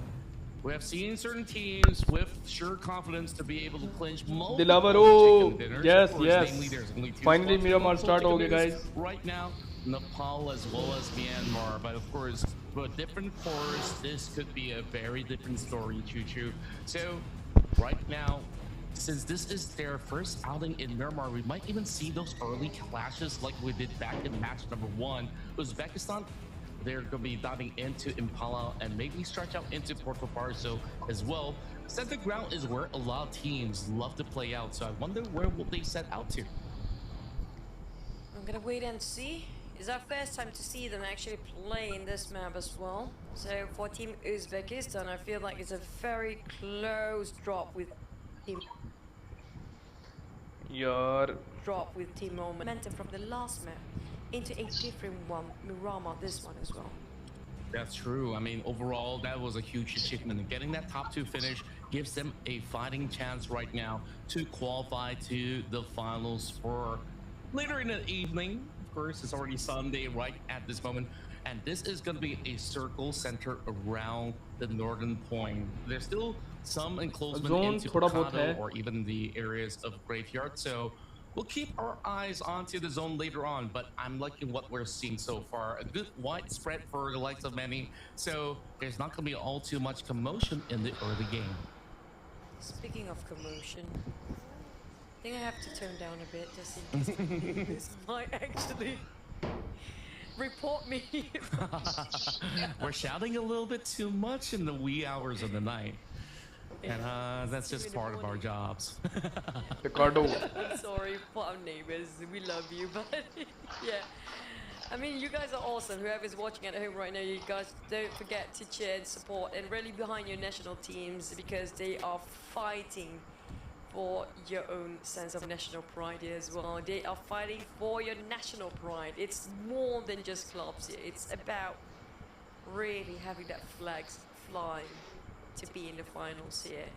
We have seen certain teams with sure confidence to be able to clinch multiple Dilavar, chicken oh, dinners. yes, Of course, yes. namely, there's only two Finally, spots for Miramar multiple start chicken ho gaya, dinners guys. right now. Nepal as well as Myanmar, but of course, for a different course, this could be a very different story, Choo Choo. So, right now, since this is their first outing in Myanmar, we might even see those early clashes like we did back in match number 1. Uzbekistan, they're going to be diving into Impala and maybe stretch out into Puerto Parso as well. Center ground is where a lot of teams love to play out, so I wonder where will they set out to. I'm gonna wait and see. It's our first time to see them actually play in this map as well. So for Team Uzbekistan, I feel like it's a very close drop with Team Momentum from the last map into a different one, Miramar, this one as well. That's true. I mean, overall, that was a huge achievement. And getting that top 2 finish gives them a fighting chance right now to qualify to the finals for later in the evening. Of course, it's already Sunday right at this moment. And this is going to be a circle centered around the northern point. There's still some enclosement into Picado or even the areas of Graveyard. So we'll keep our eyes onto the zone later on, but I'm liking what we're seeing so far. A good widespread for the likes of many. So there's not going to be all too much commotion in the early game. Speaking of commotion, I think I have to tone down a bit just in case this might actually report me. We're shouting a little bit too much in the wee hours of the night. And that's just part of our jobs. Ricardo. I'm sorry for our neighbors. We love you, but yeah. I mean, you guys are awesome. Whoever's watching at home right now, you guys don't forget to cheer and support and really behind your national teams because they are fighting for your own sense of national pride here as well. They are fighting for your national pride. It's more than just clubs here. It's about really having that flag flying to be in the finals here.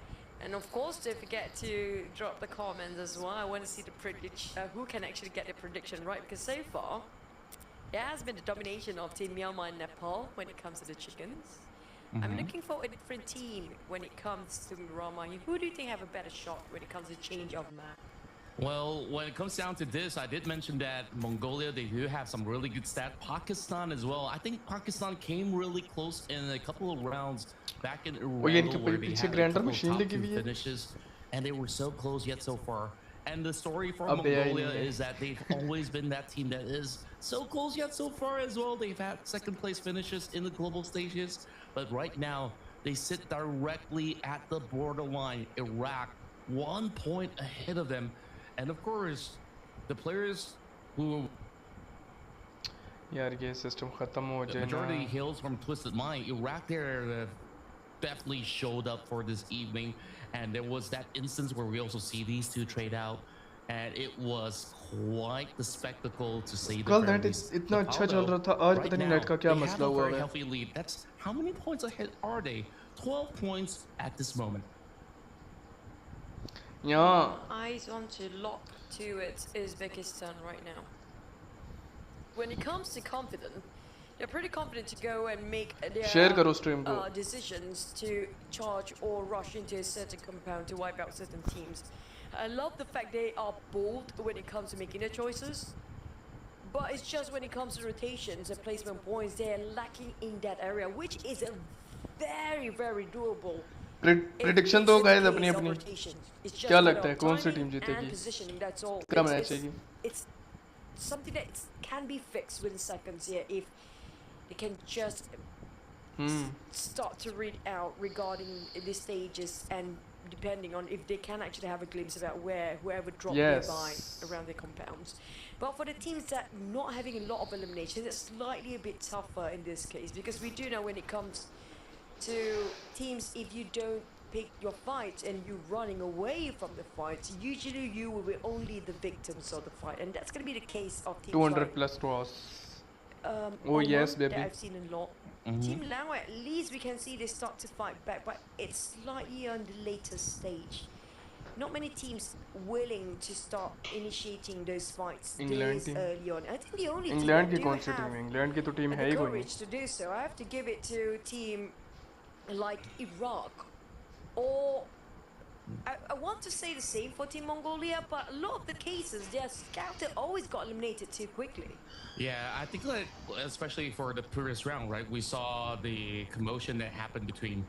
And of course, don't forget to drop the comments as well. I want to see the prediction, who can actually get the prediction right, because so far, it has been the domination of Team Myanmar and Nepal when it comes to the chickens. I'm looking for a different team when it comes to Miramar. Who do you think have a better shot when it comes to change of map? Well, when it comes down to this, I did mention that Mongolia, they do have some really good stats. Pakistan as well. I think Pakistan came really close in a couple of rounds back in Iran where they had a couple of top 2 finishes. And they were so close yet so far. And the story for Mongolia is that they've always been that team that is so close yet so far as well. They've had 2nd place finishes in the global stages. But right now, they sit directly at the borderline. Iraq, 1 point ahead of them. And of course, the players who the majority hails from Twisted Mind, Iraq there definitely showed up for this evening. And there was that instance where we also see these two trade out. And it was quite the spectacle to say the very least. Right now, they have a very healthy lead. That's how many points ahead are they? 12 points at this moment. Yeah. Eyes on to lock to it Uzbekistan right now. When it comes to confidence, they're pretty confident to go and make their decisions to charge or rush into a certain compound to wipe out certain teams. I love the fact they are bold when it comes to making their choices, but it's just when it comes to rotations and placement points, they're lacking in that area, which is a very, very doable. Prediction दो guys अपनी अपनी क्या लगता है कौन सी team जीतेगी क्या match है it's something that can be fixed within seconds here if they can just start to read out regarding the stages and depending on if they can actually have a glimpse about where whoever dropped nearby around their compounds. But for the teams that not having a lot of elimination, it's slightly a bit tougher in this case because we do know when it comes to teams, if you don't pick your fight and you're running away from the fight, usually you will be only the victims of the fight, and that's going to be the case of teams 200 like, plus draws. Oh yes, baby. That I've seen a lot. Team Lao, at least we can see they start to fight back, but it's slightly on the later stage. not many teams willing to start initiating those fights England this team. early on. I think the only team England that की do कौन सी team have है? England की तो team है the ही कोई नहीं. courage to do so, I have to give it to a team like Iraq, or I want to say the same for Team Mongolia, but a lot of the cases, their scouter always got eliminated too quickly. Yeah, I think like especially for the previous round, right? We saw the commotion that happened between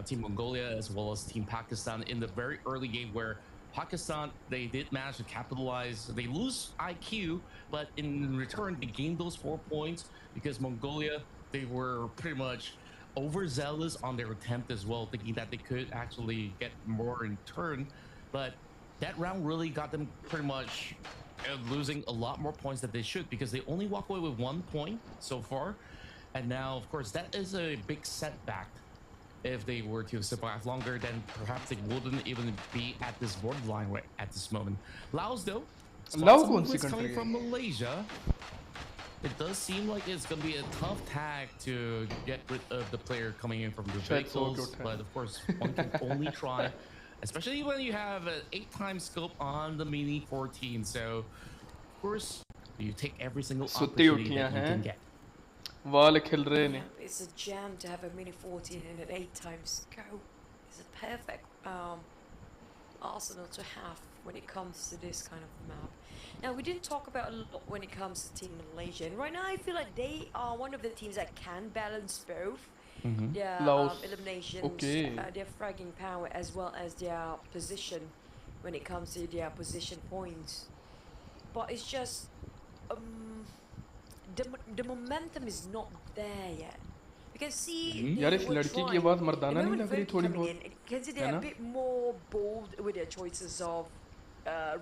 Team Mongolia as well as Team Pakistan in the very early game where Pakistan, they did manage to capitalize. They lose IQ, but in return, they gained those 4 points because Mongolia, they were pretty much overzealous on their attempt as well, thinking that they could actually get more in turn. But that round really got them pretty much losing a lot more points than they should because they only walk away with 1 point so far. And now, of course, that is a big setback. If they were to survive longer, then perhaps they wouldn't even be at this borderline right at this moment. Laos, though, Laos कौन सी is country coming है? from Malaysia. It does seem like it's going to be a tough tag to get rid of the player coming in from the शायद 100 vehicles, के but of course, one can only try, especially when you have an 8-time scope on the Mini 14. So, of course, you take every single सुत्ती opportunity उठियां that you हैं. can get. वाल खिल रहे ने. Yeah, it's a jam to have a Mini 14 and an 8-time scope. It's a perfect arsenal to have when it comes to this kind of map. Now, we didn't talk about a lot when it comes to Team Malaysia, and right now I feel like they are one of the teams that can balance both their Laos. eliminations, Okay. their fragging power, as well as their position when it comes to their position points. But it's just the momentum is not there yet. You can see यार इस लड़की की आवाज मर्दाना नहीं लग रही थोड़ी बहुत? You can see they're a bit more bold with their choices of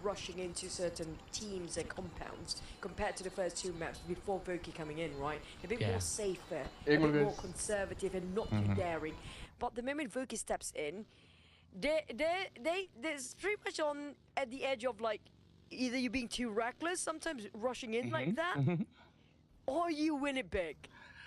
rushing into certain teams and compounds compared to the first 2 maps before Voki coming in, right? A bit more safer, a bit more conservative and not too daring. But the moment Voki steps in, they're pretty much on at the edge of like either you being too reckless, sometimes rushing in like that, or you win it big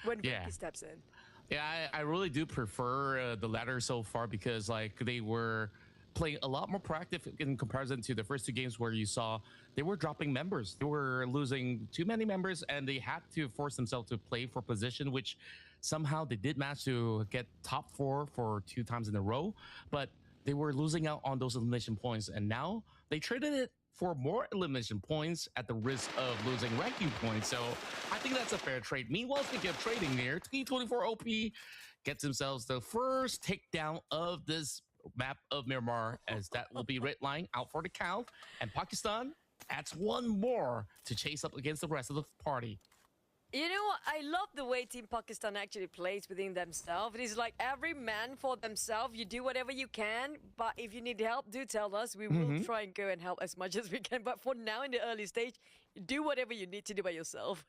when Voki steps in. Yeah, I really do prefer the latter so far because like they were playing a lot more proactive in comparison to the first 2 games where you saw they were dropping members. They were losing too many members and they had to force themselves to play for position, which somehow they did manage to get top 4 for 2 times in a row, but they were losing out on those elimination points. And now they traded it for more elimination points at the risk of losing ranking points. So I think that's a fair trade. Meanwhile, speaking of trading here, T24 OP gets themselves the first takedown of this map of Myanmar, as that will be red line out for the count. And Pakistan adds 1 more to chase up against the rest of the party. You know what? I love the way Team Pakistan actually plays within themselves. It is like every man for themselves. You do whatever you can, but if you need help, do tell us. We will try and go and help as much as we can. But for now, in the early stage, do whatever you need to do by yourself.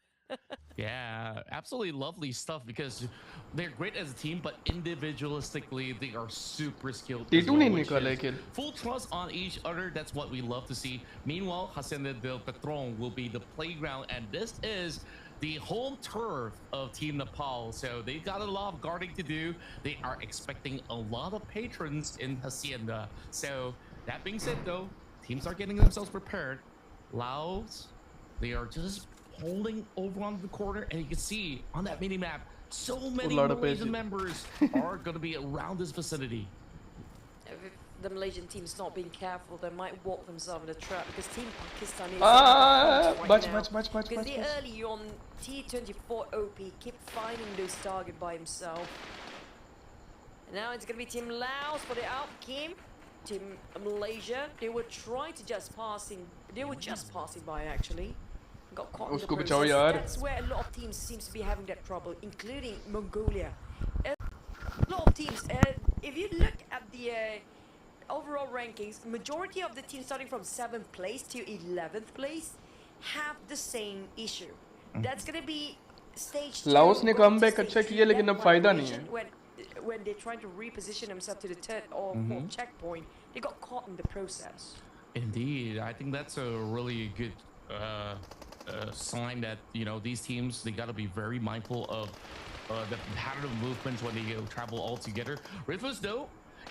Yeah, absolutely lovely stuff because they're great as a team, but individualistically, they are super skilled. as T2 well, नहीं which निकाला is kill. full trust on each other. That's what we love to see. Meanwhile, Hacienda del Patron will be the playground, and this is the home turf of Team Nepal. So they got a lot of guarding to do. They are expecting a lot of patrons in Hacienda. So that being said, though, teams are getting themselves prepared. Laos, they are just holding over on the corner, and you can see on that mini map, so many Malaysian members are going to be around this vicinity. If the Malaysian team's not being careful, they might walk themselves in a trap because Team Pakistan is Bach. because they early on T24 OP keep finding those target by himself. And now it's gonna be Team Laos for the out game. Team Malaysia, they were trying to just passing by actually. Got caught in the process. That's where a lot of teams seems to be having that trouble, including Mongolia. A lot of teams, if you look at the overall rankings, majority of the teams starting from 7th place to 11th place have the same issue. That's gonna be stage 2. Laos ने comeback अच्छा किया लेकिन अब फायदा नहीं है. When they're trying to reposition themselves to the 3rd or 4th checkpoint, they got caught in the process. Indeed, I think that's a really good sign that, you know, these teams, they got to be very mindful of the pattern of movements when they travel all together. Rifus, though,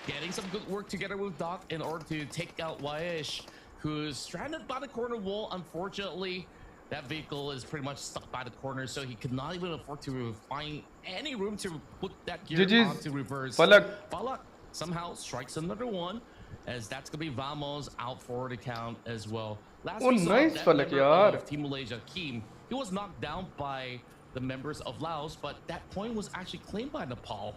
getting some good work together with Doc in order to take out Waish, who's stranded by the corner wall. Unfortunately, that vehicle is pretty much stuck by the corner, so he could not even afford to find any room to put that gear GG's. onto reverse. Falak. Falak somehow strikes another one, as that's gonna be Vamos out for the count as well. Last Oh, we saw nice, that Falak, member yaar. of Team Malaysia, Keem, he was knocked down by the members of Laos, but that point was actually claimed by Nepal.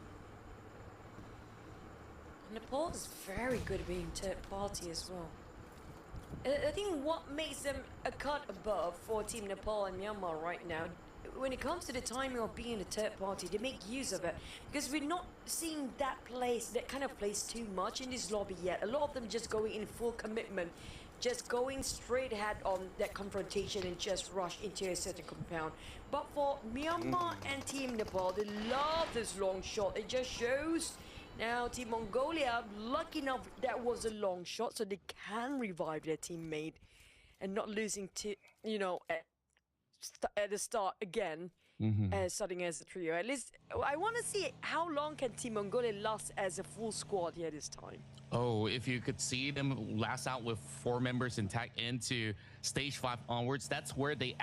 Nepal is very good at being third party as well. I think what makes them a cut above for Team Nepal and Myanmar right now, when it comes to the timing of being a third party, they make use of it. Because we're not seeing that kind of place too much in this lobby yet. A lot of them just going in full commitment, just going straight ahead on that confrontation and just rush into a certain compound. But for Myanmar and Team Nepal, they love this long shot. It just shows. Now, Team Mongolia, lucky enough that was a long shot, so they can revive their teammate and not losing to, you know, at the start again, starting as a trio. At least, I want to see how long can Team Mongolia last as a full squad here this time. Oh, if you could see them last out with 4 members intact into stage 5 onwards, that's where they